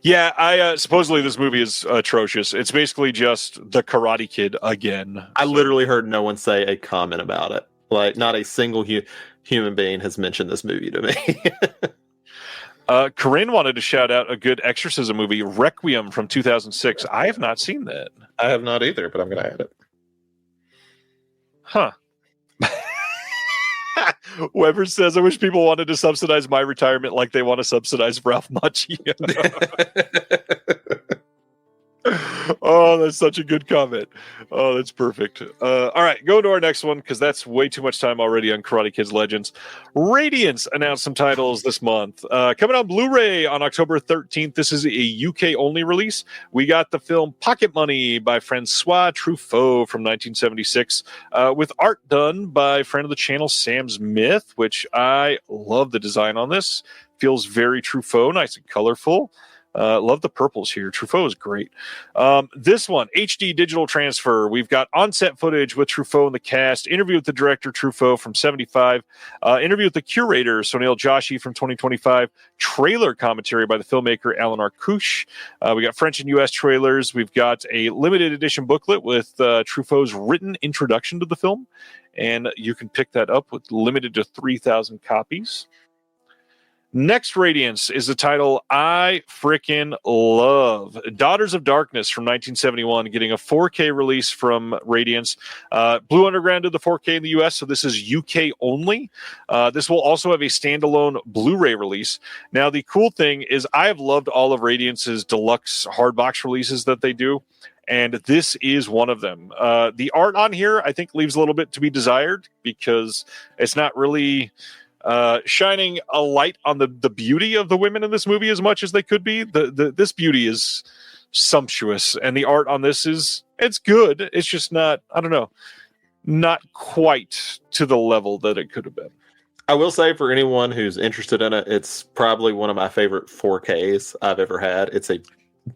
Speaker 3: Yeah, I supposedly this movie is atrocious. It's basically just the Karate Kid again.
Speaker 4: I literally heard no one say a comment about it. Like, not a single human being has mentioned this movie to me.
Speaker 3: Corinne wanted to shout out a good exorcism movie, Requiem from 2006. I have not seen that.
Speaker 4: I have not either, but I'm going to add it.
Speaker 3: Huh. Weber says, I wish people wanted to subsidize my retirement like they want to subsidize Ralph Macchio. Oh, that's such a good comment. Oh, that's perfect. All right, go to our next one because that's way too much time already on Karate Kids Legends. Radiance announced some titles this month. Coming on Blu-ray on October 13th. This is a UK only release. We got the film Pocket Money by Francois Truffaut from 1976, with art done by friend of the channel Sam Smith, which I love the design on this. Feels very Truffaut, nice and colorful. Love the purples here. Truffaut is great. This one, HD digital transfer. We've got on-set footage with Truffaut and the cast. Interview with the director, Truffaut, from 75. Interview with the curator, Sonil Joshi, from 2025. Trailer commentary by the filmmaker Alan Arkush. We got French and U.S. trailers. We've got a limited edition booklet with Truffaut's written introduction to the film. And you can pick that up with limited to 3,000 copies. Next Radiance is the title I frickin' love. Daughters of Darkness from 1971, getting a 4K release from Radiance. Blue Underground did the 4K in the US, so this is UK only. This will also have a standalone Blu-ray release. Now, the cool thing is I have loved all of Radiance's deluxe hard box releases that they do, and this is one of them. The art on here, I think, leaves a little bit to be desired because it's not really... shining a light on the beauty of the women in this movie as much as they could be. This beauty is sumptuous, and the art on this it's good. It's just not, I don't know, not quite to the level that it could have been.
Speaker 4: I will say, for anyone who's interested in it, it's probably one of my favorite 4Ks I've ever had. It's a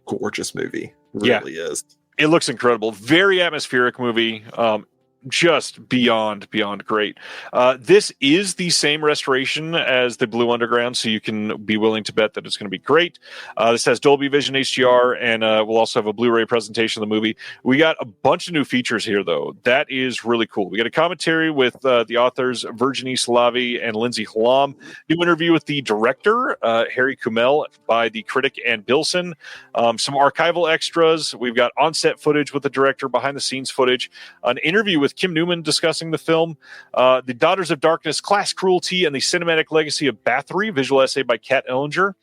Speaker 4: gorgeous movie. It really is.
Speaker 3: It looks incredible. Very atmospheric movie. Just beyond great. This is the same restoration as the Blue Underground, so you can be willing to bet that it's going to be great. This has Dolby Vision HDR, and we'll also have a Blu-ray presentation of the movie. We got a bunch of new features here, though. That is really cool. We got a commentary with the authors Virginie Slavi and Lindsay Hallam. New interview with the director, Harry Kumel, by the critic Ann Bilson. Some archival extras. We've got on-set footage with the director, behind-the-scenes footage, an interview with Kim Newman discussing the film, The Daughters of Darkness, Class Cruelty, and the Cinematic Legacy of Bathory, visual essay by Kat Ellinger.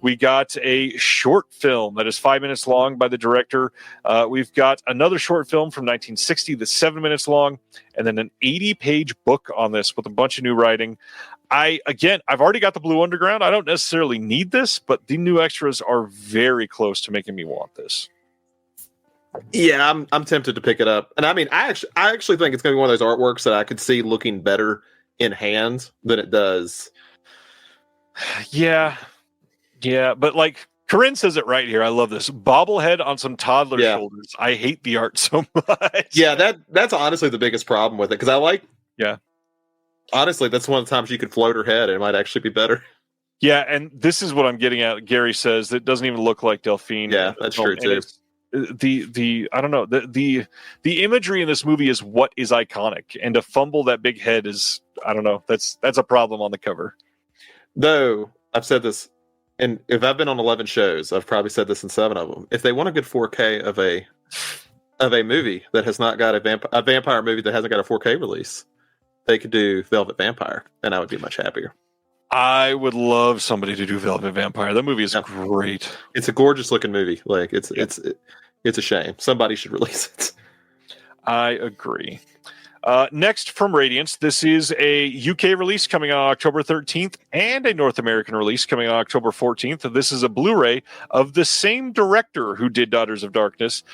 Speaker 3: We got a short film that is 5 minutes long by the director. We've got another short film from 1960 that's 7 minutes long, and then an 80-page book on this with a bunch of new writing. I've already got the Blue Underground. I don't necessarily need this, but the new extras are very close to making me want this.
Speaker 4: Yeah, I'm tempted to pick it up, and I mean, I actually think it's going to be one of those artworks that I could see looking better in hand than it does.
Speaker 3: Yeah, but like Corinne says it right here. I love this bobblehead on some toddler shoulders. I hate the art so much.
Speaker 4: Yeah, that's honestly the biggest problem with it because I like.
Speaker 3: Yeah,
Speaker 4: honestly, that's one of the times you could float her head and it might actually be better.
Speaker 3: Yeah, and this is what I'm getting at. Gary says it doesn't even look like Delphine.
Speaker 4: Yeah, that's true too.
Speaker 3: The I don't know, the imagery in this movie is what is iconic, and to fumble that big head is, I don't know, that's a problem on the cover.
Speaker 4: Though I've said this, and if I've been on 11 shows, I've probably said this in 7 of them. If they want a good 4K of a movie that has not got a vampire movie that hasn't got a 4K release, they could do Velvet Vampire, and I would be much happier.
Speaker 3: I would love somebody to do Velvet Vampire. That movie is great.
Speaker 4: It's a gorgeous looking movie. Like it's a shame. Somebody should release it.
Speaker 3: I agree. Next from Radiance, this is a UK release coming on October 13th and a North American release coming on October 14th. This is a Blu-ray of the same director who did Daughters of Darkness.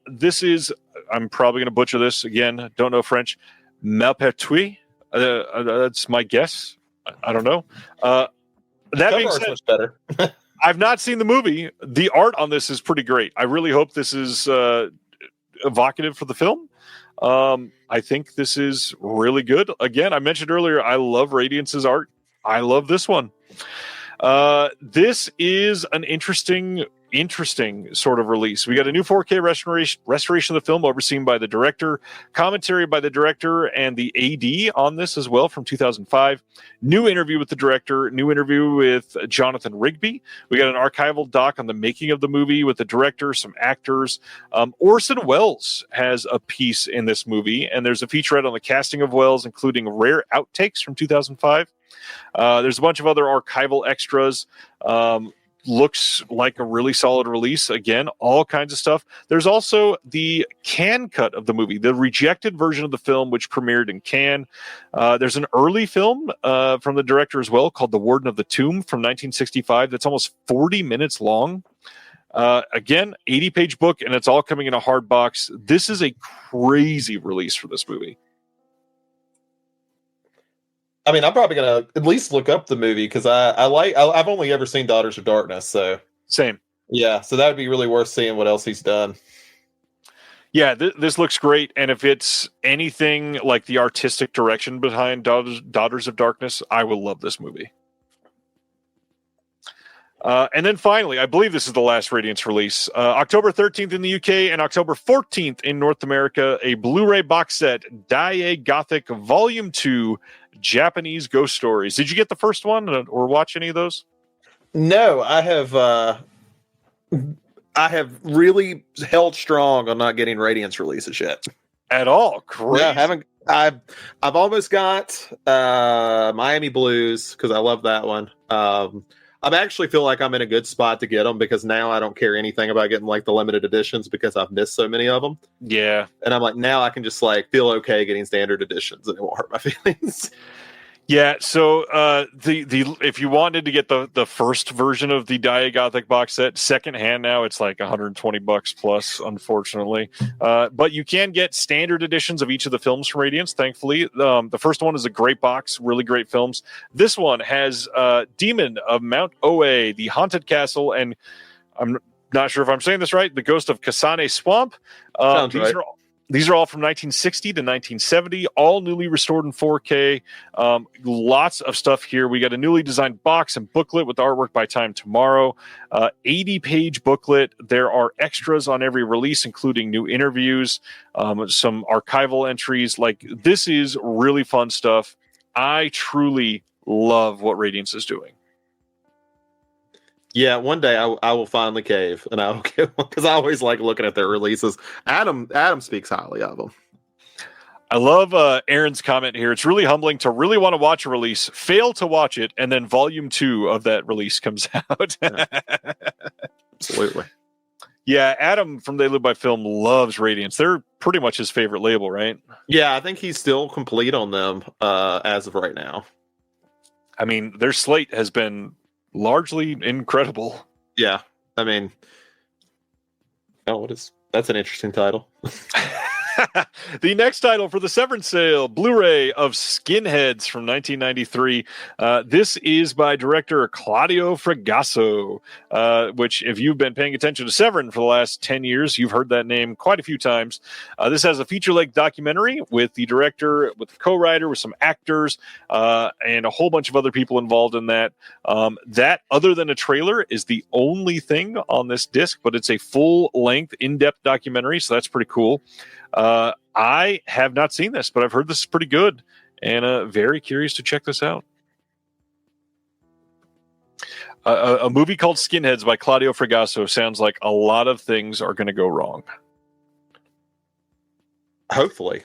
Speaker 3: This is, I'm probably going to butcher this again, don't know French, Malpertuis. That's my guess. I don't know. That being said,
Speaker 4: much better.
Speaker 3: I've not seen the movie. The art on this is pretty great. I really hope this is evocative for the film. I think this is really good. Again, I mentioned earlier, I love Radiance's art. I love this one. This is an interesting sort of release. We got a new 4K restoration of the film overseen by the director, commentary by the director and the AD on this as well from 2005. New interview with the director, new interview with Jonathan Rigby. We got an archival doc on the making of the movie with the director, some actors. Orson Welles has a piece in this movie, and there's a featurette on the casting of Welles, including rare outtakes from 2005. There's a bunch of other archival extras. looks like a really solid release. Again, all kinds of stuff. There's also the Cannes cut of the movie, the rejected version of the film, which premiered in Cannes. There's an early film from the director as well called The Warden of the Tomb from 1965 that's almost 40 minutes long. Again, 80-page book, and it's all coming in a hard box. This is a crazy release for this movie.
Speaker 4: I mean, I'm probably gonna at least look up the movie because I've only ever seen Daughters of Darkness, so
Speaker 3: same.
Speaker 4: Yeah, so that would be really worth seeing what else he's done.
Speaker 3: Yeah, this looks great, and if it's anything like the artistic direction behind Daughters of Darkness, I will love this movie. And then finally, I believe this is the last Radiance release. October 13th in the UK and October 14th in North America, a Blu-ray box set, Dai Gothic Volume 2, Japanese Ghost Stories. Did you get the first one or watch any of those?
Speaker 4: No, I have really held strong on not getting Radiance releases yet.
Speaker 3: At all? Crazy.
Speaker 4: Yeah, I've almost got Miami Blues because I love that one. I actually feel like I'm in a good spot to get them because now I don't care anything about getting like the limited editions because I've missed so many of them.
Speaker 3: Yeah.
Speaker 4: And I'm like, now I can just like feel okay getting standard editions and it won't hurt my feelings.
Speaker 3: Yeah, so the if you wanted to get the first version of the Diagothic box set secondhand now, it's like $120 plus, unfortunately. But you can get standard editions of each of the films from Radiance, thankfully. The first one is a great box, really great films. This one has Demon of Mount Oe, The Haunted Castle, and I'm not sure if I'm saying this right, The Ghost of Kasane Swamp.
Speaker 4: Sounds right.
Speaker 3: These are all from 1960 to 1970, all newly restored in 4K. Lots of stuff here. We got a newly designed box and booklet with artwork by Time Tomorrow. 80-page booklet. There are extras on every release, including new interviews, some archival entries. Like, this is really fun stuff. I truly love what Radiance is doing.
Speaker 4: Yeah, one day I will finally cave, and I will get one because I always like looking at their releases. Adam speaks highly of them.
Speaker 3: I love Aaron's comment here. It's really humbling to really want to watch a release, fail to watch it, and then volume 2 of that release comes out.
Speaker 4: Yeah. Absolutely.
Speaker 3: Yeah, Adam from They Live by Film loves Radiance. They're pretty much his favorite label, right?
Speaker 4: Yeah, I think he's still complete on them as of right now.
Speaker 3: I mean, their slate has been largely incredible.
Speaker 4: Yeah, I mean, that's an interesting title.
Speaker 3: The next title for the Severance sale, Blu-ray of Skinheads from 1993. This is by director Claudio Fragasso, which, if you've been paying attention to Severin for the last 10 years, you've heard that name quite a few times. This has a feature-length documentary with the director, with the co-writer, with some actors, and a whole bunch of other people involved in that. That, other than a trailer, is the only thing on this disc, but it's a full-length, in-depth documentary, so that's pretty cool. I have not seen this, but I've heard this is pretty good, and very curious to check this out. A movie called Skinheads by Claudio Fragasso sounds like a lot of things are going to go wrong.
Speaker 4: Hopefully.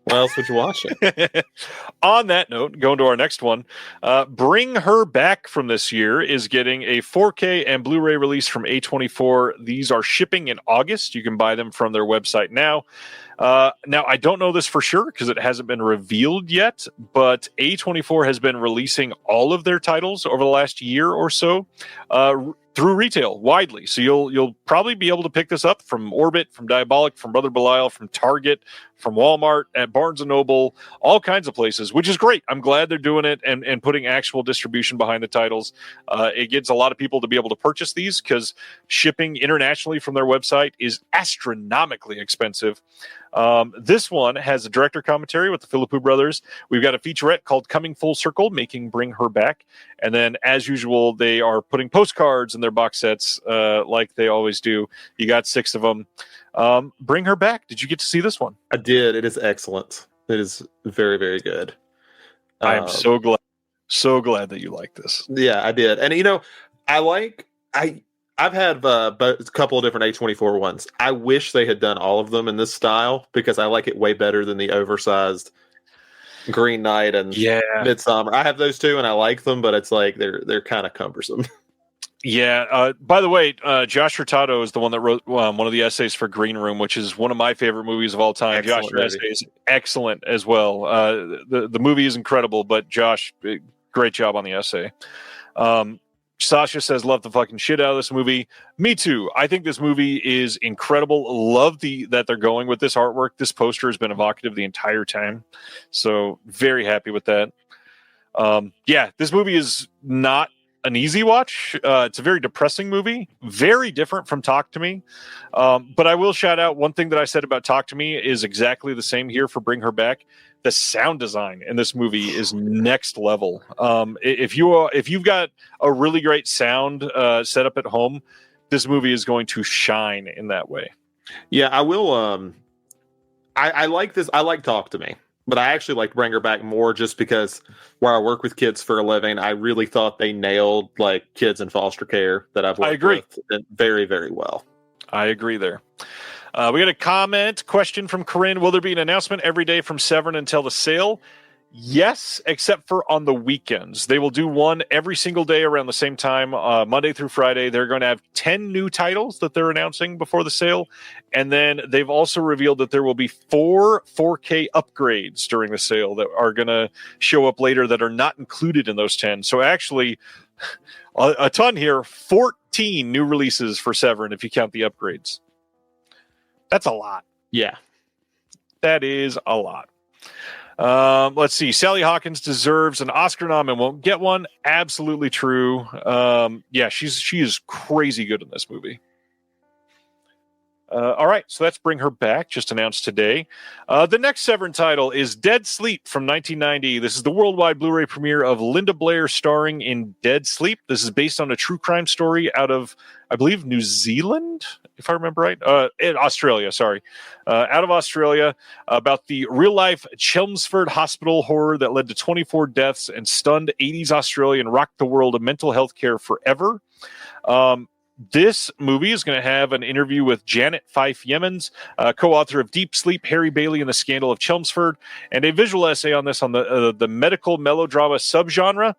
Speaker 4: What else would you watch it?
Speaker 3: On that note, going to our next one, Bring Her Back from this year is getting a 4K and Blu-ray release from A24. These are shipping in August. You can buy them from their website now. Now, I don't know this for sure because it hasn't been revealed yet, but A24 has been releasing all of their titles over the last year or so through retail widely. So you'll probably be able to pick this up from Orbit, from Diabolic, from Brother Belial, from Target, from Walmart, at Barnes & Noble, all kinds of places, which is great. I'm glad they're doing it and putting actual distribution behind the titles. It gets a lot of people to be able to purchase these because shipping internationally from their website is astronomically expensive. This one has a director commentary with the Philippou brothers. We've got a featurette called Coming Full Circle, Making Bring Her Back. And then, as usual, they are putting postcards in their box sets like they always do. You got 6 of them. Bring Her Back. Did you get to see this one?
Speaker 4: I did. It is excellent. It is very, very good.
Speaker 3: I'm so glad that you like this.
Speaker 4: Yeah, I did. And, I've had a couple of different A24 ones. I wish they had done all of them in this style because I like it way better than the oversized Green Knight and Midsummer. I have those too, and I like them, but it's like they're kind of cumbersome.
Speaker 3: Yeah. By the way, Josh Hurtado is the one that wrote one of the essays for Green Room, which is one of my favorite movies of all time.
Speaker 4: Excellent
Speaker 3: Josh's essay is excellent as well. The movie is incredible, but Josh, great job on the essay. Sasha says, love the fucking shit out of this movie. Me too. I think this movie is incredible. Love that they're going with this artwork. This poster has been evocative the entire time. So very happy with that. Yeah, this movie is not an easy watch. It's a very depressing movie, very different from Talk to Me. But I will shout out one thing that I said about Talk to Me is exactly the same here for Bring Her Back. The sound design in this movie is next level. If you've got a really great sound set up at home, this movie is going to shine in that way.
Speaker 4: Yeah, I will. I like this. I like Talk to Me, but I actually like Bring Her Back more just because where I work with kids for a living, I really thought they nailed like kids in foster care that I've worked with very, very well.
Speaker 3: I agree there. We got a question from Corinne. Will there be an announcement every day from Severn until the sale? Yes, except for on the weekends. They will do one every single day around the same time, Monday through Friday. They're going to have 10 new titles that they're announcing before the sale. And then they've also revealed that there will be 4 4K upgrades during the sale that are going to show up later that are not included in those 10. So actually, a ton here, 14 new releases for Severn if you count the upgrades. That's a lot.
Speaker 4: Yeah.
Speaker 3: That is a lot. Let's see. Sally Hawkins deserves an Oscar nom and won't get one. Absolutely true. Yeah, she is crazy good in this movie. All right, so let's Bring Her Back, just announced today. The next Severn title is Dead Sleep from 1990. This is the worldwide Blu-ray premiere of Linda Blair starring in Dead Sleep. This is based on a true crime story out of, I believe, New Zealand, if I remember right. In Australia, sorry. Out of Australia, about the real-life Chelmsford hospital horror that led to 24 deaths and stunned 80s Australia and rocked the world of mental health care forever. This movie is going to have an interview with Janet Fife Yemens, co-author of Deep Sleep, Harry Bailey and the Scandal of Chelmsford, and a visual essay on this on the medical melodrama subgenre.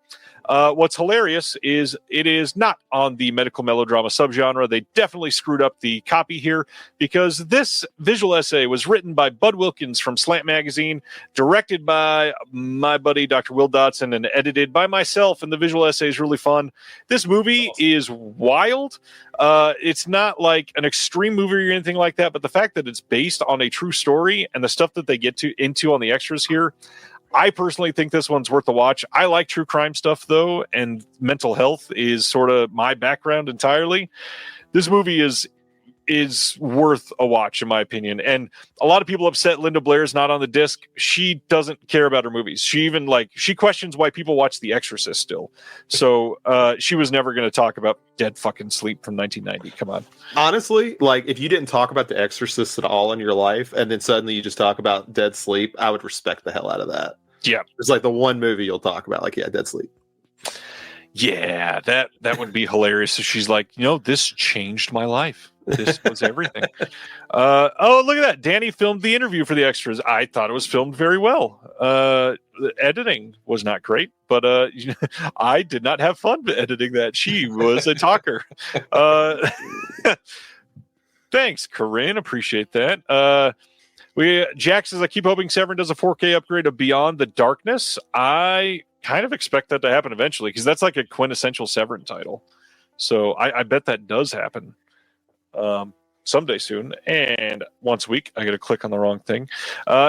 Speaker 3: What's hilarious is it is not on the medical melodrama subgenre. They definitely screwed up the copy here because this visual essay was written by Bud Wilkins from Slant Magazine, directed by my buddy Dr. Will Dotson, and edited by myself, and the visual essay is really fun. This movie is wild. It's not like an extreme movie or anything like that, but the fact that it's based on a true story and the stuff that they get into on the extras here, I personally think this one's worth a watch. I like true crime stuff, though, and mental health is sort of my background entirely. This movie is worth a watch, in my opinion. And a lot of people upset Linda Blair's not on the disc. She doesn't care about her movies. She even she questions why people watch The Exorcist still. So she was never going to talk about Dead Fucking Sleep from 1990. Come on.
Speaker 4: Honestly, like if you didn't talk about The Exorcist at all in your life, and then suddenly you just talk about Dead Sleep, I would respect the hell out of that.
Speaker 3: Yeah.
Speaker 4: It's like the one movie you'll talk about, like, yeah, Dead Sleep.
Speaker 3: Yeah, that would be hilarious. So she's like, this changed my life. This was everything. Oh, look at that. Danny filmed the interview for the extras. I thought it was filmed very well. The editing was not great, but I did not have fun editing that. She was a talker. Thanks, Corinne. Appreciate that. Jack says, I keep hoping Severn does a 4K upgrade of Beyond the Darkness. I kind of expect that to happen eventually because that's like a quintessential Severn title. So I bet that does happen someday soon. And once a week, I got to click on the wrong thing.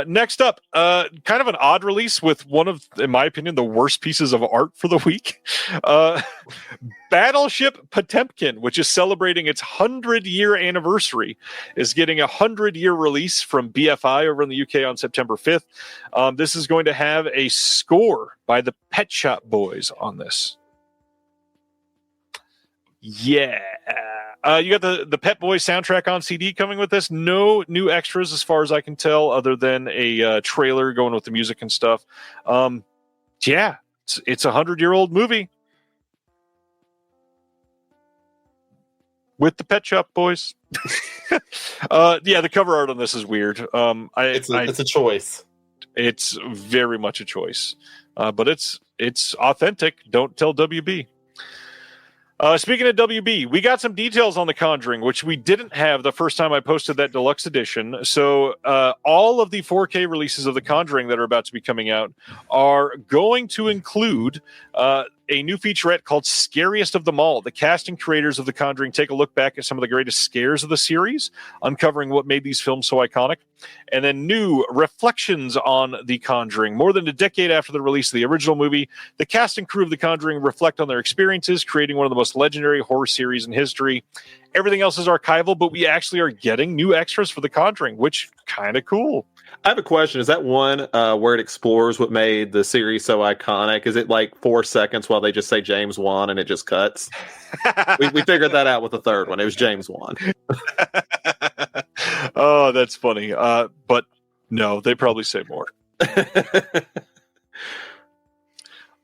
Speaker 3: Next up, kind of an odd release with one of, in my opinion, the worst pieces of art for the week. Battleship Potemkin, which is celebrating its 100-year anniversary, is getting a 100-year release from BFI over in the UK on September 5th. This is going to have a score by the Pet Shop Boys on this. Yeah. You got the Pet Boys soundtrack on CD coming with this. No new extras as far as I can tell, other than a trailer going with the music and stuff. Yeah, it's a 100-year-old movie with the Pet Shop Boys. Yeah, the cover art on this is weird. It's
Speaker 4: a choice.
Speaker 3: It's very much a choice, but it's authentic. Don't tell WB. Speaking of WB, we got some details on The Conjuring, which we didn't have the first time I posted that deluxe edition. So all of the 4K releases of The Conjuring that are about to be coming out are going to include a new featurette called Scariest of Them All. The cast and creators of The Conjuring take a look back at some of the greatest scares of the series, uncovering what made these films so iconic. And then new reflections on The Conjuring. More than a decade after the release of the original movie, the cast and crew of The Conjuring reflect on their experiences, creating one of the most legendary horror series in history. Everything else is archival, but we actually are getting new extras for The Conjuring, which kind of cool.
Speaker 4: I have a question. Is that one where it explores what made the series so iconic? Is it like 4 seconds while they just say James Wan and it just cuts? we figured that out with the third one. It was James Wan.
Speaker 3: Oh, that's funny. But no, they probably say more.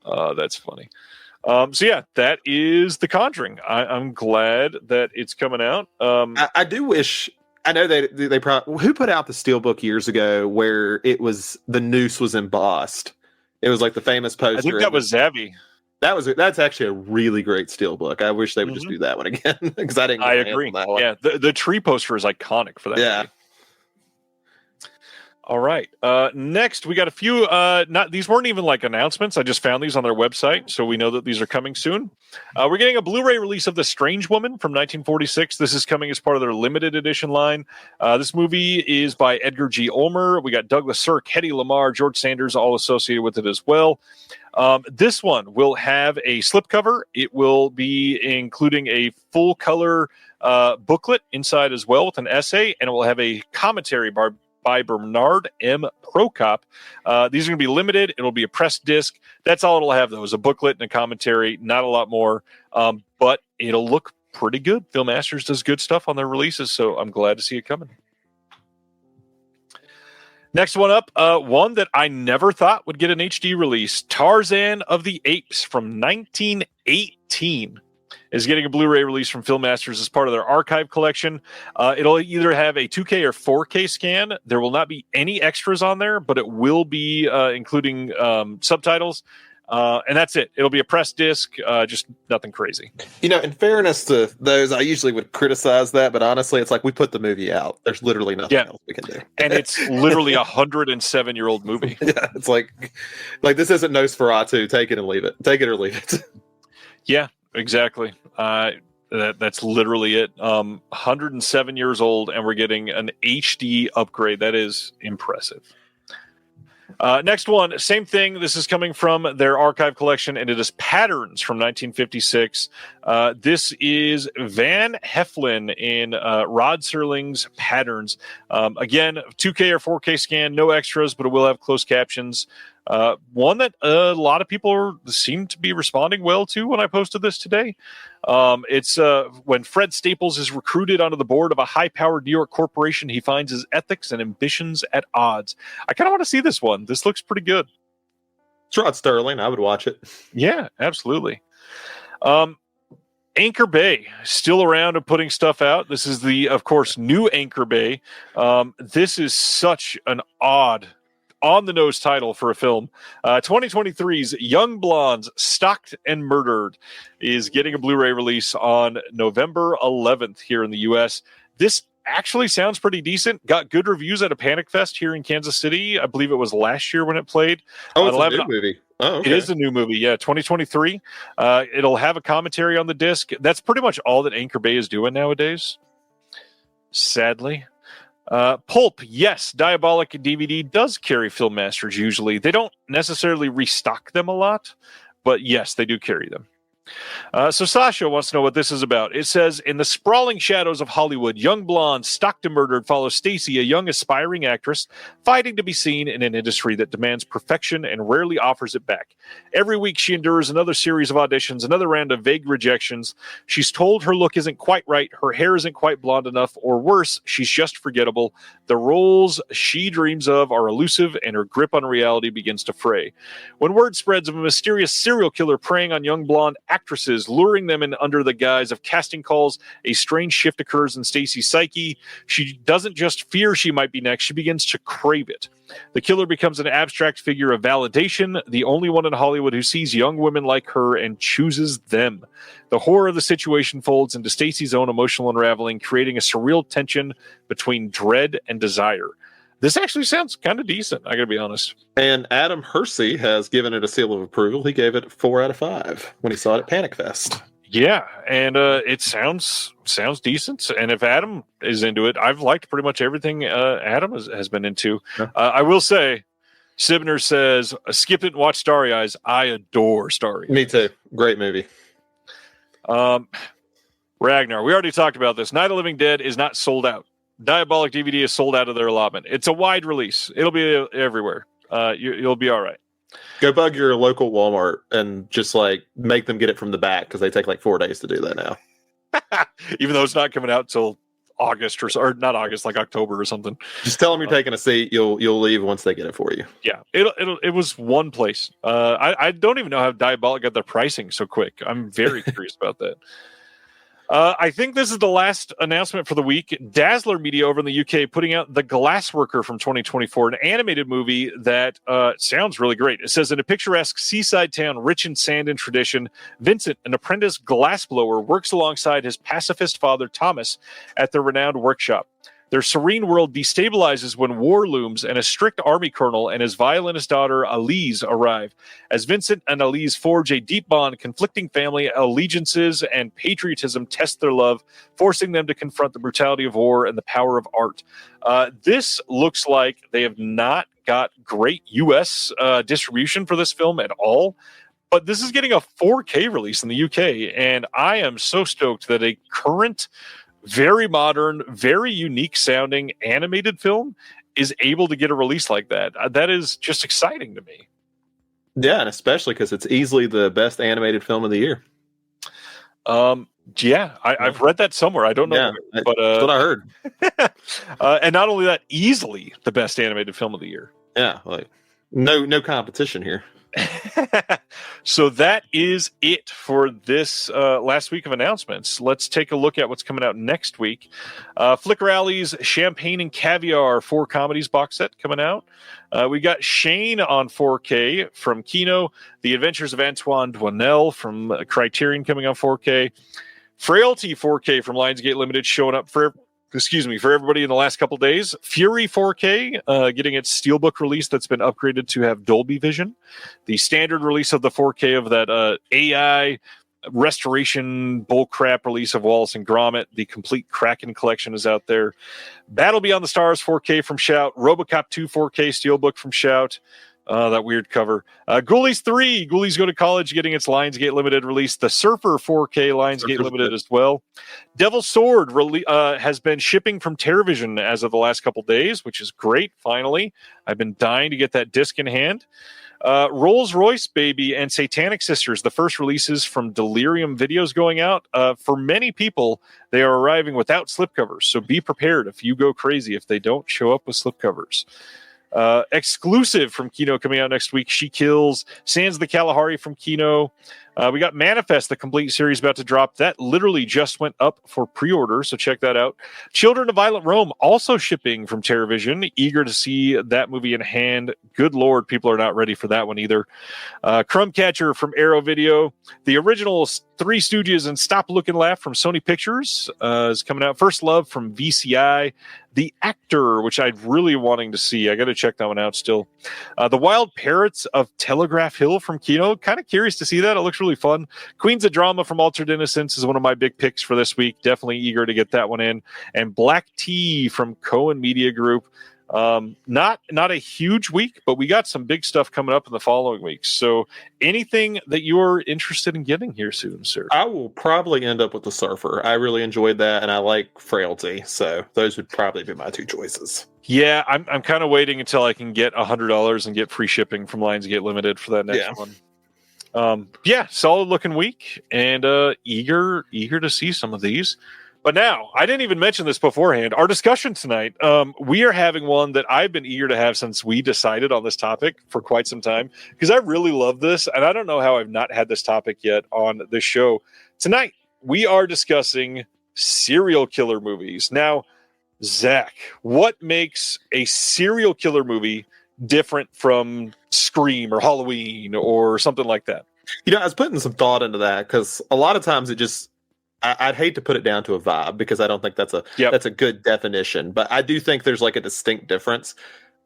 Speaker 3: That's funny. So yeah, that is The Conjuring. I'm glad that it's coming out.
Speaker 4: I do wish. I know they probably who put out the steelbook years ago where it was the noose was embossed. It was like the famous poster.
Speaker 3: I think that was Zavi.
Speaker 4: That's actually a really great steelbook. I wish they would just do that one again because I didn't.
Speaker 3: I agree. That one. Yeah, the tree poster is iconic for that.
Speaker 4: Yeah.
Speaker 3: Movie. All right. Next, we got a few. These weren't even like announcements. I just found these on their website, so we know that these are coming soon. We're getting a Blu-ray release of The Strange Woman from 1946. This is coming as part of their limited edition line. This movie is by Edgar G. Ulmer. We got Douglas Sirk, Hedy Lamarr, George Sanders, all associated with it as well. This one will have a slipcover. It will be including a full color booklet inside as well with an essay, and it will have a commentary by Bernard M. Prokop. These are going to be limited. It'll be a pressed disc. That's all it'll have, though, is a booklet and a commentary. Not a lot more, but it'll look pretty good. Filmmasters does good stuff on their releases, so I'm glad to see it coming. Next one up, one that I never thought would get an HD release. Tarzan of the Apes from 1918. Is getting a Blu-ray release from Filmmasters as part of their archive collection. It'll either have a 2K or 4K scan. There will not be any extras on there, but it will be including subtitles. And that's it. It'll be a press disc, just nothing crazy.
Speaker 4: You know, in fairness to those, I usually would criticize that, but honestly, it's like we put the movie out. There's literally nothing else we can do.
Speaker 3: And it's literally a 107-year-old movie.
Speaker 4: Yeah, it's like this isn't Nosferatu. Take it and leave it. Take it or leave it.
Speaker 3: Yeah. Exactly. That's literally it. 107 years old, and we're getting an HD upgrade. That is impressive. Next one, same thing. This is coming from their archive collection, and it is Patterns from 1956. This is Van Heflin in Rod Serling's Patterns. Again, 2K or 4K scan, no extras, but it will have closed captions. One that a lot of people seem to be responding well to when I posted this today. It's when Fred Staples is recruited onto the board of a high-powered New York corporation, he finds his ethics and ambitions at odds. I kind of want to see this one. This looks pretty good.
Speaker 4: It's Rod Sterling. I would watch it.
Speaker 3: Yeah, absolutely. Anchor Bay, still around and putting stuff out. This is the, of course, new Anchor Bay. This is such an odd on-the-nose title for a film. 2023's Young Blondes, Stalked and Murdered is getting a Blu-ray release on November 11th here in the U.S. This actually sounds pretty decent. Got good reviews at a Panic Fest here in Kansas City. I believe it was last year when it played.
Speaker 4: Oh, it's a new movie. Oh, okay.
Speaker 3: It is a new movie, yeah, 2023. It'll have a commentary on the disc. That's pretty much all that Anchor Bay is doing nowadays, sadly. Pulp, yes, Diabolic DVD does carry Filmmasters usually. They don't necessarily restock them a lot, but yes, they do carry them. So Sasha wants to know what this is about. It says, in the sprawling shadows of Hollywood, young blonde, stalked and murdered, follows Stacy, a young aspiring actress, fighting to be seen in an industry that demands perfection and rarely offers it back. Every week she endures another series of auditions, another round of vague rejections. She's told her look isn't quite right, her hair isn't quite blonde enough, or worse, she's just forgettable. The roles she dreams of are elusive, and her grip on reality begins to fray. When word spreads of a mysterious serial killer preying on young blonde actresses, luring them in under the guise of casting calls. A strange shift occurs in Stacy's psyche. She doesn't just fear she might be next, she begins to crave it. The killer becomes an abstract figure of validation, the only one in Hollywood who sees young women like her and chooses them. The horror of the situation folds into Stacy's own emotional unraveling, creating a surreal tension between dread and desire. This actually sounds kind of decent, I gotta be honest.
Speaker 4: And Adam Hersey has given it a seal of approval. He gave it 4 out of 5 when he saw it at Panic Fest.
Speaker 3: Yeah, and it sounds decent. And if Adam is into it, I've liked pretty much everything Adam has been into. Yeah. I will say, Sibner says, skip it and watch Starry Eyes. I adore Starry Eyes.
Speaker 4: Me too. Great movie.
Speaker 3: Ragnar, we already talked about this. Night of the Living Dead is not sold out. Diabolic DVD is sold out of their allotment. It's a wide release. It'll be everywhere. You'll be all right.
Speaker 4: Go bug your local Walmart and just like make them get it from the back because they take like 4 days to do that now.
Speaker 3: Even though it's not coming out till August or not August, like October or something.
Speaker 4: Just tell them you're taking a seat. You'll leave once they get it for you.
Speaker 3: Yeah, it was one place. I don't even know how Diabolic got their pricing so quick. I'm very curious about that. I think this is the last announcement for the week. Dazzler Media over in the UK putting out The Glassworker from 2024, an animated movie that sounds really great. It says, in a picturesque seaside town rich in sand and tradition, Vincent, an apprentice glassblower, works alongside his pacifist father, Thomas, at their renowned workshop. Their serene world destabilizes when war looms and a strict army colonel and his violinist daughter, Elise, arrive. As Vincent and Elise forge a deep bond, conflicting family allegiances and patriotism test their love, forcing them to confront the brutality of war and the power of art. This looks like they have not got great U.S. Distribution for this film at all. But this is getting a 4K release in the UK, and I am so stoked that a current, very modern, very unique sounding animated film is able to get a release like that. That is just exciting to me.
Speaker 4: Yeah, and especially because it's easily the best animated film of the year.
Speaker 3: Yeah, I've read that somewhere. I don't know, but
Speaker 4: that's what I heard.
Speaker 3: And not only that, easily the best animated film of the year.
Speaker 4: Yeah, like no competition here.
Speaker 3: So that is it for this last week of announcements. Let's take a look at what's coming out next week. Flicker Alley's Champagne and Caviar 4 Comedies box set coming out. We got Shane on 4K from Kino, The Adventures of Antoine Doinel from Criterion coming on 4K, Frailty 4K from Lionsgate Limited showing up for everybody in the last couple days. Fury 4K getting its Steelbook release that's been upgraded to have Dolby Vision. The standard release of the 4K of that AI restoration bullcrap release of Wallace and Gromit. The complete Kraken collection is out there. Battle Beyond the Stars 4K from Shout. RoboCop 2 4K Steelbook from Shout. That weird cover. Ghoulies 3, Ghoulies Go to College, getting its Lionsgate Limited release. The Surfer 4K Lionsgate Limited as well. Devil's Sword has been shipping from TerraVision as of the last couple days, which is great, finally. I've been dying to get that disc in hand. Rolls Royce Baby and Satanic Sisters, the first releases from Delirium Videos going out. For many people, they are arriving without slipcovers, so be prepared if you go crazy if they don't show up with slipcovers. Exclusive from Kino coming out next week, She Kills, Sans the Kalahari from Kino. We got Manifest, the complete series about to drop. That literally just went up for pre-order, so check that out. Children of Violent Rome, also shipping from TerraVision. Eager to see that movie in hand. Good Lord, people are not ready for that one either. Crumb Catcher from Arrow Video. The original Three Stooges and Stop Look and Laugh from Sony Pictures is coming out. First Love from VCI. The Actor, which I'm really wanting to see. I got to check that one out still. The Wild Parrots of Telegraph Hill from Kino. Kind of curious to see that. It looks really fun. Queens of Drama from Altered Innocence is one of my big picks for this week. Definitely eager to get that one in. And Black Tea from Cohen Media Group. Not a huge week, but we got some big stuff coming up in the following weeks. So anything that you're interested in getting here soon, sir?
Speaker 4: I will probably end up with The Surfer. I really enjoyed that, and I like Frailty, so those would probably be my two choices.
Speaker 3: Yeah, I'm kind of waiting until I can get $100 and get free shipping from Lionsgate Limited for that next one. Solid looking week, and eager to see some of these. But now, I didn't even mention this beforehand. Our discussion tonight, we are having one that I've been eager to have since we decided on this topic for quite some time, because I really love this, and I don't know how I've not had this topic yet on this show. Tonight, we are discussing serial killer movies. Now, Zach, what makes a serial killer movie different from Scream or Halloween or something like that?
Speaker 4: I was putting some thought into that because a lot of times it just, I'd hate to put it down to a vibe because I don't think that's a good definition, but I do think there's like a distinct difference.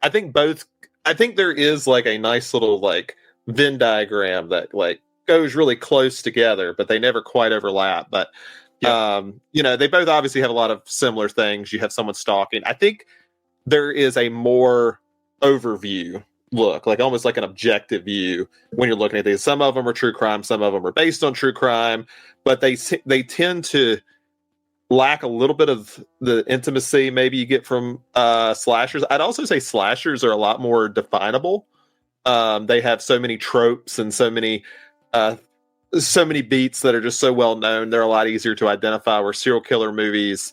Speaker 4: I think there is like a nice little like Venn diagram that like goes really close together, but they never quite overlap. But they both obviously have a lot of similar things. You have someone stalking. I think there is a more overview look, like almost like an objective view when you're looking at these. Some of them are true crime, some of them are based on true crime, but they tend to lack a little bit of the intimacy maybe you get from slashers. I'd also say slashers are a lot more definable. They have so many tropes and so many beats that are just so well known. They're a lot easier to identify, where serial killer movies,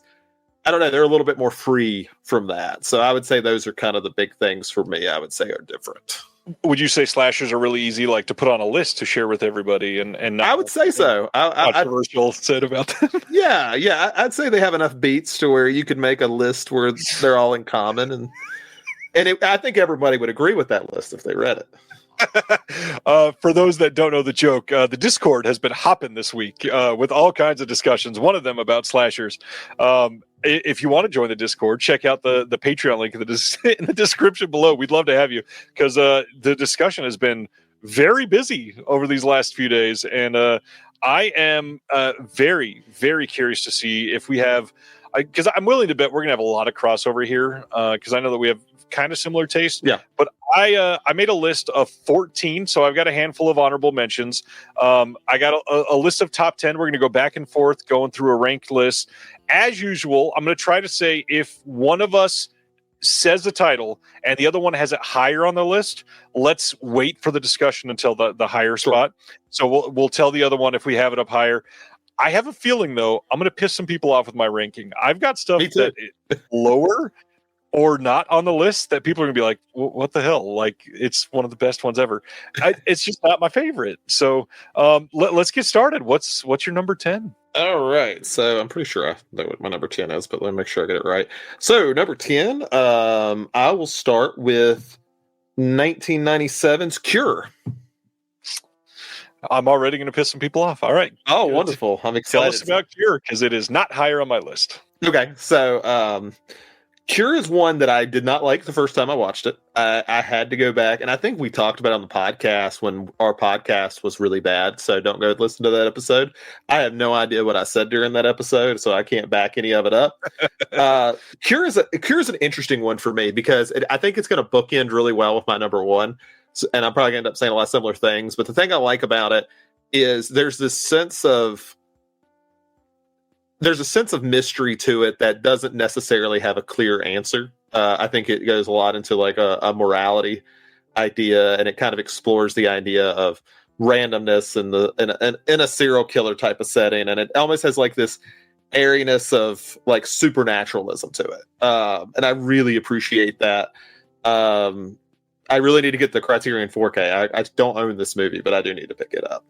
Speaker 4: I don't know, they're a little bit more free from that. So I would say those are kind of the big things for me, I would say, are different.
Speaker 3: Would you say slashers are really easy, like to put on a list to share with everybody? And not
Speaker 4: I would say so.
Speaker 3: Controversial said about them.
Speaker 4: Yeah. I'd say they have enough beats to where you could make a list where they're all in common. I think everybody would agree with that list if they read it.
Speaker 3: For those that don't know the joke, the Discord has been hopping this week with all kinds of discussions, one of them about slashers. If you want to join the Discord, check out the Patreon link in the description below. We'd love to have you, because the discussion has been very busy over these last few days, and I am very, very curious to see if we have, because I'm willing to bet we're going to have a lot of crossover here, because I know that we have kind of similar taste.
Speaker 4: Yeah.
Speaker 3: But I made a list of 14, so I've got a handful of honorable mentions. I got a list of top 10. We're going to go back and forth going through a ranked list. As usual, I'm going to try to say if one of us says the title and the other one has it higher on the list, let's wait for the discussion until the higher spot. So we'll tell the other one if we have it up higher. I have a feeling, though, I'm going to piss some people off with my ranking. I've got stuff that is lower or not on the list that people are going to be like, what the hell? Like, it's one of the best ones ever. It's just not my favorite. So let's get started. What's your number 10?
Speaker 4: All right. So I'm pretty sure I know what my number 10 is, but let me make sure I get it right. So number 10, I will start with 1997's Cure.
Speaker 3: I'm already going to piss some people off. All right.
Speaker 4: Oh, wonderful. I'm excited.
Speaker 3: Tell us about Cure, because it is not higher on my list.
Speaker 4: Okay. So Cure is one that I did not like the first time I watched it. I had to go back, and I think we talked about it on the podcast when our podcast was really bad, so don't go listen to that episode. I have no idea what I said during that episode, so I can't back any of it up. Cure is an interesting one for me because I think it's going to bookend really well with my number one, and I'm probably going to end up saying a lot of similar things, but the thing I like about it is there's a sense of mystery to it that doesn't necessarily have a clear answer. I think it goes a lot into like a morality idea, and it kind of explores the idea of randomness in a serial killer type of setting, and it almost has like this airiness of like supernaturalism to it. And I really appreciate that. I really need to get the Criterion 4K. I don't own this movie, but I do need to pick it up.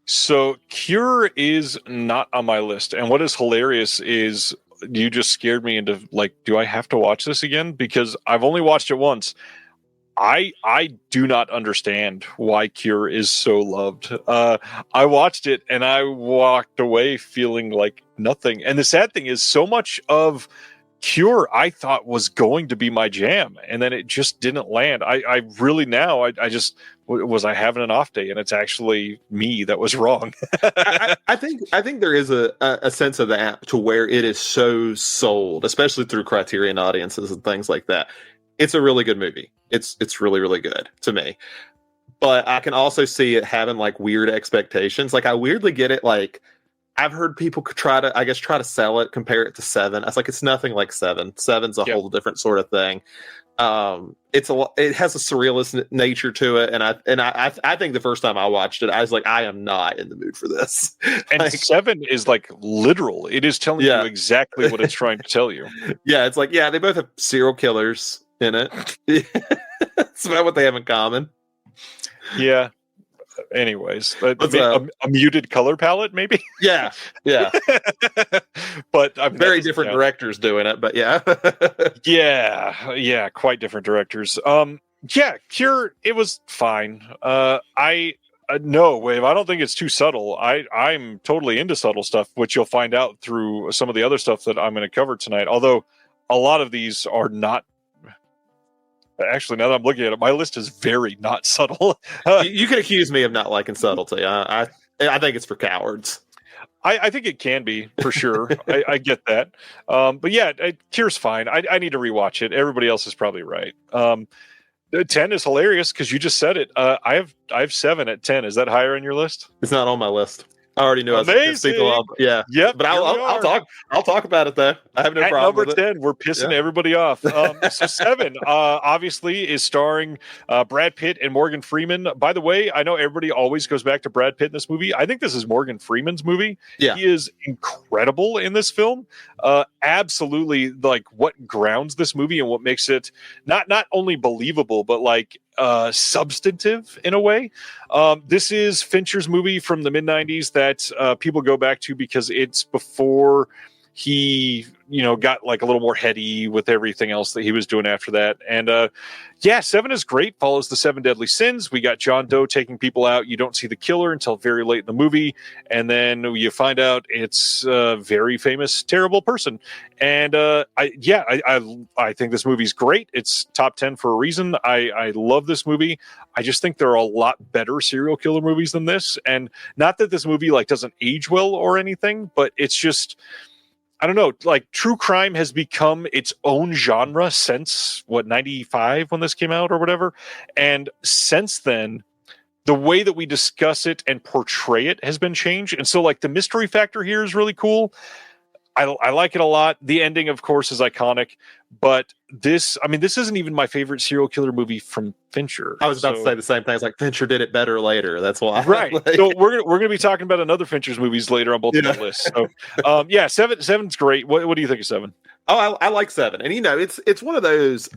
Speaker 3: So Cure is not on my list. And what is hilarious is you just scared me into like, do I have to watch this again? Because I've only watched it once. I do not understand why Cure is so loved. I watched it and I walked away feeling like nothing. And the sad thing is, so much of Cure I thought was going to be my jam, and then it just didn't land. I really now I just was I having an off day, and it's actually me that was wrong.
Speaker 4: I think there is a sense of that to where it is so sold, especially through Criterion audiences and things like that. It's a really good movie. It's really, really good to me. But I can also see it having like weird expectations. Like I weirdly get it. Like I've heard people try to sell it, compare it to Seven. I was like, it's nothing like Seven. Seven's a whole different sort of thing. It has a surrealist nature to it, and I think the first time I watched it, I was like, I am not in the mood for this.
Speaker 3: And
Speaker 4: like,
Speaker 3: 7 is like literal. It is telling you exactly what it's trying to tell you.
Speaker 4: Yeah, it's like, yeah, they both have serial killers in it. It's about what they have in common.
Speaker 3: Yeah. Anyways, a muted color palette, maybe.
Speaker 4: Yeah.
Speaker 3: But
Speaker 4: very different directors doing it. But yeah,
Speaker 3: yeah, quite different directors. Cure. It was fine. No, Wave. I don't think it's too subtle. I'm totally into subtle stuff, which you'll find out through some of the other stuff that I'm going to cover tonight. Although a lot of these are not. Actually, now that I'm looking at it, my list is very not subtle.
Speaker 4: You can accuse me of not liking subtlety. I think it's for cowards.
Speaker 3: I think it can be, for sure. I get that. But yeah, Cure's fine. I need to rewatch it. Everybody else is probably right. 10 is hilarious because you just said it. I have 7 at 10. Is that higher on your list?
Speaker 4: It's not on my list. I already knew.
Speaker 3: Amazing.
Speaker 4: Yeah.
Speaker 3: Yep.
Speaker 4: But I'll talk about it though. I have no
Speaker 3: at
Speaker 4: problem
Speaker 3: number
Speaker 4: with
Speaker 3: 10, we're pissing everybody off. So 7, obviously, is starring Brad Pitt and Morgan Freeman. By the way, I know everybody always goes back to Brad Pitt in this movie. I think this is Morgan Freeman's movie. Yeah. He is incredible in this film. Absolutely, like what grounds this movie and what makes it not only believable, but like substantive in a way. This is Fincher's movie from the mid-90s that people go back to because it's before he got like a little more heady with everything else that he was doing after that. And 7 is great. Follows the 7 deadly sins. We got John Doe taking people out. You don't see the killer until very late in the movie, and then you find out it's a very famous terrible person. And I think this movie's great. It's top 10 for a reason. I love this movie. I just think there are a lot better serial killer movies than this, and not that this movie like doesn't age well or anything, but it's just, I don't know, like true crime has become its own genre since 95 when this came out or whatever. And since then, the way that we discuss it and portray it has been changed. And so like the mystery factor here is really cool. I like it a lot. The ending, of course, is iconic, but this isn't even my favorite serial killer movie from Fincher.
Speaker 4: I was about to say the same thing. It's like Fincher did it better later. That's why.
Speaker 3: Right. So we're gonna be talking about another Fincher's movies later on both of our lists. So 7's great. What do you think of 7?
Speaker 4: Oh, I like 7. And it's one of those.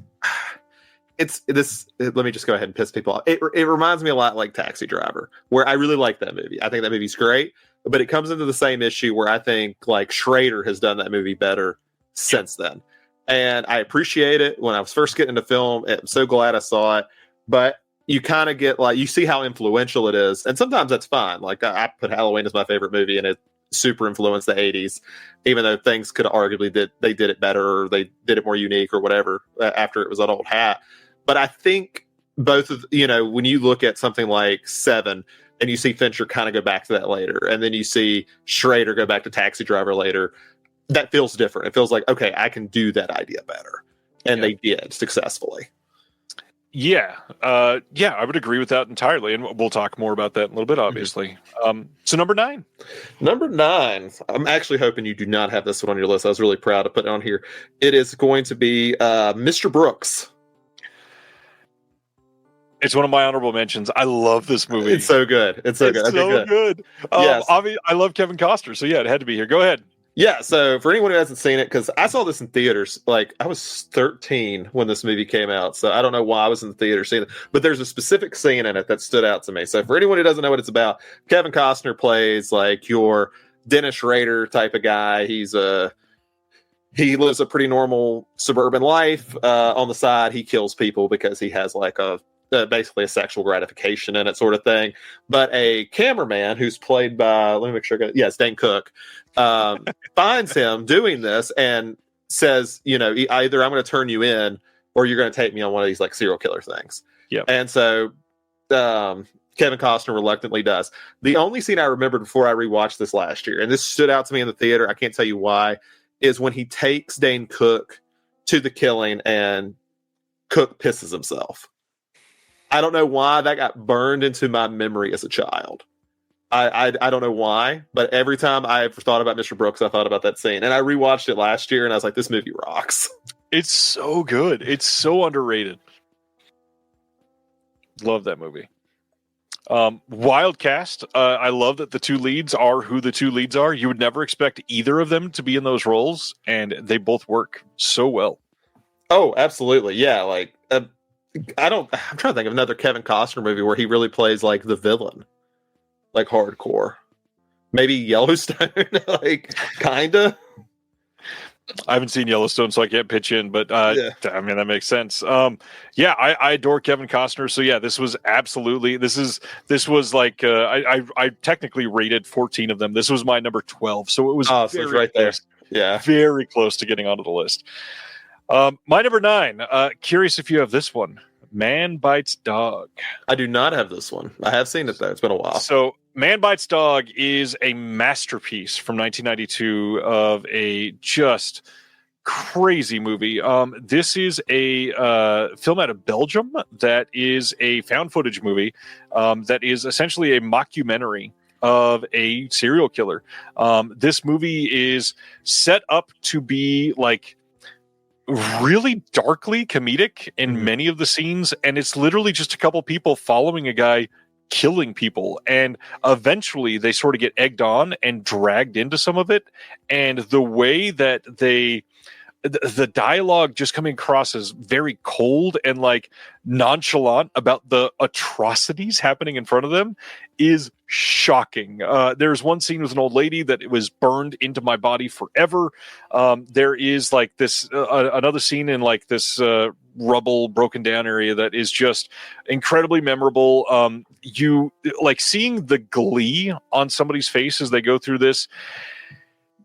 Speaker 4: It's this. Let me just go ahead and piss people off. It reminds me a lot like Taxi Driver, where I really like that movie. I think that movie's great, but it comes into the same issue where I think like Schrader has done that movie better since then. And I appreciate it. When I was first getting into film, I'm so glad I saw it. But you kind of get like, you see how influential it is. And sometimes that's fine. Like I put Halloween as my favorite movie, and it super influenced the 80s, even though things could arguably they did it better, or they did it more unique or whatever after it was an old hat. But I think both of, when you look at something like 7 and you see Fincher kind of go back to that later, and then you see Schrader go back to Taxi Driver later, that feels different. It feels like, okay, I can do that idea better. And they did successfully.
Speaker 3: Yeah. I would agree with that entirely. And we'll talk more about that in a little bit, obviously. So number 9.
Speaker 4: Number 9. I'm actually hoping you do not have this one on your list. I was really proud to put it on here. It is going to be Mr. Brooks.
Speaker 3: It's one of my honorable mentions. I love this movie.
Speaker 4: It's so good. It's so good.
Speaker 3: Yes. I love Kevin Costner. So yeah, it had to be here. Go ahead.
Speaker 4: Yeah, so for anyone who hasn't seen it, because I saw this in theaters, like I was 13 when this movie came out, so I don't know why I was in the theater seeing it, but there's a specific scene in it that stood out to me. So for anyone who doesn't know what it's about, Kevin Costner plays like your Dennis Rader type of guy. He lives a pretty normal suburban life. On the side, he kills people because he has like basically a sexual gratification in it, sort of thing. But a cameraman who's played by, let me make sure, yes, Dane Cook, finds him doing this and says, either I'm going to turn you in or you're going to take me on one of these like serial killer things. Yeah. And so Kevin Costner reluctantly does. The only scene I remembered before I rewatched this last year, and this stood out to me in the theater, I can't tell you why, is when he takes Dane Cook to the killing and Cook pisses himself. I don't know why that got burned into my memory as a child. I don't know why, but every time I ever thought about Mr. Brooks, I thought about that scene. And I rewatched it last year, and I was like, this movie rocks.
Speaker 3: It's so good. It's so underrated. Love that movie. Wild cast. I love that the two leads are who the two leads are. You would never expect either of them to be in those roles, and they both work so well.
Speaker 4: Oh, absolutely. Yeah. Like, I'm trying to think of another Kevin Costner movie where he really plays like the villain, like hardcore. Maybe Yellowstone, like kinda.
Speaker 3: I haven't seen Yellowstone, so I can't pitch in, but
Speaker 4: Yeah.
Speaker 3: I mean, that makes sense. I adore Kevin Costner. So yeah, this was absolutely, this was like, I technically rated 14 of them. This was my number 12. So it was
Speaker 4: So it's right there. Yeah.
Speaker 3: very close to getting onto the list. My number 9, curious if you have this one, Man Bites Dog.
Speaker 4: I do not have this one. I have seen it though. It's been a while.
Speaker 3: So Man Bites Dog is a masterpiece from 1992 of a just crazy movie. This is a film out of Belgium that is a found footage movie that is essentially a mockumentary of a serial killer. This movie is set up to be like really darkly comedic in many of the scenes, and it's literally just a couple people following a guy killing people, and eventually they sort of get egged on and dragged into some of it, and the way that the dialogue just coming across as very cold and like nonchalant about the atrocities happening in front of them is shocking. There's one scene with an old lady that it was burned into my body forever. There is like this another scene in like this rubble broken down area that is just incredibly memorable. You like seeing the glee on somebody's face as they go through this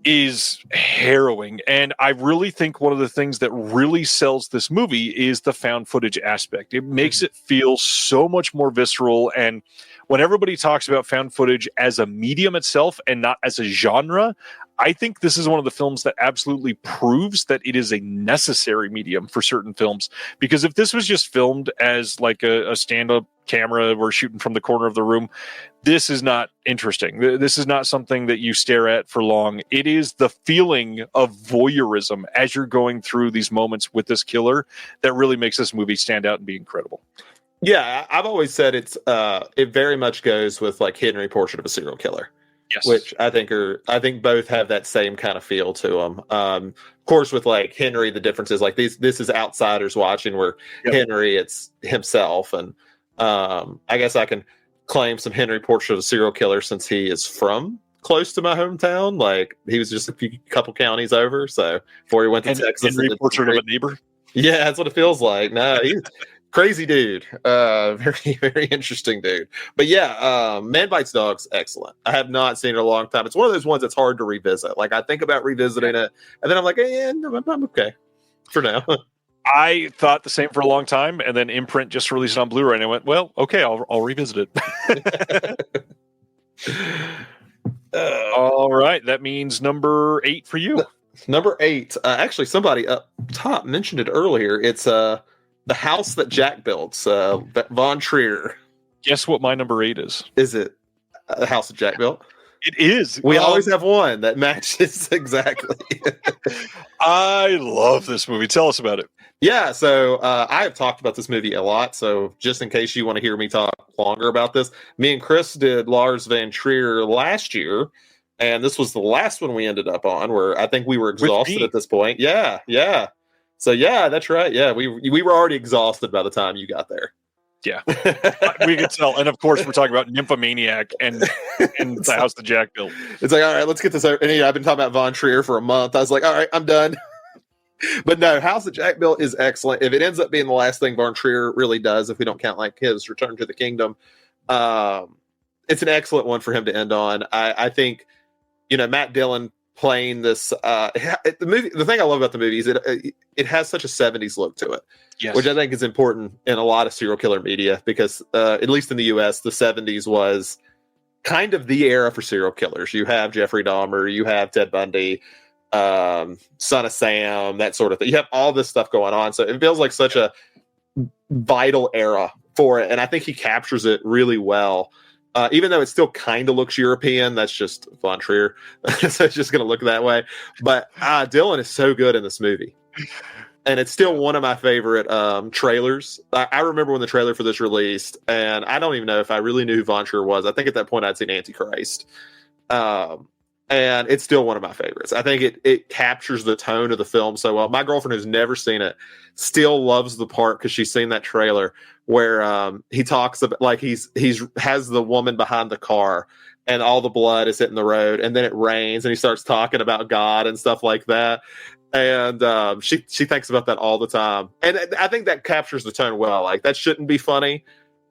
Speaker 3: is harrowing. And I really think one of the things that really sells this movie is the found footage aspect. It makes it feel so much more visceral. And when everybody talks about found footage as a medium itself and not as a genre, I think this is one of the films that absolutely proves that it is a necessary medium for certain films. Because if this was just filmed as like a stand-up camera, we're shooting from the corner of the room, this is not interesting. This is not something that you stare at for long. It is the feeling of voyeurism as you're going through these moments with this killer that really makes this movie stand out and be incredible.
Speaker 4: Yeah, I've always said it very much goes with like Henry Portrait of a Serial Killer.
Speaker 3: Yes.
Speaker 4: Which I think both have that same kind of feel to them. Of course, with like Henry, the difference is like this is outsiders watching, where Henry, it's himself. And I guess I can claim some Henry Portrait of a Serial Killer since he is from close to my hometown. Like he was just a couple counties over. So before he went to Texas.
Speaker 3: Henry Portrait of a Neighbor?
Speaker 4: Yeah, that's what it feels like. No, he's crazy dude. Very, very interesting dude. But yeah, Man Bites Dog's excellent. I have not seen it in a long time. It's one of those ones that's hard to revisit. Like I think about revisiting it, and then I'm like, no, I'm okay for now.
Speaker 3: I thought the same for a long time, and then Imprint just released it on Blu-ray, and I went, well, okay, I'll revisit it. All right, that means number 8 for you.
Speaker 4: Number 8. Actually, somebody up top mentioned it earlier. It's The House That Jack Built, Von Trier.
Speaker 3: Guess what my number 8 is?
Speaker 4: Is it The House That Jack Built?
Speaker 3: It is.
Speaker 4: We always have one that matches exactly.
Speaker 3: I love this movie. Tell us about it.
Speaker 4: Yeah, so I have talked about this movie a lot. So just in case you want to hear me talk longer about this, me and Chris did Lars von Trier last year, and this was the last one we ended up on, where I think we were exhausted at this point. Yeah. So yeah, that's right. Yeah, we were already exhausted by the time you got there.
Speaker 3: Yeah, we could tell. And of course, we're talking about Nymphomaniac and The House That Jack Built.
Speaker 4: It's like, all right, let's get this over. And I've been talking about Von Trier for a month. I was like, all right, I'm done. But no, House That Jack Built is excellent. If it ends up being the last thing Von Trier really does, if we don't count like his Return to the Kingdom, it's an excellent one for him to end on. I think, Matt Dillon playing this the movie. The thing I love about the movie is it has such a 70s look to it. Yes. Which I think is important in a lot of serial killer media, because at least in the US, the 70s was kind of the era for serial killers. You have Jeffrey Dahmer, you have Ted Bundy, Son of Sam, that sort of thing. You have all this stuff going on. So it feels like such a vital era for it. And I think he captures it really well. Even though it still kind of looks European, that's just Von Trier. So it's just going to look that way. But Dylan is so good in this movie. and it's still one of my favorite trailers. I remember when the trailer for this released, and I don't even know if I really knew who Von Trier was. I think at that point I'd seen Antichrist. And it's still one of my favorites. I think it captures the tone of the film so well. My girlfriend, who's never seen it, still loves the part because she's seen that trailer where he talks about, like, he's has the woman behind the car and all the blood is hitting the road, and then it rains and he starts talking about God and stuff like that. And she thinks about that all the time. And I think that captures the tone well. Like, that shouldn't be funny,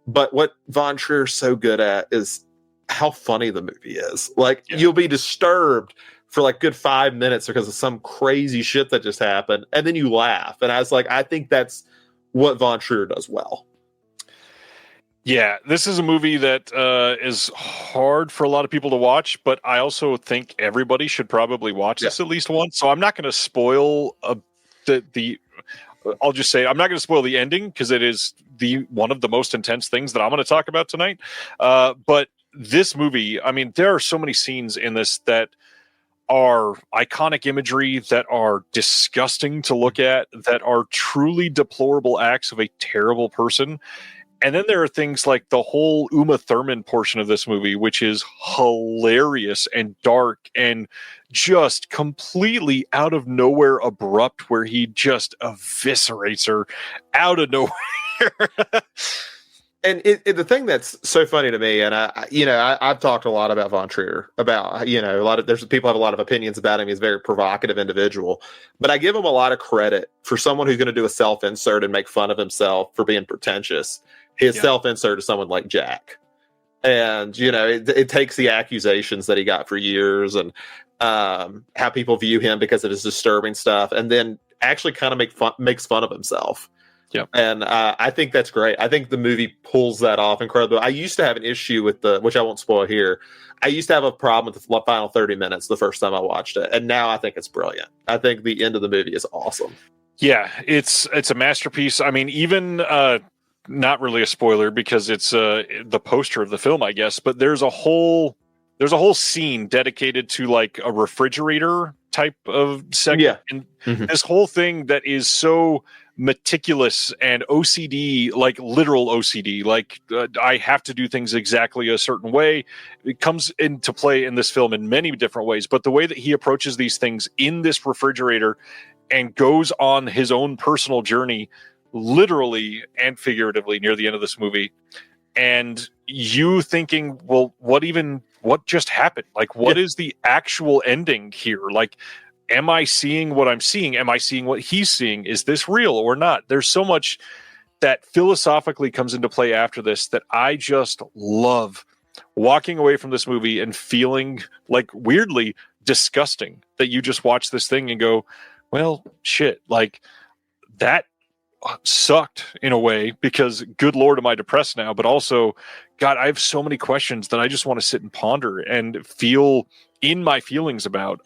Speaker 4: but what Von Trier's so good at is how funny the movie is. Like, you'll be disturbed for like good 5 minutes because of some crazy shit that just happened, and then you laugh. And I was like, I think that's what Von Trier does well.
Speaker 3: Yeah, this is a movie that is hard for a lot of people to watch, but I also think everybody should probably watch this at least once. So I'm not going to spoil the I'll just say I'm not going to spoil the ending because it is one of the most intense things that I'm going to talk about tonight. But this movie, I mean, there are so many scenes in this that are iconic imagery, that are disgusting to look at, that are truly deplorable acts of a terrible person. And then there are things like the whole Uma Thurman portion of this movie, which is hilarious and dark and just completely out of nowhere abrupt, where he just eviscerates her out of nowhere.
Speaker 4: And the thing that's so funny to me, and I've talked a lot about Von Trier, about, there's people have a lot of opinions about him. He's a very provocative individual, but I give him a lot of credit for someone who's going to do a self-insert and make fun of himself for being pretentious. His self-insert is someone like Jack. And, it takes the accusations that he got for years and how people view him because of his disturbing stuff, and then actually kind of makes fun of himself. Yeah, and I think that's great. I think the movie pulls that off incredibly. I used to have an issue with which I won't spoil here. I used to have a problem with the final 30 minutes the first time I watched it, and now I think it's brilliant. I think the end of the movie is awesome.
Speaker 3: Yeah, it's a masterpiece. I mean, even not really a spoiler because it's the poster of the film, I guess. But there's a whole scene dedicated to like a refrigerator type of segment, and this whole thing that is so meticulous and OCD, like literal OCD, like I have to do things exactly a certain way. It comes into play in this film in many different ways, but the way that he approaches these things in this refrigerator and goes on his own personal journey, literally and figuratively, near the end of this movie, and you thinking, well, what just happened? Like, what is the actual ending here? Like, am I seeing what I'm seeing? Am I seeing what he's seeing? Is this real or not? There's so much that philosophically comes into play after this that I just love walking away from this movie and feeling like weirdly disgusting that you just watch this thing and go, well, shit, like that sucked in a way, because good Lord, am I depressed now? But also, God, I have so many questions that I just want to sit and ponder and feel in my feelings about.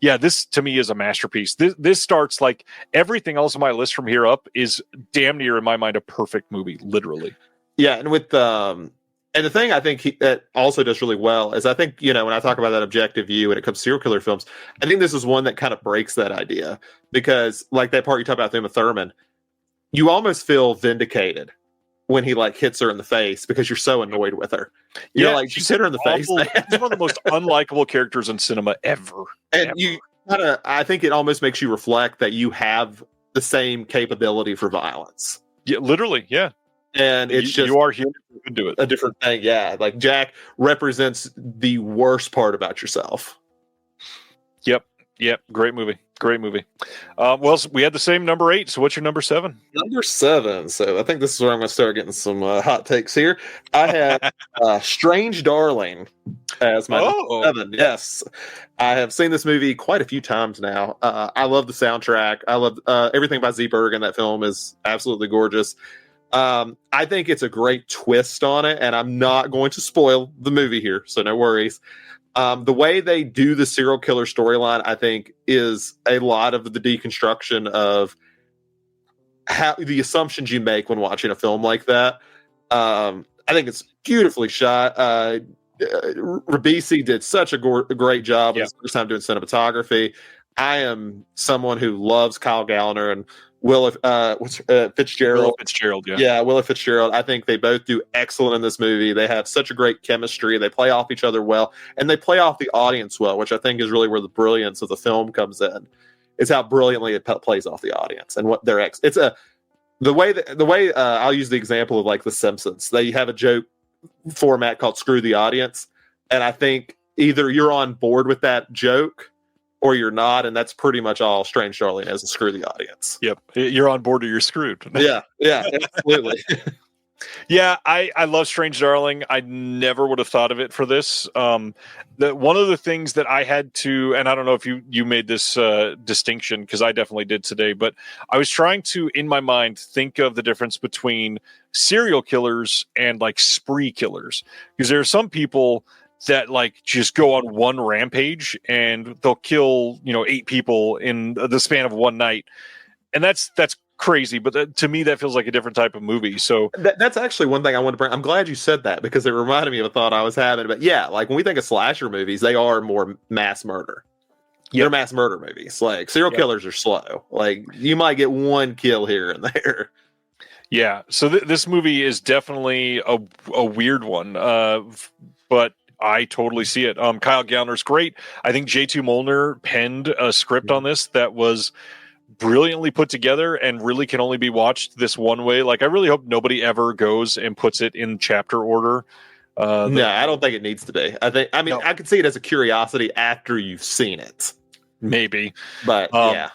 Speaker 3: This to me is a masterpiece. This starts, like everything else on my list from here up is damn near, in my mind, a perfect movie, literally.
Speaker 4: Yeah, and with and the thing I think that also does really well is, I think, when I talk about that objective view when it comes to serial killer films, I think this is one that kind of breaks that idea, because like that part you talk about, Uma Thurman, you almost feel vindicated when he like hits her in the face because you're so annoyed with her. You're like, just hit her in the face.
Speaker 3: She's one of the most unlikable characters in cinema ever.
Speaker 4: And you I think it almost makes you reflect that you have the same capability for violence.
Speaker 3: Yeah, literally. Yeah.
Speaker 4: And it's just,
Speaker 3: you are human, you can do it.
Speaker 4: A different thing. Yeah. Like Jack represents the worst part about yourself. Yep. Great movie.
Speaker 3: Well, we had the same number 8. So what's your number 7?
Speaker 4: Number 7. So I think this is where I'm going to start getting some hot takes here. I have Strange Darling as my number 7. Yes. I have seen this movie quite a few times now. I love the soundtrack. I love everything by Z Bergen. That film is absolutely gorgeous. I think it's a great twist on it, and I'm not going to spoil the movie here, so no worries. The way they do the serial killer storyline, I think, is a lot of the deconstruction of how the assumptions you make when watching a film like that. I think it's beautifully shot. Ribisi did such a great job his first time doing cinematography. I am someone who loves Kyle Gallner and Fitzgerald.
Speaker 3: Willa Fitzgerald, yeah.
Speaker 4: Yeah, Willa Fitzgerald. I think they both do excellent in this movie. They have such a great chemistry. They play off each other well, and they play off the audience well, which I think is really where the brilliance of the film comes in. Is how brilliantly it plays off the audience and what their the way I'll use the example of like The Simpsons. They have a joke format called "Screw the Audience," and I think either you're on board with that joke or you're not, and that's pretty much all Strange Darling is, Screw the Audience.
Speaker 3: Yep. You're on board or you're screwed.
Speaker 4: Yeah, absolutely.
Speaker 3: Yeah, I love Strange Darling. I never would have thought of it for this. One of the things that I had to, and I don't know if you made this distinction, because I definitely did today, but I was trying to, in my mind, think of the difference between serial killers and like spree killers. Because there are some people that like just go on one rampage and they'll kill 8 people in the span of one night, and that's crazy. But to me, that feels like a different type of movie. So
Speaker 4: that's actually one thing I want to bring. I'm glad you said that because it reminded me of a thought I was having. But yeah, like when we think of slasher movies, they are more mass murder. Yep. They're mass murder movies. Like serial killers are slow. Like you might get one kill here and there.
Speaker 3: Yeah. So this movie is definitely a weird one. But I totally see it. Kyle Gallner's great. I think J2 Molnar penned a script on this that was brilliantly put together and really can only be watched this one way. Like, I really hope nobody ever goes and puts it in chapter order.
Speaker 4: No, I don't think it needs to be. I could see it as a curiosity after you've seen it.
Speaker 3: Maybe.
Speaker 4: But yeah.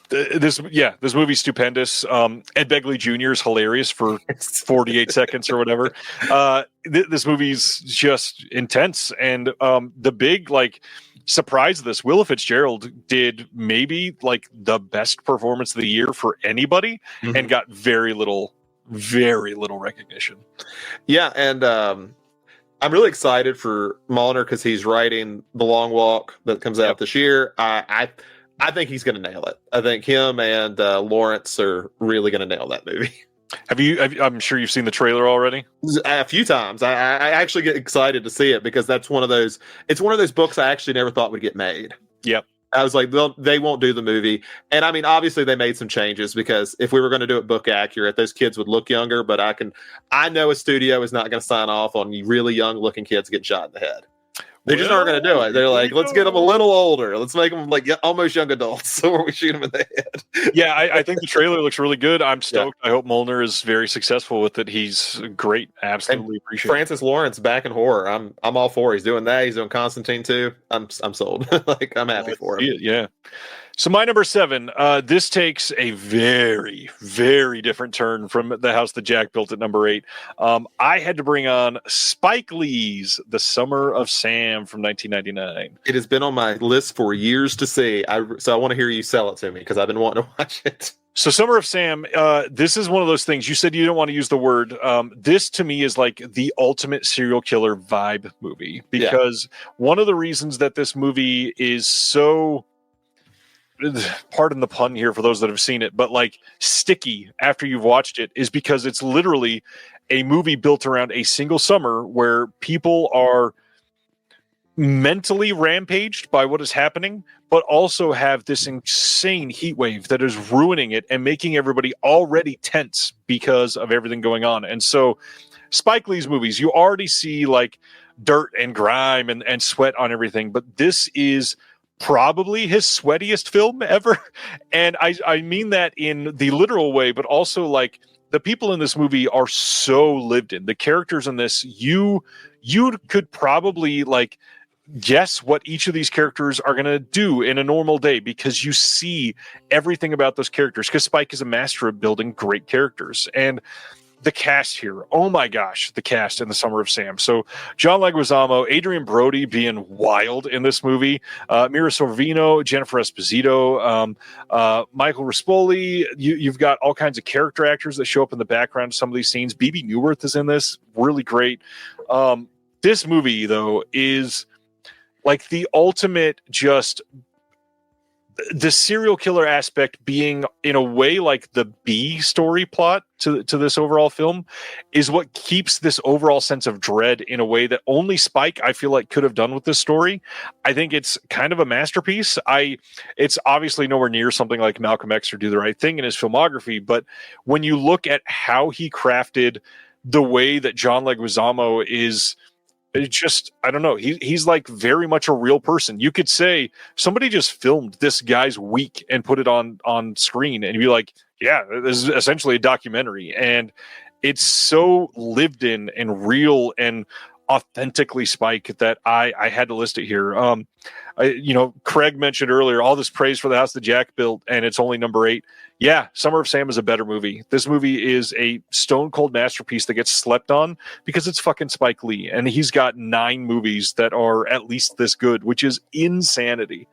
Speaker 3: This movie's stupendous. Ed Begley Jr. is hilarious for 48 seconds or whatever. This movie's just intense, and the big surprise of this, Willa Fitzgerald did maybe like the best performance of the year for anybody, and got very little recognition. Yeah,
Speaker 4: and I'm really excited for Molnar because he's writing The Long Walk that comes out this year. I think he's going to nail it. I think him and Lawrence are really going to nail that movie.
Speaker 3: I'm sure you've seen the trailer already.
Speaker 4: A few times. I actually get excited to see it because that's one of those. It's one of those books I actually never thought would get made.
Speaker 3: Yep.
Speaker 4: I was like, they won't do the movie. And I mean, obviously they made some changes because if we were going to do it book accurate, those kids would look younger. But I know a studio is not going to sign off on really young looking kids getting shot in the head. They just aren't going to do it. They're like, let's get them a little older. Let's make them like almost young adults. So we shoot them in the head.
Speaker 3: Yeah, I think the trailer looks really good. I'm stoked. Yeah. I hope Molnar is very successful with it. He's great. Absolutely appreciate it.
Speaker 4: Francis Lawrence back in horror. I'm all for. He's doing that. He's doing Constantine too. I'm sold. I'm happy for him.
Speaker 3: Yeah. So my number 7, this takes a very, very different turn from the house that Jack built at number 8. I had to bring on Spike Lee's The Summer of Sam from 1999.
Speaker 4: It has been on my list for years to see. So I want to hear you sell it to me because I've been wanting to watch it.
Speaker 3: So Summer of Sam, this is one of those things. You said you don't want to use the word. This to me is like the ultimate serial killer vibe movie because one of the reasons that this movie is so, pardon the pun here for those that have seen it, but like sticky after you've watched it is because it's literally a movie built around a single summer where people are mentally rampaged by what is happening, but also have this insane heat wave that is ruining it and making everybody already tense because of everything going on. And so Spike Lee's movies, you already see like dirt and grime and sweat on everything, but this is probably his sweatiest film ever. And I mean that in the literal way, but also like the people in this movie are so lived in. The characters in this, you could probably like guess what each of these characters are going to do in a normal day because you see everything about those characters, because Spike is a master of building great characters. And the cast here, oh my gosh, the cast in The Summer of Sam. So John Leguizamo, Adrian Brody being wild in this movie, Mira Sorvino, Jennifer Esposito, Michael Rispoli. You've got all kinds of character actors that show up in the background of some of these scenes. Bebe Neuwirth is in this, really great. This movie, though, is like the ultimate just the serial killer aspect being in a way like the B story plot to this overall film is what keeps this overall sense of dread in a way that only Spike, I feel like, could have done with this story. I think it's kind of a masterpiece. It's obviously nowhere near something like Malcolm X or Do the Right Thing in his filmography, but when you look at how he crafted the way that John Leguizamo is, it's just, I don't know. He's like very much a real person. You could say somebody just filmed this guy's week and put it on screen, and you'd be like, yeah, this is essentially a documentary. And it's so lived in and real and authentically Spike that I had to list it here. Craig mentioned earlier all this praise for the house that Jack built, and it's only number 8. Yeah, Summer of Sam is a better movie. This movie is a stone cold masterpiece that gets slept on because it's fucking Spike Lee, and he's got 9 movies that are at least this good, which is insanity.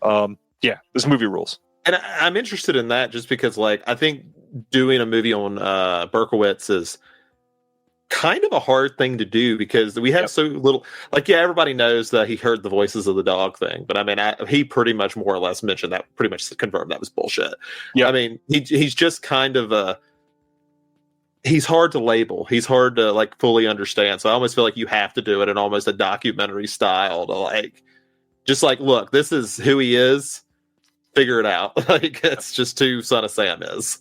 Speaker 3: This movie rules.
Speaker 4: And I'm interested in that just because, like, I think doing a movie on Berkowitz is kind of a hard thing to do because we have so little. Like, yeah, everybody knows that he heard the voices of the dog thing, but I mean, he pretty much more or less mentioned that, pretty much confirmed that was bullshit. Yeah, I mean, he's just kind of he's hard to label. He's hard to like fully understand. So I almost feel like you have to do it in almost a documentary style to like, just like, look, this is who he is. Figure it out. Like, it's just who Son of Sam is.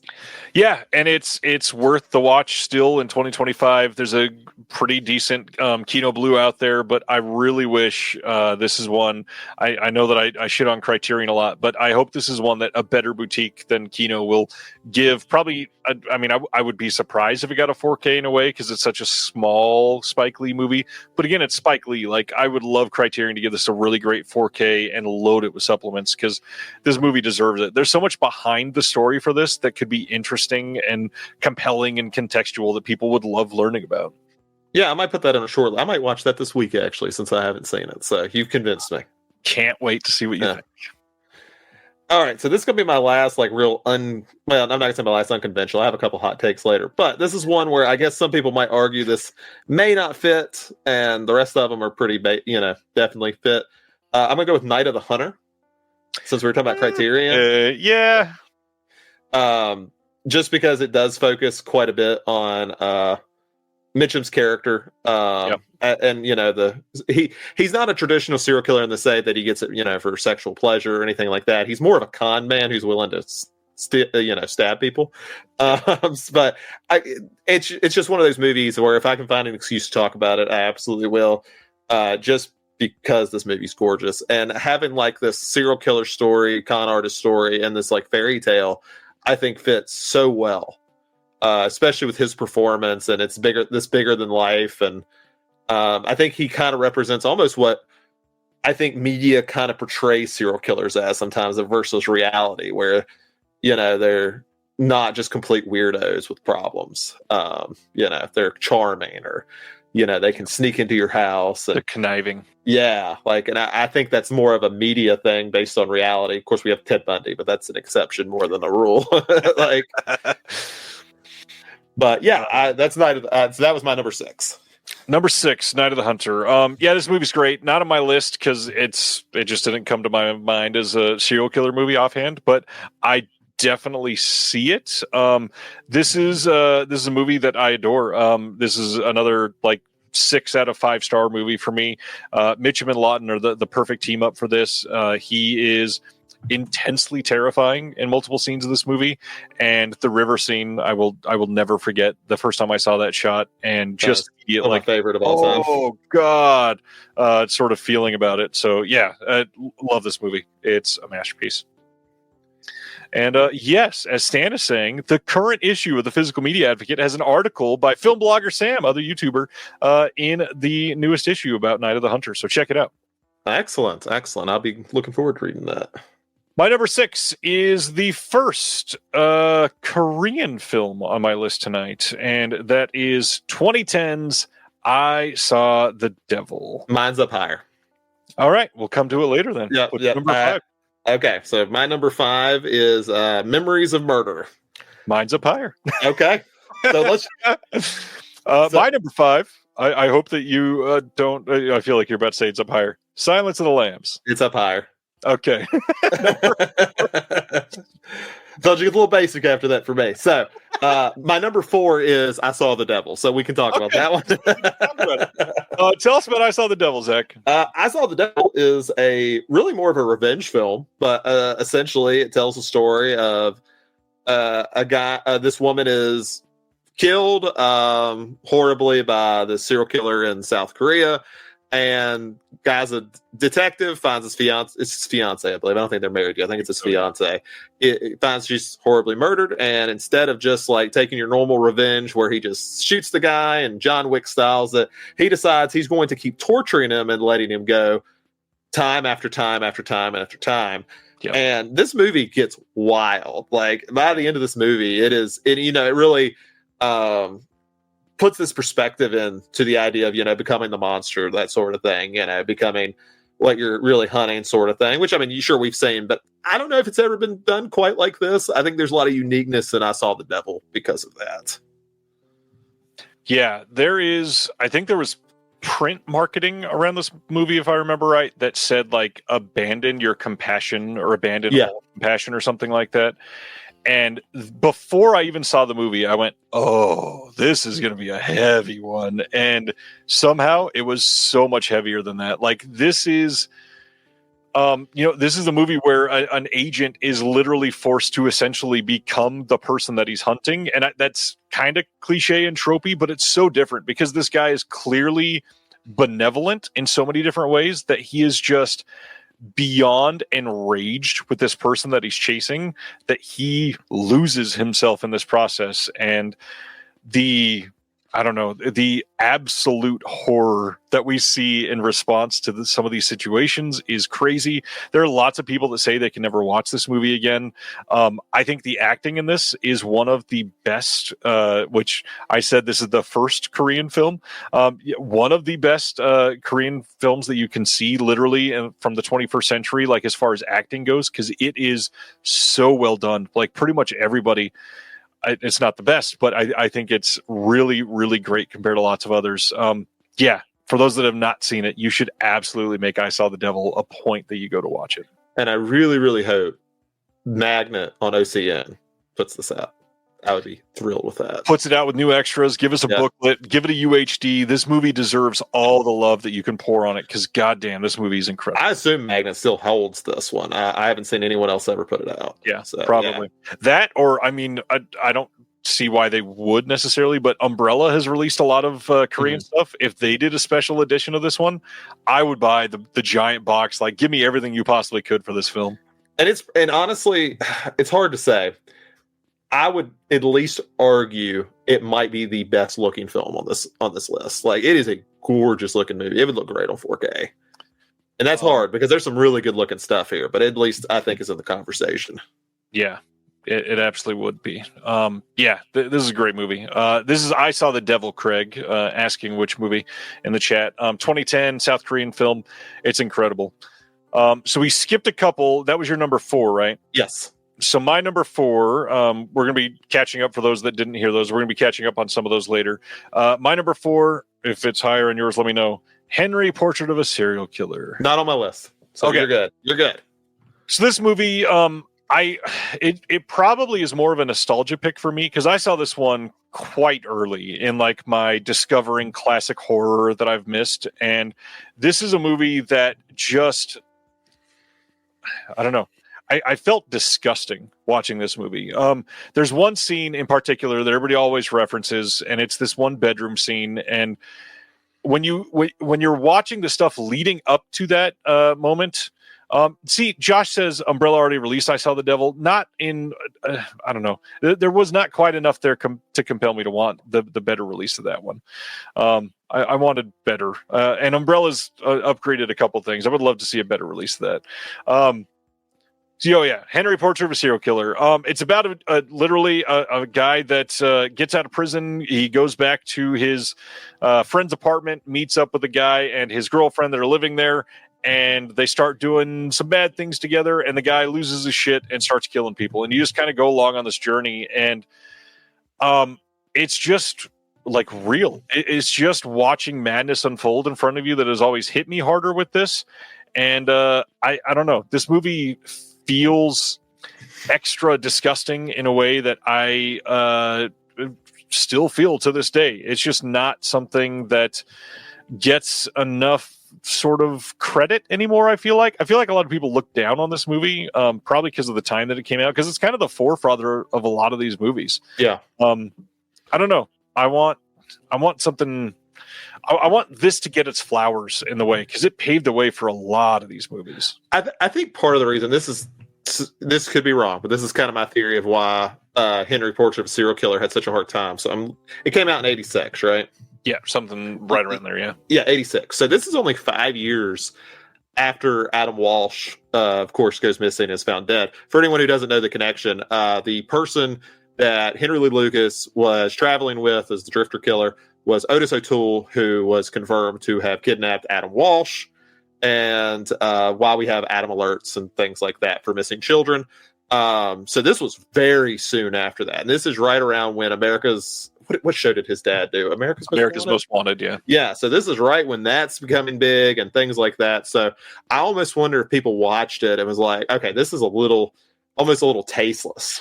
Speaker 3: Yeah, and it's worth the watch still in 2025. There's a pretty decent Kino Blue out there, but I really wish this is one. I know that I shit on Criterion a lot, but I hope this is one that a better boutique than Kino will give. Probably, I would be surprised if it got a 4K in a way because it's such a small Spike Lee movie. But again, it's Spike Lee. Like, I would love Criterion to give this a really great 4K and load it with supplements because this movie deserves it. There's so much behind the story for this that could be interesting and compelling and contextual that people would love learning about.
Speaker 4: Yeah, I might put that on a short. I might watch that this week actually, since I haven't seen it. So you've convinced me.
Speaker 3: Can't wait to see what you think.
Speaker 4: All right, so this is gonna be my last like real I'm not gonna say my last unconventional. I have a couple hot takes later, but this is one where I guess some people might argue this may not fit, and the rest of them are pretty, definitely fit. I'm gonna go with Night of the Hunter, since we were talking about Criterion.
Speaker 3: Yeah.
Speaker 4: Just because it does focus quite a bit on Mitchum's character, and he's not a traditional serial killer in the say that he gets it, for sexual pleasure or anything like that. He's more of a con man who's willing to, stab people. But it's just one of those movies where if I can find an excuse to talk about it, I absolutely will. Just because this movie's gorgeous, and having like this serial killer story, con artist story, and this like fairy tale, I think fits so well, especially with his performance, and it's bigger than life, and I think he kind of represents almost what I think media kind of portrays serial killers as sometimes versus reality, where they're not just complete weirdos with problems. They're charming, or they can sneak into your house. And,
Speaker 3: they're conniving.
Speaker 4: Yeah, and I think that's more of a media thing based on reality. Of course, we have Ted Bundy, but that's an exception more than a rule. But yeah, that's Night of so that was my number 6.
Speaker 3: Number 6, Night of the Hunter. This movie's great. Not on my list because it just didn't come to my mind as a serial killer movie offhand, but I definitely see it. This is a movie that I adore. This is another 6 out of 5 star movie for me. Mitchum and Lawton are the perfect team up for this. He is intensely terrifying in multiple scenes of this movie, and the river scene I will never forget the first time I saw that shot, and just
Speaker 4: my favorite of all time.
Speaker 3: Oh god, sort of feeling about it. So yeah, love this movie. It's a masterpiece. And yes, as Stan is saying, the current issue of the Physical Media Advocate has an article by film blogger Sam, other YouTuber, in the newest issue about Night of the Hunter. So check it out.
Speaker 4: Excellent. I'll be looking forward to reading that.
Speaker 3: My number 6 is the first Korean film on my list tonight, and that is 2010's I Saw the Devil.
Speaker 4: Mine's up higher.
Speaker 3: All right, we'll come to it later then.
Speaker 4: Yeah.
Speaker 3: Number 5.
Speaker 4: Okay, so my number 5 is Memories of Murder.
Speaker 3: Mine's up higher.
Speaker 4: Okay, so let's.
Speaker 3: My number 5. I hope that you don't. I feel like you're about to say it's up higher. Silence of the Lambs.
Speaker 4: It's up higher.
Speaker 3: Okay.
Speaker 4: Thought you get a little basic after that for me. So my number 4 is I Saw the Devil. So we can talk about that one.
Speaker 3: Tell us about I Saw the Devil, Zach.
Speaker 4: I Saw the Devil is a really more of a revenge film, but essentially it tells the story of a guy. This woman is killed horribly by the serial killer in South Korea. And guy's a detective, finds his fiance. It's his fiance, I believe. I don't think they're married yet. I think it's his fiance. It finds she's horribly murdered, and instead of just like taking your normal revenge, where he just shoots the guy and John Wick styles it, he decides he's going to keep torturing him and letting him go time after time after time after time. Yep. And this movie gets wild. Like by the end of this movie, it really puts this perspective into the idea of, becoming the monster, that sort of thing, becoming what you're really hunting sort of thing, which, I mean, sure we've seen, but I don't know if it's ever been done quite like this. I think there's a lot of uniqueness in I Saw the Devil because of that.
Speaker 3: Yeah, I think there was print marketing around this movie, if I remember right, that said like abandon your compassion or abandon all compassion or something like that. And before I even saw the movie, I went, oh, this is going to be a heavy one. And somehow it was so much heavier than that. Like this is, this is a movie where an agent is literally forced to essentially become the person that he's hunting. And that's kind of cliche and tropey, but it's so different because this guy is clearly benevolent in so many different ways that he is just beyond enraged with this person that he's chasing that he loses himself in this process. And the absolute horror that we see in response to some of these situations is crazy. There are lots of people that say they can never watch this movie again. I think the acting in this is one of the best, which I said this is the first Korean film. One of the best Korean films that you can see literally from the 21st century, like as far as acting goes, because it is so well done. Like pretty much everybody, it's not the best, but I think it's really, really great compared to lots of others. For those that have not seen it, you should absolutely make I Saw the Devil a point that you go to watch it.
Speaker 4: And I really, really hope Magnet on OCN puts this out. I would be thrilled with that.
Speaker 3: Puts it out with new extras, give us a booklet, give it a UHD. This movie deserves all the love that you can pour on it because, goddamn, this movie is incredible.
Speaker 4: I assume Magnet still holds this one. I haven't seen anyone else ever put it out.
Speaker 3: Yeah, so, probably. Yeah. That, or, I mean, I don't see why they would necessarily, but Umbrella has released a lot of Korean stuff. If they did a special edition of this one, I would buy the giant box. Like, give me everything you possibly could for this film.
Speaker 4: And honestly, it's hard to say. I would at least argue it might be the best looking film on this list. Like it is a gorgeous looking movie. It would look great on 4K. And that's hard because there's some really good looking stuff here, but at least I think it's in the conversation.
Speaker 3: Yeah, it absolutely would be. This is a great movie. This is I Saw the Devil, Craig, asking which movie in the chat. 2010 South Korean film. It's incredible. So we skipped a couple. That was your number 4, right?
Speaker 4: Yes.
Speaker 3: So my number 4, we're going to be catching up for those that didn't hear those. We're going to be catching up on some of those later. My number 4, if it's higher on yours, let me know. Henry, Portrait of a Serial Killer.
Speaker 4: Not on my list. So okay. You're good. You're good.
Speaker 3: So this movie, it probably is more of a nostalgia pick for me because I saw this one quite early in like my discovering classic horror that I've missed. And this is a movie that just, I don't know. I felt disgusting watching this movie. There's one scene in particular that everybody always references, and it's this one bedroom scene. And when you're watching the stuff leading up to that moment, see, Josh says Umbrella already released I Saw the Devil. Not in, I don't know. There was not quite enough there to compel me to want the better release of that one. I wanted better. And Umbrella's upgraded a couple things. I would love to see a better release of that. Henry, Portrait of a Serial Killer. It's about literally a guy that gets out of prison. He goes back to his friend's apartment, meets up with a guy and his girlfriend that are living there, and they start doing some bad things together, and the guy loses his shit and starts killing people. And you just kind of go along on this journey, and it's just like real. It's just watching madness unfold in front of you that has always hit me harder with this. And I don't know. This movie feels extra disgusting in a way that I still feel to this day. It's just not something that gets enough sort of credit anymore. I feel like a lot of people look down on this movie, probably because of the time that it came out, because it's kind of the forefather of a lot of these movies.
Speaker 4: Yeah.
Speaker 3: I don't know. I want something. I want this to get its flowers in the way, because it paved the way for a lot of these movies.
Speaker 4: I think part of the reason this could be wrong, but this is kind of my theory of why Henry Portrait of a Serial Killer had such a hard time. So it came out in 86, right?
Speaker 3: Yeah, something right around there, yeah.
Speaker 4: Yeah, 86. So this is only 5 years after Adam Walsh, of course, goes missing and is found dead. For anyone who doesn't know the connection, the person that Henry Lee Lucas was traveling with as the Drifter Killer was Otis O'Toole, who was confirmed to have kidnapped Adam Walsh. And while we have Adam alerts and things like that for missing children. So this was very soon after that. And this is right around when America's... What show did his dad do? America's
Speaker 3: Most Wanted, yeah.
Speaker 4: Yeah, so this is right when that's becoming big and things like that. So I almost wonder if people watched it and was like, okay, this is almost a little tasteless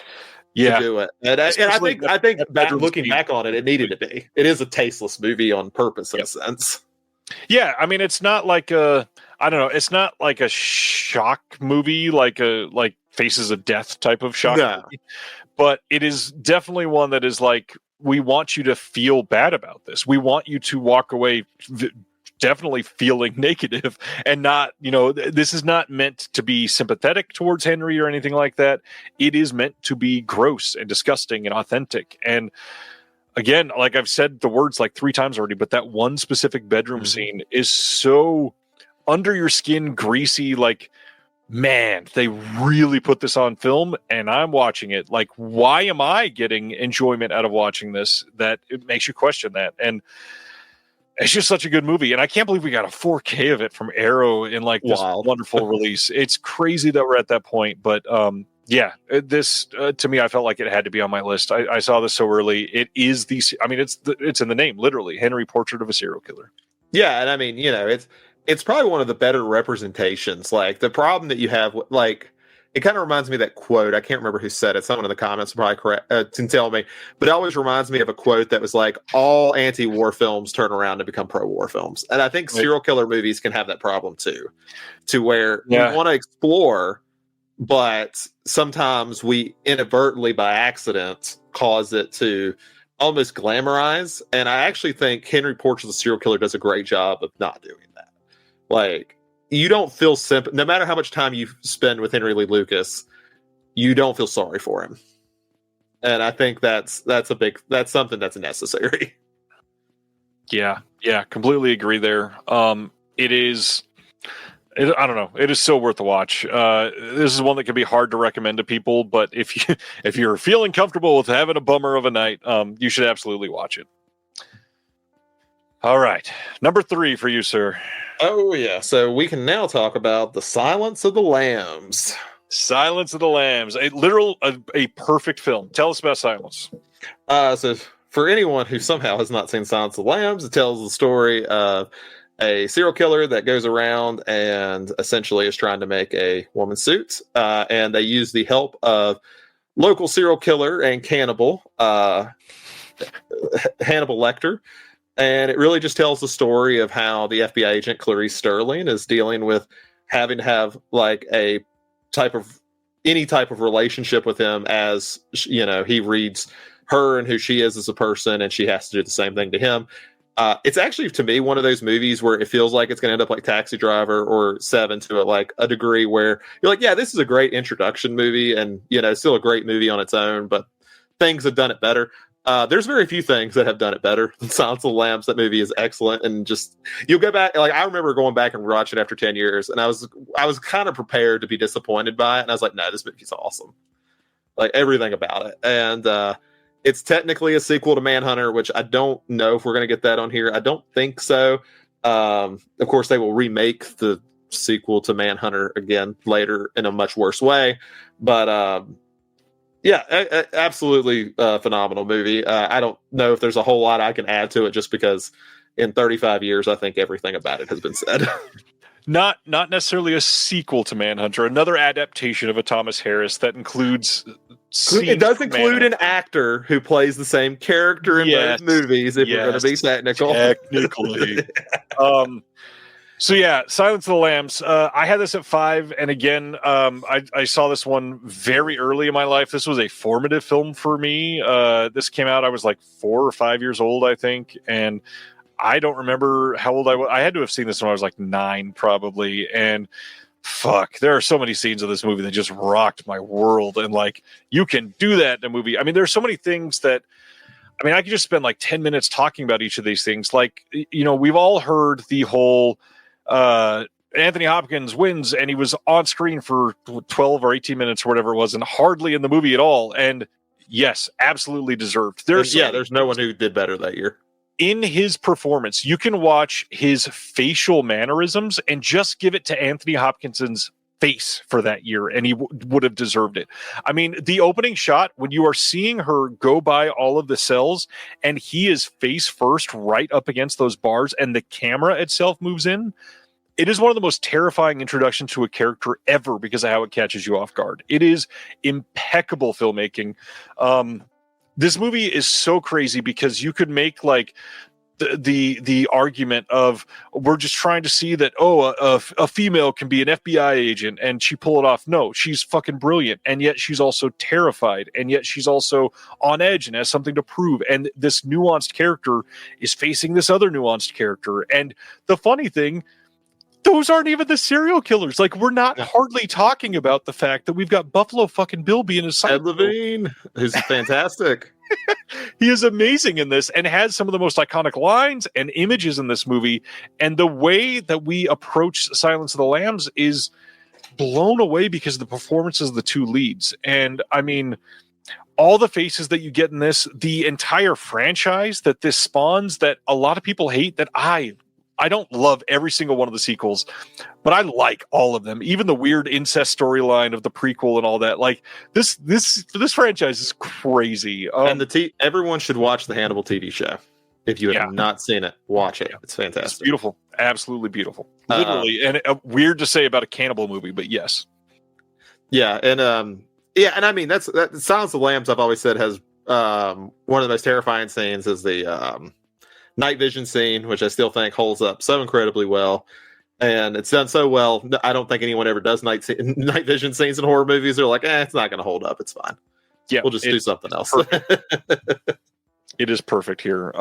Speaker 4: to do it. And I think that looking back on it, it needed to be. It is a tasteless movie on purpose in a sense.
Speaker 3: Yeah, I mean, it's not like it's not like a shock movie, like Faces of Death type of shock movie. But it is definitely one that is like, we want you to feel bad about this. We want you to walk away definitely feeling negative and not, this is not meant to be sympathetic towards Henry or anything like that. It is meant to be gross and disgusting and authentic. And again, like I've said the words like 3 times already, but that one specific bedroom scene is so under your skin, greasy, like, man, they really put this on film, and I'm watching it. Like, why am I getting enjoyment out of watching this? That it makes you question that. And it's just such a good movie. And I can't believe we got a 4K of it from Arrow in like this wonderful release. It's crazy that we're at that point. But this to me, I felt like it had to be on my list. I saw this so early. It is it's in the name, literally, Henry Portrait of a Serial Killer. Yeah,
Speaker 4: and I mean, it's probably one of the better representations. Like, the problem that you have, like, it kind of reminds me of that quote. I can't remember who said it. Someone in the comments will probably can tell me. But it always reminds me of a quote that was like, all anti-war films turn around to become pro-war films. And I think serial killer movies can have that problem too. To where we want to explore, but sometimes we inadvertently, by accident, cause it to almost glamorize. And I actually think Henry Portrait of the Serial Killer does a great job of not doing that. Like, you don't feel no matter how much time you spend with Henry Lee Lucas, you don't feel sorry for him. And I think that's something that's necessary.
Speaker 3: Yeah, completely agree there. It is, I don't know, it is so worth a watch. This is one that can be hard to recommend to people, but if you're feeling comfortable with having a bummer of a night, you should absolutely watch it. All right, number 3 for you, sir.
Speaker 4: Oh, yeah. So we can now talk about The Silence of the Lambs.
Speaker 3: Silence of the Lambs. A perfect film. Tell us about Silence.
Speaker 4: So for anyone who somehow has not seen Silence of the Lambs, it tells the story of a serial killer that goes around and essentially is trying to make a woman suit. And they use the help of local serial killer and cannibal, Hannibal Lecter. And it really just tells the story of how the FBI agent Clarice Sterling is dealing with having to have like any type of relationship with him, as he reads her and who she is as a person, and she has to do the same thing to him. It's actually, to me, one of those movies where it feels like it's going to end up like Taxi Driver or Seven to a degree, where you're like, yeah, this is a great introduction movie, and it's still a great movie on its own, but things have done it better. There's very few things that have done it better than Silence of the Lambs. That movie is excellent, and just you'll go back. Like, I remember going back and watching it after 10 years, and I was kind of prepared to be disappointed by it, and I was like, no, this movie's awesome, like everything about it. And it's technically a sequel to Manhunter, which I don't know if we're going to get that on here. I don't think so. Of course, they will remake the sequel to Manhunter again later in a much worse way, but absolutely phenomenal movie. I don't know if there's a whole lot I can add to it, just because in 35 years, I think everything about it has been said.
Speaker 3: Not necessarily a sequel to Manhunter, another adaptation of a Thomas Harris that includes scenes.
Speaker 4: It does include an actor who plays the same character in both movies, if we're going to be technical.
Speaker 3: Technically. So yeah, Silence of the Lambs. I had this at 5, and again, I saw this one very early in my life. This was a formative film for me. This came out, I was like 4 or 5 years old, I think, and I don't remember how old I was. I had to have seen this when I was like 9, probably, and fuck, there are so many scenes of this movie that just rocked my world, and like, you can do that in a movie. I mean, there's so many things that, I mean, I could just spend like 10 minutes talking about each of these things. Like, you know, we've all heard the whole Anthony Hopkins wins and he was on screen for 12 or 18 minutes or whatever it was and hardly in the movie at all. And yes, absolutely deserved. There's
Speaker 4: no one who did better that year.
Speaker 3: In his performance, you can watch his facial mannerisms and just give it to Anthony Hopkinson's face for that year, and he would have deserved it. I mean, the opening shot, when you are seeing her go by all of the cells and he is face first right up against those bars and the camera itself moves in, it is one of the most terrifying introductions to a character ever because of how it catches you off guard. It is impeccable filmmaking. This movie is so crazy because you could make like the argument of, we're just trying to see that, a female can be an FBI agent and she pull it off. No, she's fucking brilliant, and yet she's also terrified, and yet she's also on edge and has something to prove, and this nuanced character is facing this other nuanced character. And the funny thing, those aren't even the serial killers. Like, we're not hardly talking about the fact that we've got Buffalo fucking Bill being a
Speaker 4: Ed Levine, who's fantastic.
Speaker 3: He is amazing in this and has some of the most iconic lines and images in this movie. And the way that we approach Silence of the Lambs is blown away because of the performances of the two leads. And I mean, all the faces that you get in this, the entire franchise that this spawns, that a lot of people hate, that I don't love every single one of the sequels, but I like all of them. Even the weird incest storyline of the prequel and all that. Like, this franchise is crazy.
Speaker 4: And everyone should watch the Hannibal TV show. If you have not seen it, watch it. It's fantastic.
Speaker 3: It's beautiful. Absolutely beautiful. Literally. And weird to say about a cannibal movie, but yes.
Speaker 4: Yeah. And and I mean, that Silence of the Lambs, I've always said, has one of the most terrifying scenes is the night vision scene, which I still think holds up so incredibly well, and it's done so well. I don't think anyone ever does night vision scenes in horror movies. They're like, it's not going to hold up. It's fine.
Speaker 3: Yeah,
Speaker 4: we'll just do something else.
Speaker 3: It is perfect here.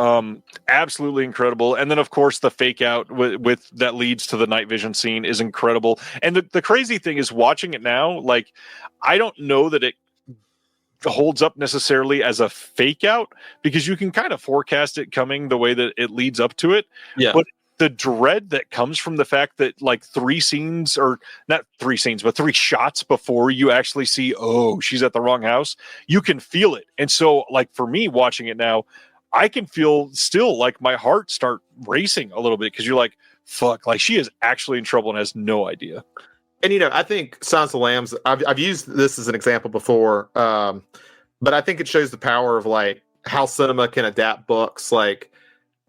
Speaker 3: Absolutely incredible. And then, of course, the fake out with that leads to the night vision scene is incredible. And the crazy thing is, watching it now, like, I don't know that it holds up necessarily as a fake out, because you can kind of forecast it coming the way that it leads up to it.
Speaker 4: Yeah.
Speaker 3: But the dread that comes from the fact that, like, 3 shots before you actually see, she's at the wrong house, you can feel it. And so, like, for me watching it now, I can feel still like my heart start racing a little bit, because you're like, fuck, like, she is actually in trouble and has no idea.
Speaker 4: And, I think Silence of the Lambs, I've used this as an example before, but I think it shows the power of, like, how cinema can adapt books. Like,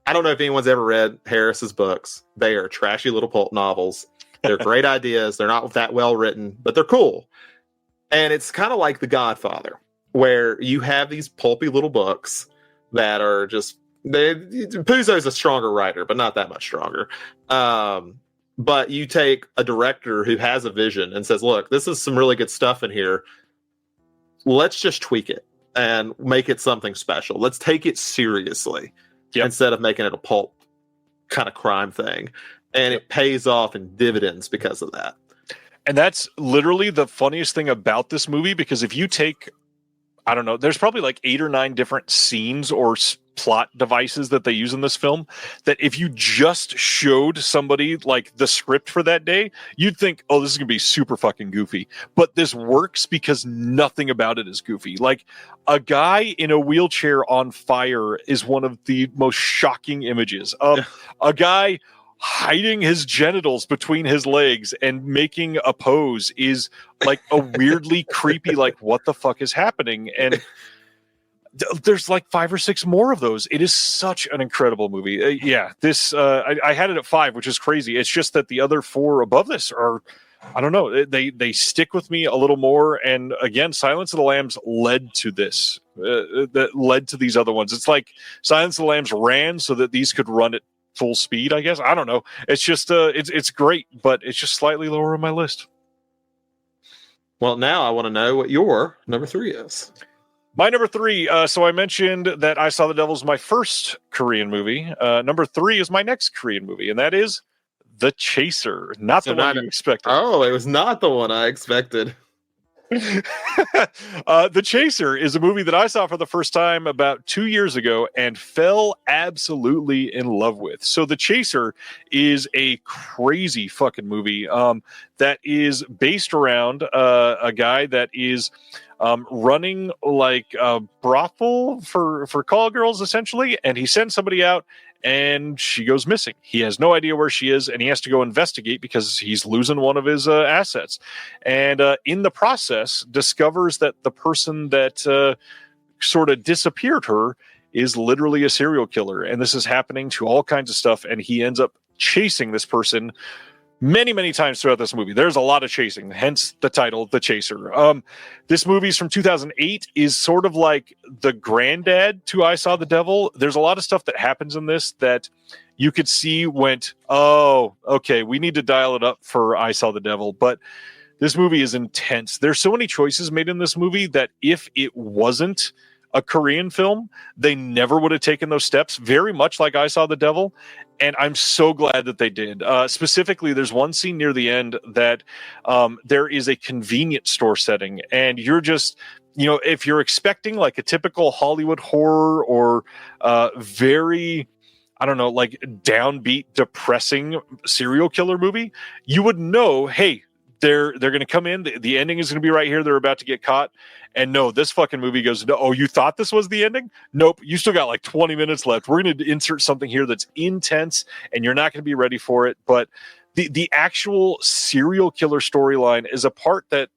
Speaker 4: I don't know if anyone's ever read Harris's books. They are trashy little pulp novels. They're great ideas. They're not that well written, but they're cool. And it's kind of like The Godfather, where you have these pulpy little books that are just... Puzo's a stronger writer, but not that much stronger. But you take a director who has a vision and says, look, this is some really good stuff in here. Let's just tweak it and make it something special. Let's take it seriously instead of making it a pulp kind of crime thing. And it pays off in dividends because of that.
Speaker 3: And that's literally the funniest thing about this movie, because if you take, I don't know, there's probably like 8 or 9 different scenes or plot devices that they use in this film, that if you just showed somebody like the script for that day, you'd think, this is gonna be super fucking goofy. But this works because nothing about it is goofy. Like, a guy in a wheelchair on fire is one of the most shocking images. A guy hiding his genitals between his legs and making a pose is like a weirdly creepy, like, what the fuck is happening? And there's like 5 or 6 more of those. It is such an incredible movie. I had it at 5, which is crazy. It's just that the other 4 above this are, I don't know, they stick with me a little more. And again, Silence of the Lambs led to this, that led to these other ones. It's like Silence of the Lambs ran so that these could run at full speed, I guess. I don't know. It's just, it's great, but it's just slightly lower on my list.
Speaker 4: Well, now I want to know what your number 3 is.
Speaker 3: My number 3, so I mentioned that I Saw the Devil is my first Korean movie. Number 3 is my next Korean movie, and that is The Chaser. Not the one you expected.
Speaker 4: Oh, it was not the one I expected.
Speaker 3: The Chaser is a movie that I saw for the first time about 2 years ago and fell absolutely in love with. So The Chaser is a crazy fucking movie that is based around a guy that is running like a brothel for call girls, essentially, and he sends somebody out and she goes missing. He has no idea where she is, and he has to go investigate because he's losing one of his assets. And in the process, discovers that the person that sort of disappeared her is literally a serial killer. And this is happening to all kinds of stuff, and he ends up chasing this person many, many times throughout this movie. There's a lot of chasing, hence the title, The Chaser. This movie's from 2008, is sort of like the granddad to I Saw the Devil. There's a lot of stuff that happens in this that you could see went, oh, okay, we need to dial it up for I Saw the Devil. But this movie is intense. There's so many choices made in this movie that if it wasn't a Korean film, they never would have taken those steps, very much like I Saw the Devil. And I'm so glad that they did. Specifically, there's one scene near the end that there is a convenience store setting, and you're just, you know, if you're expecting like a typical Hollywood horror or very, I don't know, like downbeat, depressing serial killer movie, you would know, hey, they're going to come in. The ending is going to be right here. They're about to get caught. And no, this fucking movie goes, no, oh, you thought this was the ending? Nope. You still got like 20 minutes left. We're going to insert something here that's intense and you're not going to be ready for it. But the actual serial killer storyline is a part that,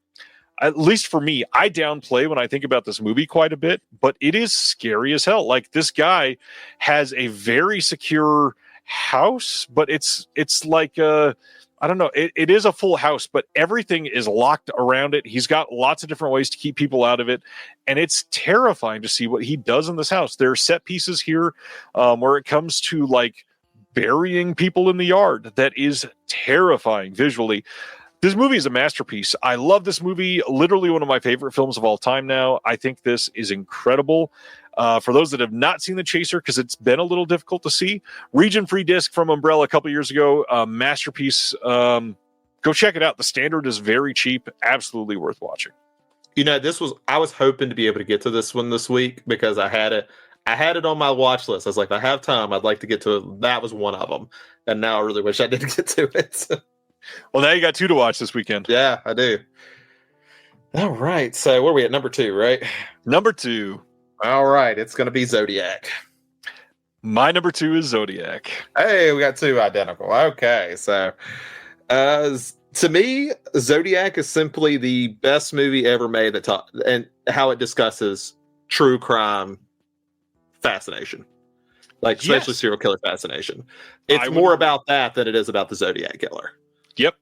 Speaker 3: at least for me, I downplay when I think about this movie quite a bit, but it is scary as hell. Like, this guy has a very secure house, but it's like I don't know. It is a full house, but everything is locked around it. He's got lots of different ways to keep people out of it. And it's terrifying to see what he does in this house. There are set pieces here where it comes to like burying people in the yard that is terrifying visually. This movie is a masterpiece. I love this movie. Literally one of my favorite films of all time now. I think this is incredible. For those that have not seen The Chaser, because it's been a little difficult to see, region-free disc from Umbrella a couple years ago, masterpiece. Go check it out. The standard is very cheap. Absolutely worth watching.
Speaker 4: You know, I was hoping to be able to get to this one this week because I had it on my watch list. I was like, if I have time, I'd like to get to it. That was one of them. And now I really wish I didn't get to it.
Speaker 3: Well, now you got 2 to watch this weekend.
Speaker 4: Yeah, I do. All right. So where are we at? Number 2, right?
Speaker 3: Number 2.
Speaker 4: All right. It's going to be Zodiac.
Speaker 3: My number 2 is Zodiac.
Speaker 4: Hey, we got 2 identical. Okay. So to me, Zodiac is simply the best movie ever made and how it discusses true crime fascination. Like, especially serial killer fascination. It's more about that than it is about the Zodiac killer.
Speaker 3: Yep.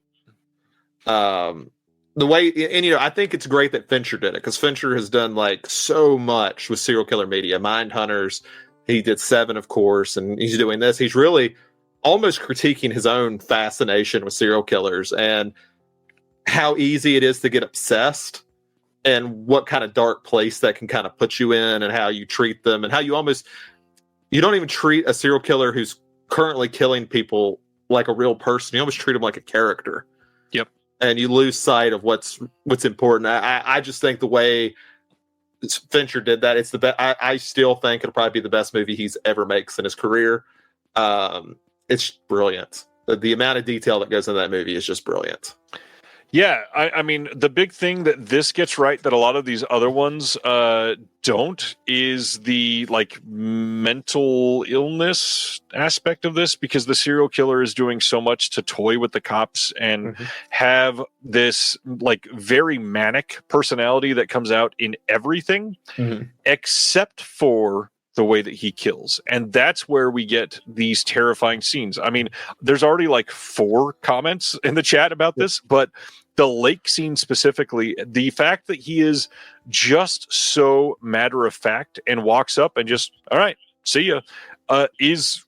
Speaker 4: The way, and you know, I think it's great that Fincher did it, because Fincher has done like so much with serial killer media. Mindhunters, he did 7, of course, and he's doing this. He's really almost critiquing his own fascination with serial killers and how easy it is to get obsessed and what kind of dark place that can kind of put you in, and how you treat them, and how you don't even treat a serial killer who's currently killing people like a real person. You almost treat him like a character.
Speaker 3: Yep.
Speaker 4: And you lose sight of what's important. I just think the way Fincher did that, it's the best. I still think it'll probably be the best movie he's ever makes in his career. It's brilliant. The amount of detail that goes into that movie is just brilliant.
Speaker 3: Yeah, I mean, the big thing that this gets right that a lot of these other ones don't is the like mental illness aspect of this, because the serial killer is doing so much to toy with the cops and have this like very manic personality that comes out in everything except for the way that he kills. And that's where we get these terrifying scenes. I mean, there's already like 4 comments in the chat about this, but the lake scene specifically, the fact that he is just so matter of fact and walks up and just, all right, see ya, is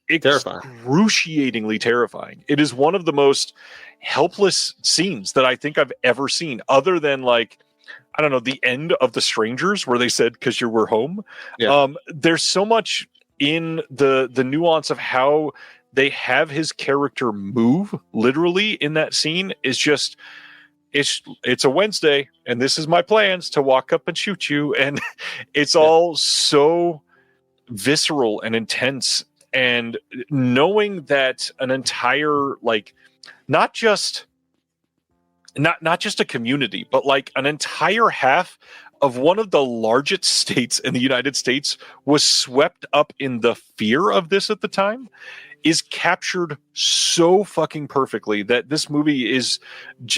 Speaker 3: excruciatingly terrifying. It is one of the most helpless scenes that I think I've ever seen, other than like, I don't know, the end of The Strangers where they said, because you were home. Yeah. There's so much in the nuance of how they have his character move literally in that scene is just, it's a Wednesday and this is my plans to walk up and shoot you. And it's all so visceral and intense. And knowing that an entire, like, not just a community, but like an entire half of one of the largest states in the United States was swept up in the fear of this at the time, is captured so fucking perfectly that this movie is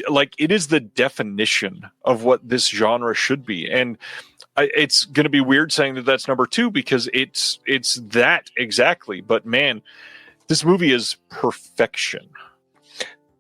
Speaker 3: like, it is the definition of what this genre should be. And it's going to be weird saying that that's number 2 because it's that exactly. But man, this movie is perfection.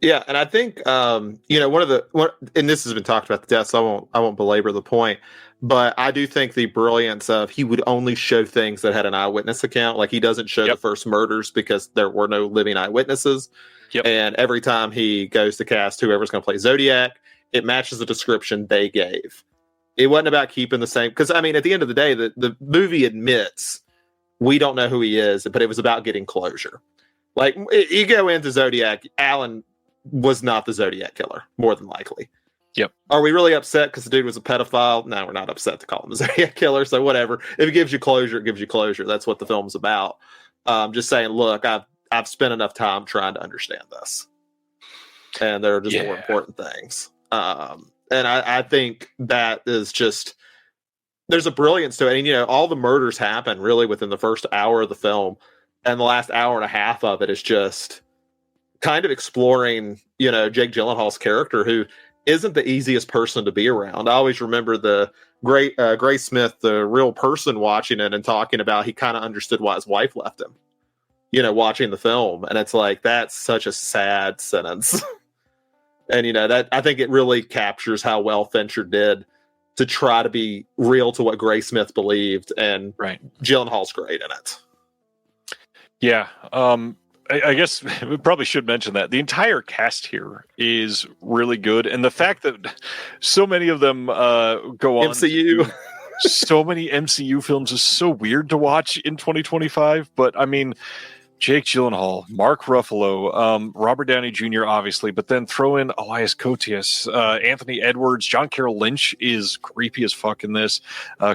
Speaker 4: Yeah, and I think and this has been talked about to death, so I won't belabor the point. But I do think the brilliance of he would only show things that had an eyewitness account. Like, he doesn't show the first murders because there were no living eyewitnesses. Yep. And every time he goes to cast whoever's going to play Zodiac, it matches the description they gave. It wasn't about keeping the same, because I mean, at the end of the day, the movie admits we don't know who he is, but it was about getting closure. Like, you go into Zodiac, Alan was not the Zodiac killer, more than likely.
Speaker 3: Yep.
Speaker 4: Are we really upset because the dude was a pedophile? No, we're not upset to call him the Zodiac killer. So whatever. If it gives you closure, it gives you closure. That's what the film's about. Just saying, look, I've spent enough time trying to understand this, and there are just more important things. And I think that is just, there's a brilliance to it. And all the murders happen really within the first hour of the film, and the last hour and a half of it is just kind of exploring, Jake Gyllenhaal's character, who isn't the easiest person to be around. I always remember the great Gray Smith, the real person, watching it and talking about he kind of understood why his wife left him, watching the film. And it's like, that's such a sad sentence. And, that I think it really captures how well Fincher did to try to be real to what Gray Smith believed. And Gyllenhaal's great in it. Yeah.
Speaker 3: I guess we probably should mention that the entire cast here is really good, and the fact that so many of them go on
Speaker 4: MCU,
Speaker 3: so many MCU films is so weird to watch in 2025. But I mean, Jake Gyllenhaal, Mark Ruffalo, Robert Downey Jr., obviously, but then throw in Elias Koteas, Anthony Edwards, John Carroll Lynch is creepy as fuck in this,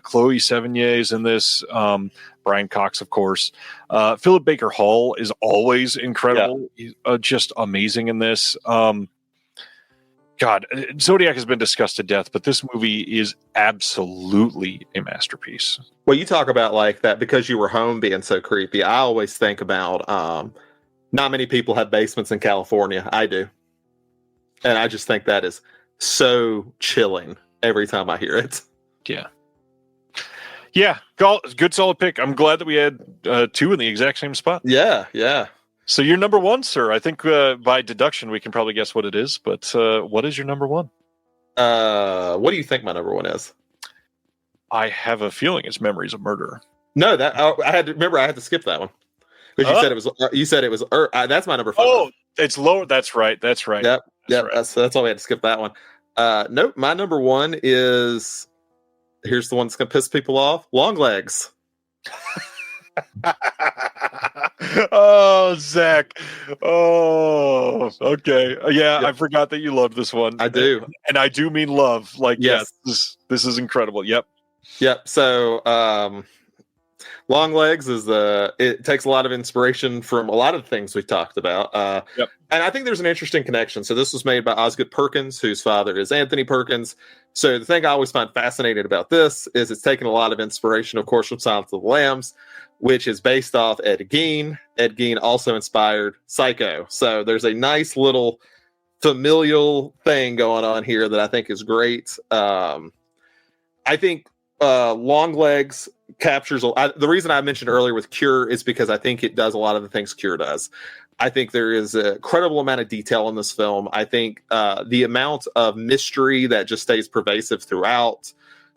Speaker 3: Chloe Sevigny is in this, Brian Cox, of course. Philip Baker Hall is always incredible. He's just amazing in this. God, Zodiac has been discussed to death, but this movie is absolutely a masterpiece.
Speaker 4: Well, you talk about like that because you were home being so creepy. I always think about not many people have basements in California. I do. And I just think that is so chilling every time I hear it.
Speaker 3: Yeah. Yeah, good solid pick. I'm glad that we had 2 in the exact same spot.
Speaker 4: Yeah, yeah.
Speaker 3: So you're number 1, sir. I think by deduction we can probably guess what it is. But what is your number 1?
Speaker 4: What do you think my number 1 is?
Speaker 3: I have a feeling it's Memories of Murder.
Speaker 4: No, I had to skip that one because you said it was. That's my number 5.
Speaker 3: Oh, it's lower. That's right. Yep.
Speaker 4: Right. That's why we had to skip that one. Nope. My number 1 is. Here's the one that's gonna piss people off. Long Legs.
Speaker 3: Oh, Zach. Oh, okay. Yeah, I forgot that you loved this one.
Speaker 4: I do.
Speaker 3: And I do mean love. Like, yes. This is incredible. Yep.
Speaker 4: So, Long Legs is it takes a lot of inspiration from a lot of the things we've talked about. And I think there's an interesting connection. So this was made by Osgood Perkins, whose father is Anthony Perkins. So the thing I always find fascinating about this is it's taken a lot of inspiration, of course, from Silence of the Lambs, which is based off Ed Gein. Ed Gein also inspired Psycho. So there's a nice little familial thing going on here that I think is great. I think Long Legs captures the reason I mentioned earlier with Cure is because I think it does a lot of the things Cure does. I think there is an incredible amount of detail in this film. I think the amount of mystery that just stays pervasive throughout.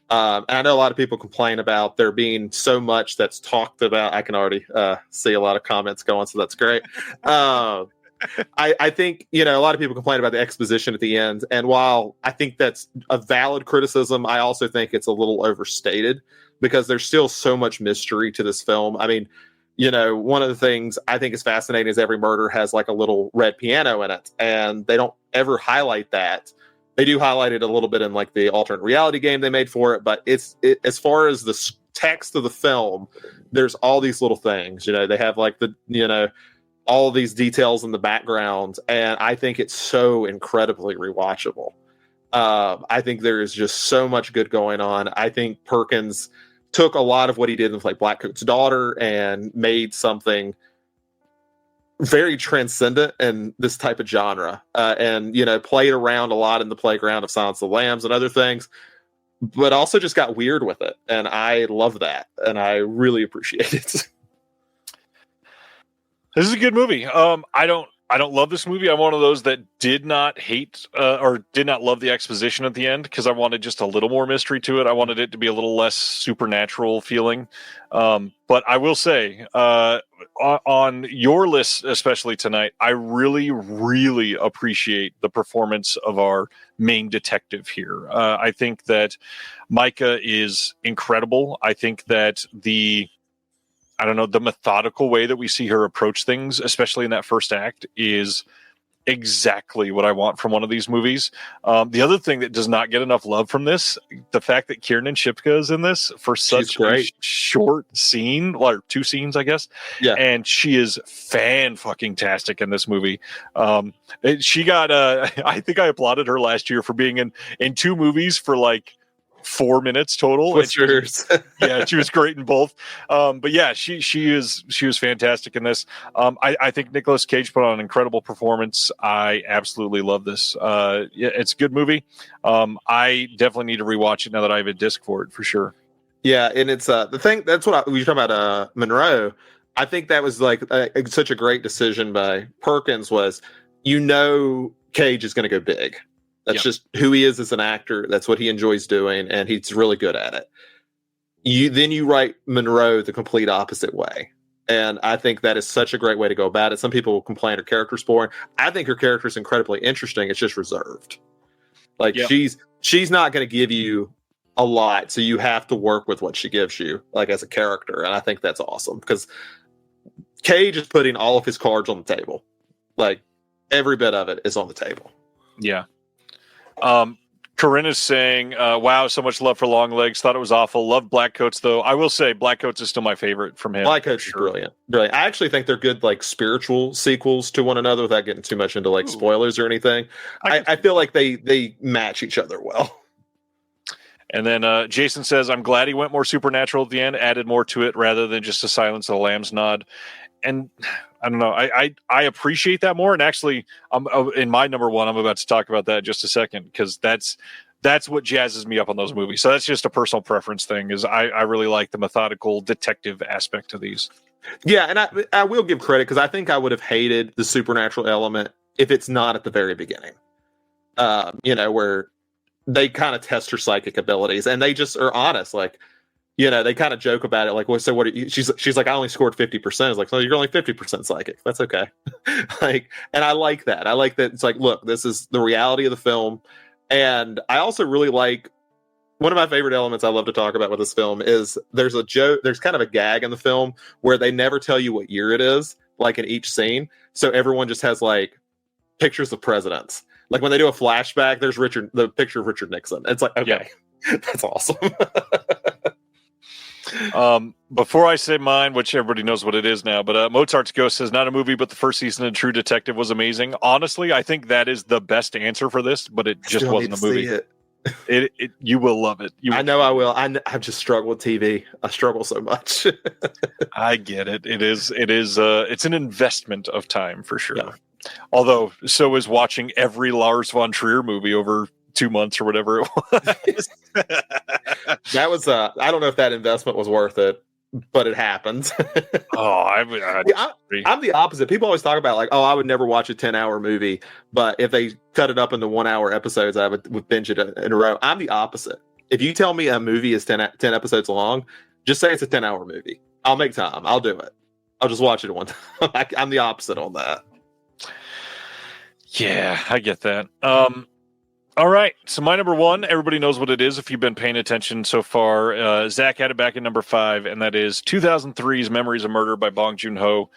Speaker 4: And I know a lot of people complain about there being so much that's talked about. I can already see a lot of comments going, so that's great. I think, a lot of people complain about the exposition at the end. And while I think that's a valid criticism, I also think it's a little overstated because there's still so much mystery to this film. I mean, one of the things I think is fascinating is every murder has like a little red piano in it, and they don't ever highlight that. They do highlight it a little bit in like the alternate reality game they made for it, but as far as the text of the film, there's all these little things. They have like all of these details in the background, and I think it's so incredibly rewatchable. I think there is just so much good going on. I think Perkins took a lot of what he did with like Blackcoat's Daughter and made something very transcendent in this type of genre, and played around a lot in the playground of Silence of the Lambs and other things, but also just got weird with it, and I love that, and I really appreciate it.
Speaker 3: This is a good movie. I don't love this movie. I'm one of those that did not hate or did not love the exposition at the end because I wanted just a little more mystery to it. I wanted it to be a little less supernatural feeling. But I will say, on your list, especially tonight, I really, really appreciate the performance of our main detective here. I think that Micah is incredible. I think that the methodical way that we see her approach things, especially in that first act, is exactly what I want from one of these movies. The other thing that does not get enough love from this, the fact that Kiernan Shipka is in this for such a short scene, or 2 scenes, I guess. Yeah. And she is fan-fucking-tastic in this movie. She got, I think I applauded her last year for being in 2 movies for like 4 minutes total. Yeah, she was great in both. But yeah, she was fantastic in this. I think Nicolas Cage put on an incredible performance. I absolutely love this. It's a good movie. I definitely need to rewatch it now that I have a disc for it for sure.
Speaker 4: Yeah, and it's the thing that's what we were talking about Monroe. I think that was like such a great decision by Perkins was, Cage is going to go big. That's just who he is as an actor. That's what he enjoys doing, and he's really good at it. You write Monroe the complete opposite way, and I think that is such a great way to go about it. Some people will complain her character's boring. I think her character is incredibly interesting. It's just reserved. Like she's not going to give you a lot, so you have to work with what she gives you, like as a character, and I think that's awesome because Cage is putting all of his cards on the table. Like every bit of it is on the table.
Speaker 3: Yeah. Corinna's saying, wow, so much love for Long Legs. Thought it was awful. Love Blackcoats, though. I will say Blackcoats is still my favorite from him.
Speaker 4: Blackcoats is brilliant. Brilliant. I actually think they're good, like, spiritual sequels to one another without getting too much into, like, spoilers or anything. I feel like they match each other well.
Speaker 3: And then Jason says, I'm glad he went more supernatural at the end, added more to it rather than just a Silence of the Lambs nod. And I don't know. I appreciate that more. And actually, in my number one, I'm about to talk about that in just a second because that's what jazzes me up on those movies. So that's just a personal preference thing. Is I really like the methodical detective aspect to these.
Speaker 4: Yeah, and I will give credit because I think I would have hated the supernatural element if it's not at the very beginning. Where they kind of test her psychic abilities and they just are honest, like. They kind of joke about it, like, well, so what are you? She's like, I only scored 50%. It's like, so you're only 50% psychic. That's okay. And I like that. I like that. It's like, look, this is the reality of the film. And I also really like one of my favorite elements I love to talk about with this film is there's a joke, there's kind of a gag in the film where they never tell you what year it is, like in each scene. So everyone just has like pictures of presidents. Like when they do a flashback, there's the picture of Richard Nixon. It's like, okay, that's awesome.
Speaker 3: Before I say mine, which everybody knows what it is now, but Mozart's Ghost says, not a movie, but the first season of True Detective was amazing. Honestly, I think that is the best answer for this, but it just wasn't a movie. You will love it.
Speaker 4: I know I will. I've just struggled with TV. I struggle so much.
Speaker 3: I get it. It's an investment of time for sure. Yeah. Although, so is watching every Lars von Trier movie over 2 months or whatever it was.
Speaker 4: That was I don't know if that investment was worth it, but it happened.
Speaker 3: I'm
Speaker 4: the opposite. People always talk about like, oh, I would never watch a 10-hour movie, but if they cut it up into 1-hour episodes, I would binge it in a row. I'm the opposite. If you tell me a movie is 10 episodes long, just say it's a 10-hour movie. I'll make time. I'll do it. I'll just watch it at one time. I'm the opposite on that.
Speaker 3: Yeah, I get that. All right, so my number one, everybody knows what it is if you've been paying attention so far. Zach had it back at number 5, and that is 2003's Memories of Murder by Bong Joon-ho.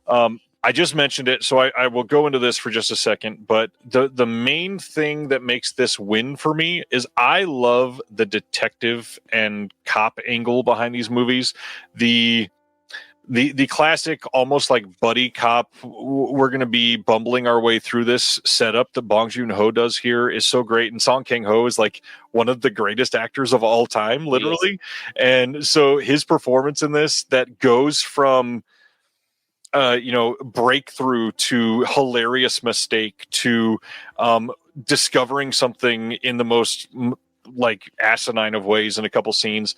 Speaker 3: I just mentioned it, so I will go into this for just a second, but the main thing that makes this win for me is I love the detective and cop angle behind these movies. The classic, almost like buddy cop, we're going to be bumbling our way through this setup that Bong Joon-ho does here is so great. And Song Kang-ho is like one of the greatest actors of all time, literally. And so his performance in this that goes from, breakthrough to hilarious mistake to discovering something in the most like asinine of ways in a couple scenes,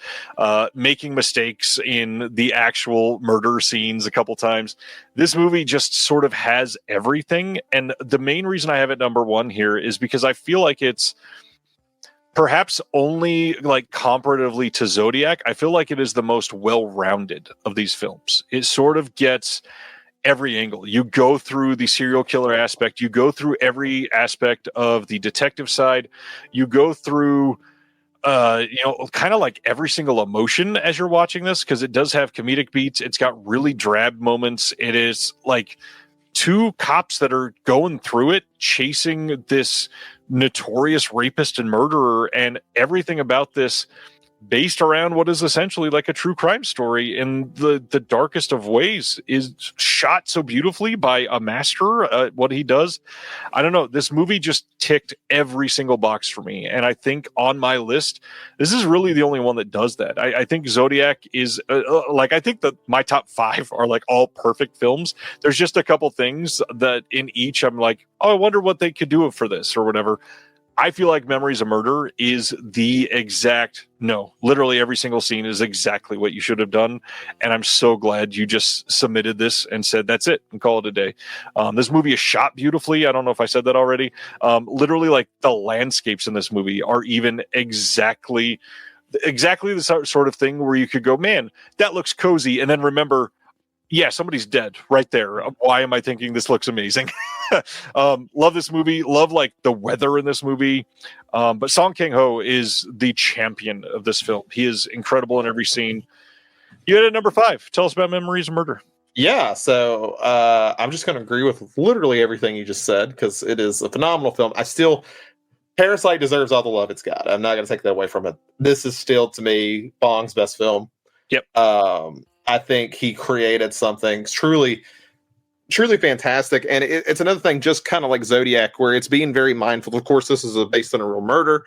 Speaker 3: making mistakes in the actual murder scenes a couple times. This movie just sort of has everything. And the main reason I have it number 1 here is because I feel like it's perhaps only like comparatively to Zodiac. I feel like it is the most well-rounded of these films. It sort of gets every angle. You go through the serial killer aspect, you go through every aspect of the detective side, you go through kind of like every single emotion as you're watching this, because it does have comedic beats. It's got really drab moments. It is like 2 cops that are going through it, chasing this notorious rapist and murderer, and everything about this based around what is essentially like a true crime story in the darkest of ways, is shot so beautifully by a master at what he does. I don't know. This movie just ticked every single box for me. And I think on my list, this is really the only one that does that. I think Zodiac is I think that my top 5 are like all perfect films. There's just a couple things that in each I'm like, oh, I wonder what they could do for this or whatever. I feel like Memories of Murder is literally every single scene is exactly what you should have done. And I'm so glad you just submitted this and said, that's it, and call it a day. This movie is shot beautifully. I don't know if I said that already. Literally, like the landscapes in this movie are even exactly the sort of thing where you could go, man, that looks cozy. And then remember, yeah, somebody's dead right there. Why am I thinking this looks amazing? Love this movie. Love like the weather in this movie. But Song Kang-ho is the champion of this film. He is incredible in every scene. You had it number 5. Tell us about Memories of Murder.
Speaker 4: Yeah, so I'm just going to agree with literally everything you just said because it is a phenomenal film. Parasite deserves all the love it's got. I'm not going to take that away from it. This is still, to me, Bong's best film.
Speaker 3: Yep.
Speaker 4: I think he created something truly fantastic. And it's another thing, just kind of like Zodiac, where it's being very mindful. Of course, this is based on a real murder,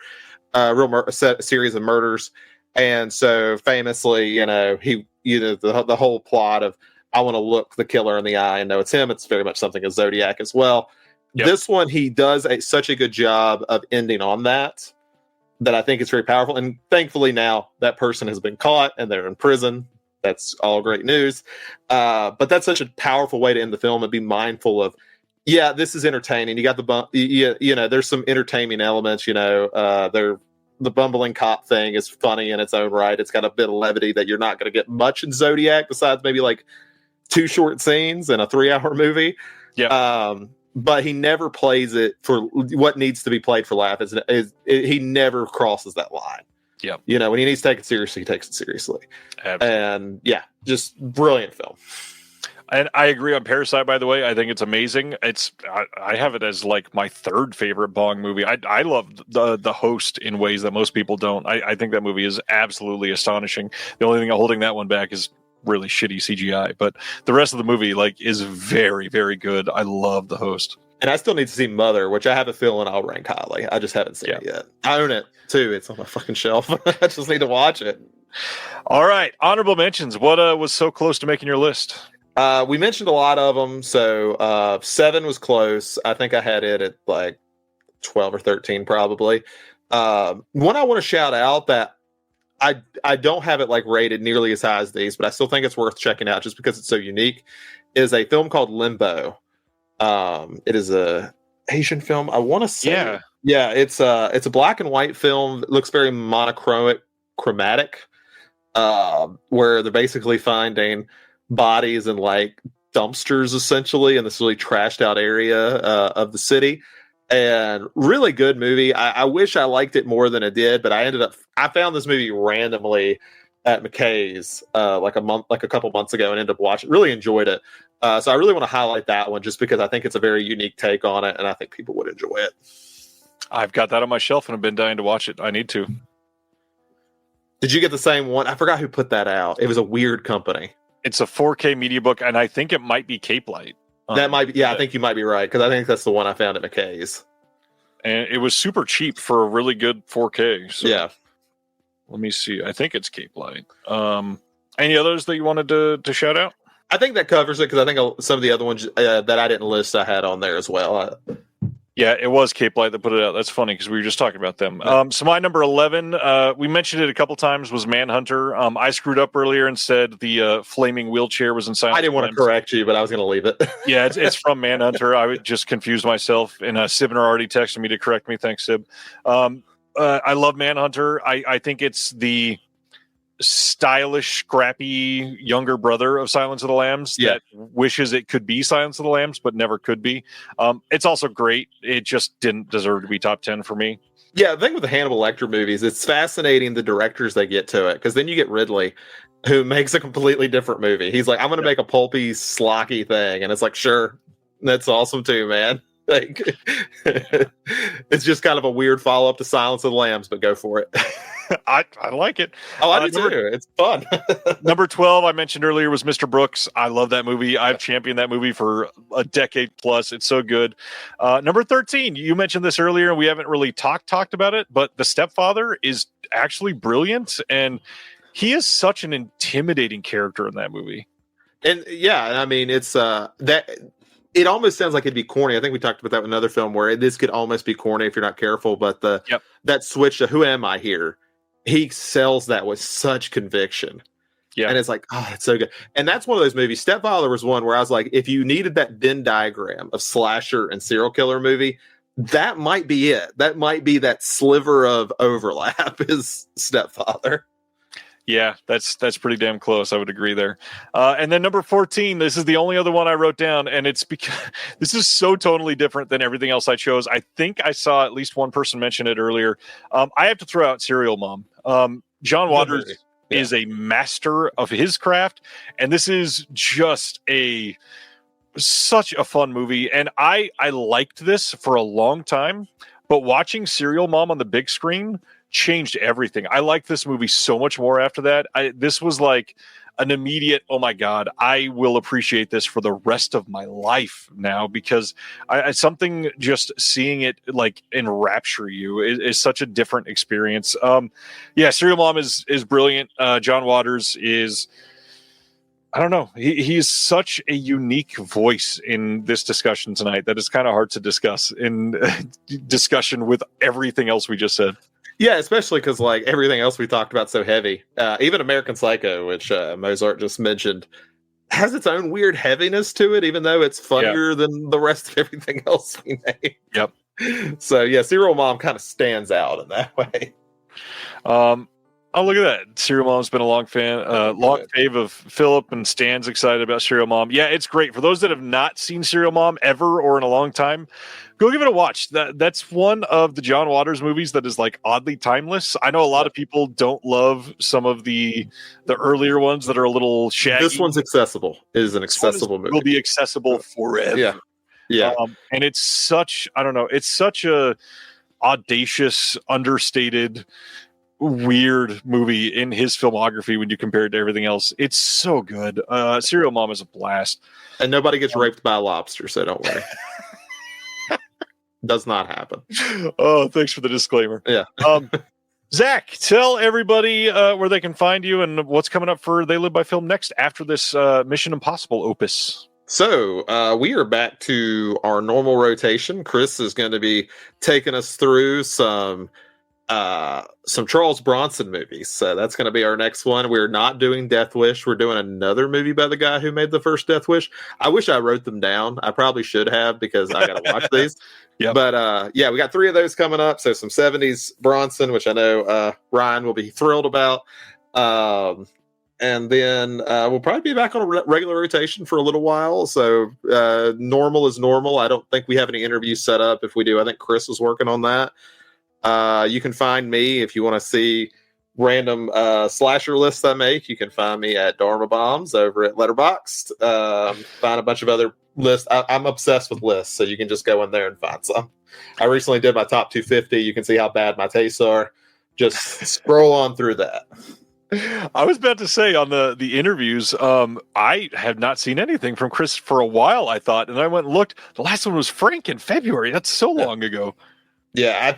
Speaker 4: series of murders. And so famously, the whole plot of, I want to look the killer in the eye and know it's him. It's very much something as Zodiac as well. Yep. This one, he does such a good job of ending on that I think is very powerful. And thankfully now that person has been caught and they're in prison. That's all great news. But that's such a powerful way to end the film and be mindful of, yeah, this is entertaining. You got there's some entertaining elements, the bumbling cop thing is funny in its own right. It's got a bit of levity that you're not going to get much in Zodiac besides maybe like 2 short scenes in a 3-hour movie.
Speaker 3: Yeah.
Speaker 4: But he never plays it for what needs to be played for laugh. He never crosses that line.
Speaker 3: Yeah.
Speaker 4: When he needs to take it seriously, he takes it seriously.
Speaker 3: Absolutely.
Speaker 4: And yeah, just brilliant film.
Speaker 3: And I agree on Parasite, by the way. I think it's amazing. I have it as like my third favorite Bong movie. I love the Host in ways that most people don't. I think that movie is absolutely astonishing. The only thing holding that one back is really shitty CGI, but the rest of the movie is very, very good. I love the Host.
Speaker 4: And I still need to see Mother, which I have a feeling I'll rank highly. I just haven't seen it yet. I own it too. It's on my fucking shelf. I just need to watch it.
Speaker 3: All right. Honorable mentions. What was so close to making your list?
Speaker 4: We mentioned a lot of them. So 7 was close. I think I had it at like 12 or 13 probably. One I want to shout out that I don't have it like rated nearly as high as these, but I still think it's worth checking out just because it's so unique, is a film called Limbo. It is a Asian film. I want to say, it's a black and white film. It looks very chromatic, where they're basically finding bodies in like dumpsters essentially in this really trashed out area of the city. And really good movie. I wish I liked it more than I did, but I found this movie randomly at McKay's like a couple months ago and ended up watching. Really enjoyed it. So I really want to highlight that one just because I think it's a very unique take on it, and I think people would enjoy it.
Speaker 3: I've got that on my shelf and I've been dying to watch it. I need to.
Speaker 4: Did you get the same one? I forgot who put that out. It was a weird company.
Speaker 3: It's a 4K media book, and I think it might be Cape Light.
Speaker 4: That might be, I think you might be right, because I think that's the one I found at McKay's.
Speaker 3: And it was super cheap for a really good 4K. So
Speaker 4: yeah.
Speaker 3: Let me see. I think it's Cape Light. Any others that you wanted to shout out?
Speaker 4: I think that covers it, because I think some of the other ones that I didn't list I had on there as well.
Speaker 3: Yeah, it was Cape Light that put it out. That's funny because we were just talking about them. So my number 11, we mentioned it a couple times, was Manhunter. I screwed up earlier and said the flaming wheelchair was in Silence.
Speaker 4: I didn't want to correct you, but I was going to leave it.
Speaker 3: Yeah, it's from Manhunter. I would just confuse myself. And Sibner already texted me to correct me. Thanks, Sib. I love Manhunter. I think it's the stylish, scrappy younger brother of Silence of the Lambs that wishes it could be Silence of the Lambs, but never could be. It's also great. It just didn't deserve to be top 10 for me.
Speaker 4: Yeah, the thing with the Hannibal Lecter movies, it's fascinating the directors they get to it, because then you get Ridley, who makes a completely different movie. He's like, I'm going to make a pulpy, slocky thing. And it's like, sure, that's awesome too, man. Like, it's just kind of a weird follow-up to Silence of the Lambs, but go for it.
Speaker 3: I like it.
Speaker 4: Oh, I do too. It's fun.
Speaker 3: Number 12, I mentioned earlier, was Mr. Brooks. I love that movie. I've championed that movie for a decade plus. It's so good. Number 13, you mentioned this earlier, and we haven't really talked about it, but The Stepfather is actually brilliant, and he is such an intimidating character in that movie.
Speaker 4: And yeah, I mean, it's that. It almost sounds like it'd be corny. I think we talked about that with another film where this could almost be corny if you're not careful. But that switch to "Who am I here?" He sells that with such conviction. Yeah, and it's like, oh, it's so good. And that's one of those movies. Stepfather was one where I was like, if you needed that Venn diagram of slasher and serial killer movie, that might be it. That might be that sliver of overlap is Stepfather.
Speaker 3: Yeah, that's pretty damn close. I would agree there. And then number 14, this is the only other one I wrote down, and it's because this is so totally different than everything else I chose. I think I saw at least one person mention it earlier. I have to throw out Serial Mom. John Waters is a master of his craft, and this is just such a fun movie. And I liked this for a long time, but watching Serial Mom on the big screen changed everything. I liked this movie so much more after that. This was like an immediate, oh my God, I will appreciate this for the rest of my life now, because something just seeing it like enrapture you is such a different experience. Serial Mom is brilliant. John Waters is, I don't know. He is such a unique voice in this discussion tonight that is kind of hard to discuss in discussion with everything else we just said.
Speaker 4: Yeah, especially because like everything else we talked about so heavy. Even American Psycho, which Mozart just mentioned, has its own weird heaviness to it, even though it's funnier than the rest of everything else we named.
Speaker 3: Yep.
Speaker 4: So yeah, Serial Mom kind of stands out in that way.
Speaker 3: Oh, look at that. Serial Mom's been a long fave of Philip, and Stan's excited about Serial Mom. Yeah, it's great. For those that have not seen Serial Mom ever or in a long time, go give it a watch. That's one of the John Waters movies that is like oddly timeless. I know a lot of people don't love some of the earlier ones that are a little shaggy.
Speaker 4: This one's accessible. It is an accessible movie.
Speaker 3: Will be accessible forever.
Speaker 4: Yeah.
Speaker 3: And it's such a audacious, understated, weird movie in his filmography when you compare it to everything else. It's so good. Serial Mom is a blast.
Speaker 4: And nobody gets raped by a lobster, so don't worry. Does not happen.
Speaker 3: Oh, thanks for the disclaimer.
Speaker 4: Yeah.
Speaker 3: Zach, tell everybody where they can find you and what's coming up for They Live by Film next after this Mission Impossible opus.
Speaker 4: So we are back to our normal rotation. Chris is going to be taking us through some Charles Bronson movies. So that's going to be our next one. We're not doing Death Wish. We're doing another movie by the guy who made the first Death Wish. I wish I wrote them down. I probably should have because I got to watch these. Yep. But we got 3 of those coming up. So some 70s Bronson, which I know Ryan will be thrilled about. And then we'll probably be back on a regular rotation for a little while. So normal is normal. I don't think we have any interviews set up. If we do, I think Chris is working on that. You can find me if you want to see random slasher lists I make. You can find me at Dharma Bombs over at Letterboxd. Find a bunch of other lists. I'm obsessed with lists, so you can just go in there and find some. I recently did my top 250. You can see how bad my tastes are. Just scroll on through that.
Speaker 3: I was about to say on the interviews, I have not seen anything from Chris for a while, I thought. And I went and looked. The last one was Frank in February. That's so long ago.
Speaker 4: Yeah,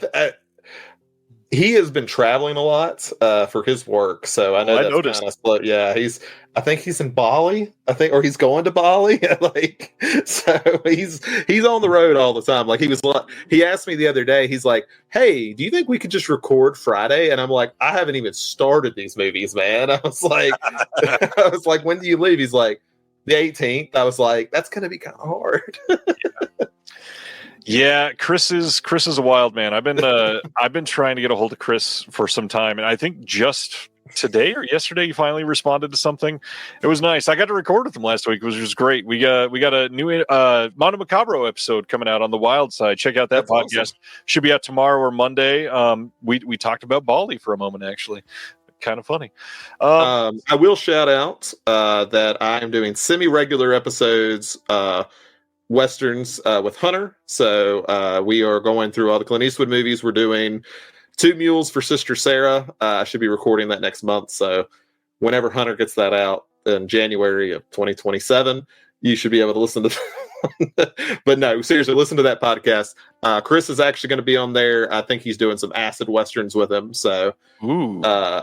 Speaker 4: he has been traveling a lot for his work, so I know that's
Speaker 3: noticed.
Speaker 4: Kind of slow. Yeah, I think he's in Bali. Or he's going to Bali. So he's on the road all the time. He asked me the other day. He's like, "Hey, do you think we could just record Friday?" And I'm like, "I haven't even started these movies, man." I was like, "When do you leave?" He's like, "The 18th." I was like, "That's gonna be kind of hard."
Speaker 3: Yeah, Chris is a wild man. I've been trying to get a hold of Chris for some time, and I think just today or yesterday he finally responded to something. It was nice. I got to record with him last week, which was great. We got a new Mondo Macabro episode coming out on the Wild Side. Check out that podcast. Awesome. Should be out tomorrow or Monday. We talked about Bali for a moment, actually. Kind of funny.
Speaker 4: I will shout out that I am doing semi-regular episodes. Westerns with Hunter. So we are going through all the Clint Eastwood movies. We're doing 2 Mules for Sister Sarah. I should be recording that next month. So whenever Hunter gets that out in January of 2027, you should be able to listen to But no, seriously, listen to that podcast. Chris is actually going to be on there. I think he's doing some acid westerns with him. So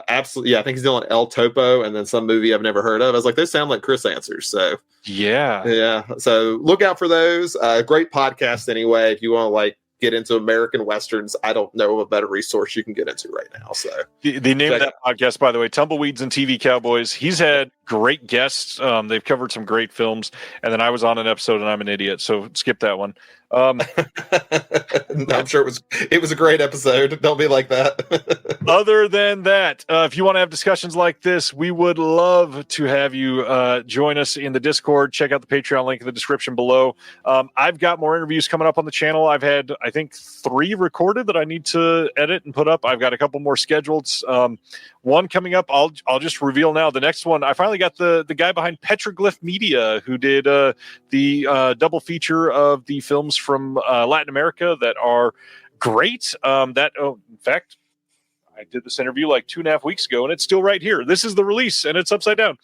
Speaker 4: absolutely. Yeah, I think he's doing El Topo and then some movie I've never heard of. I was like, those sound like Chris answers. So yeah. So look out for those. Great podcast anyway. If you want to get into American Westerns, I don't know of a better resource you can get into right now. So
Speaker 3: the name of that podcast, by the way, Tumbleweeds and TV Cowboys. He's had great guests. They've covered some great films. And then I was on an episode and I'm an idiot. So skip that one.
Speaker 4: I'm sure it was a great episode. Don't be like that.
Speaker 3: Other than that, if you want to have discussions like this, we would love to have you join us in the Discord. Check out the Patreon link in the description below. I've got more interviews coming up on the channel. I've had, I think, 3 recorded that I need to edit and put up. I've got a couple more scheduled. One coming up, I'll just reveal now. The next one, I finally got the guy behind Petroglyph Media, who did the double feature of the films from Latin America that are great. In fact, I did this interview 2.5 weeks ago, and it's still right here. This is the release, and it's upside down.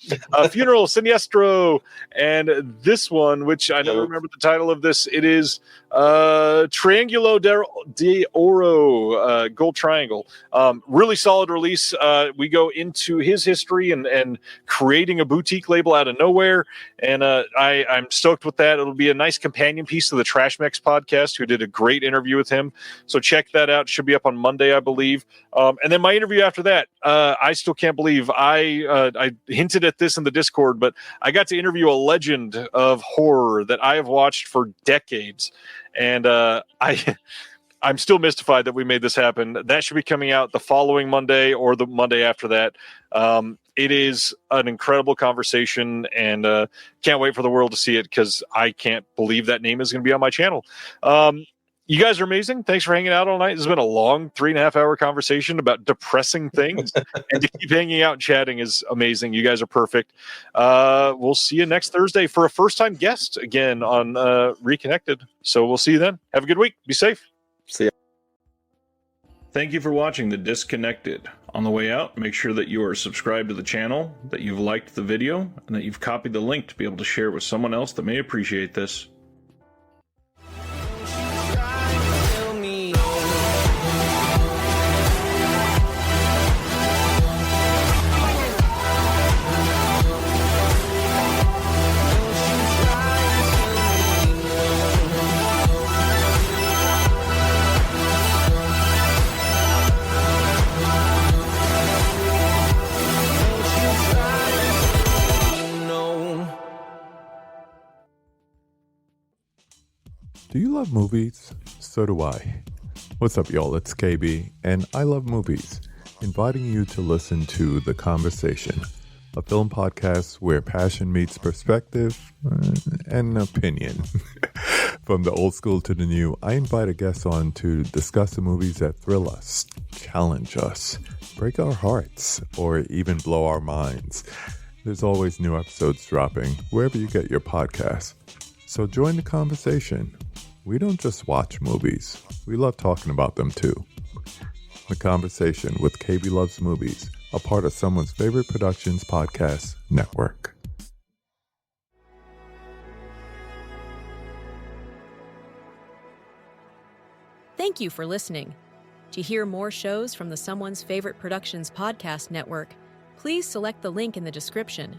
Speaker 3: Funeral Siniestro, and this one, which I never remember the title of this. It is Triangulo de Oro, Gold Triangle. Really solid release. We go into his history and creating a boutique label out of nowhere, and I'm stoked with that. It'll be a nice companion piece to the Trash Mex podcast, who did a great interview with him. So check that out. Should be up on Monday, I believe. And then my interview after that, I still can't believe I hinted at this in the Discord, but I got to interview a legend of horror that I have watched for decades. And I I'm still mystified that we made this happen. That should be coming out the following Monday or the Monday after that. It is an incredible conversation, and can't wait for the world to see it because I can't believe that name is going to be on my channel. You guys are amazing. Thanks for hanging out all night. This has been a long 3.5 hour conversation about depressing things, and to keep hanging out and chatting is amazing. You guys are perfect. We'll see you next Thursday for a first-time guest again on Reconnected. So we'll see you then. Have a good week. Be safe.
Speaker 4: See ya.
Speaker 3: Thank you for watching The Disconnected. On the way out, make sure that you are subscribed to the channel, that you've liked the video, and that you've copied the link to be able to share with someone else that may appreciate this.
Speaker 5: Do you love movies? So do I. What's up, y'all? It's KB, and I love movies. Inviting you to listen to The Conversation, a film podcast where passion meets perspective and opinion. From the old school to the new, I invite a guest on to discuss the movies that thrill us, challenge us, break our hearts, or even blow our minds. There's always new episodes dropping wherever you get your podcasts. So join the conversation. We don't just watch movies. We love talking about them too. The Conversation with KB Loves Movies, a part of Someone's Favorite Productions podcast network.
Speaker 2: Thank you for listening. To hear more shows from the Someone's Favorite Productions podcast network, please select the link in the description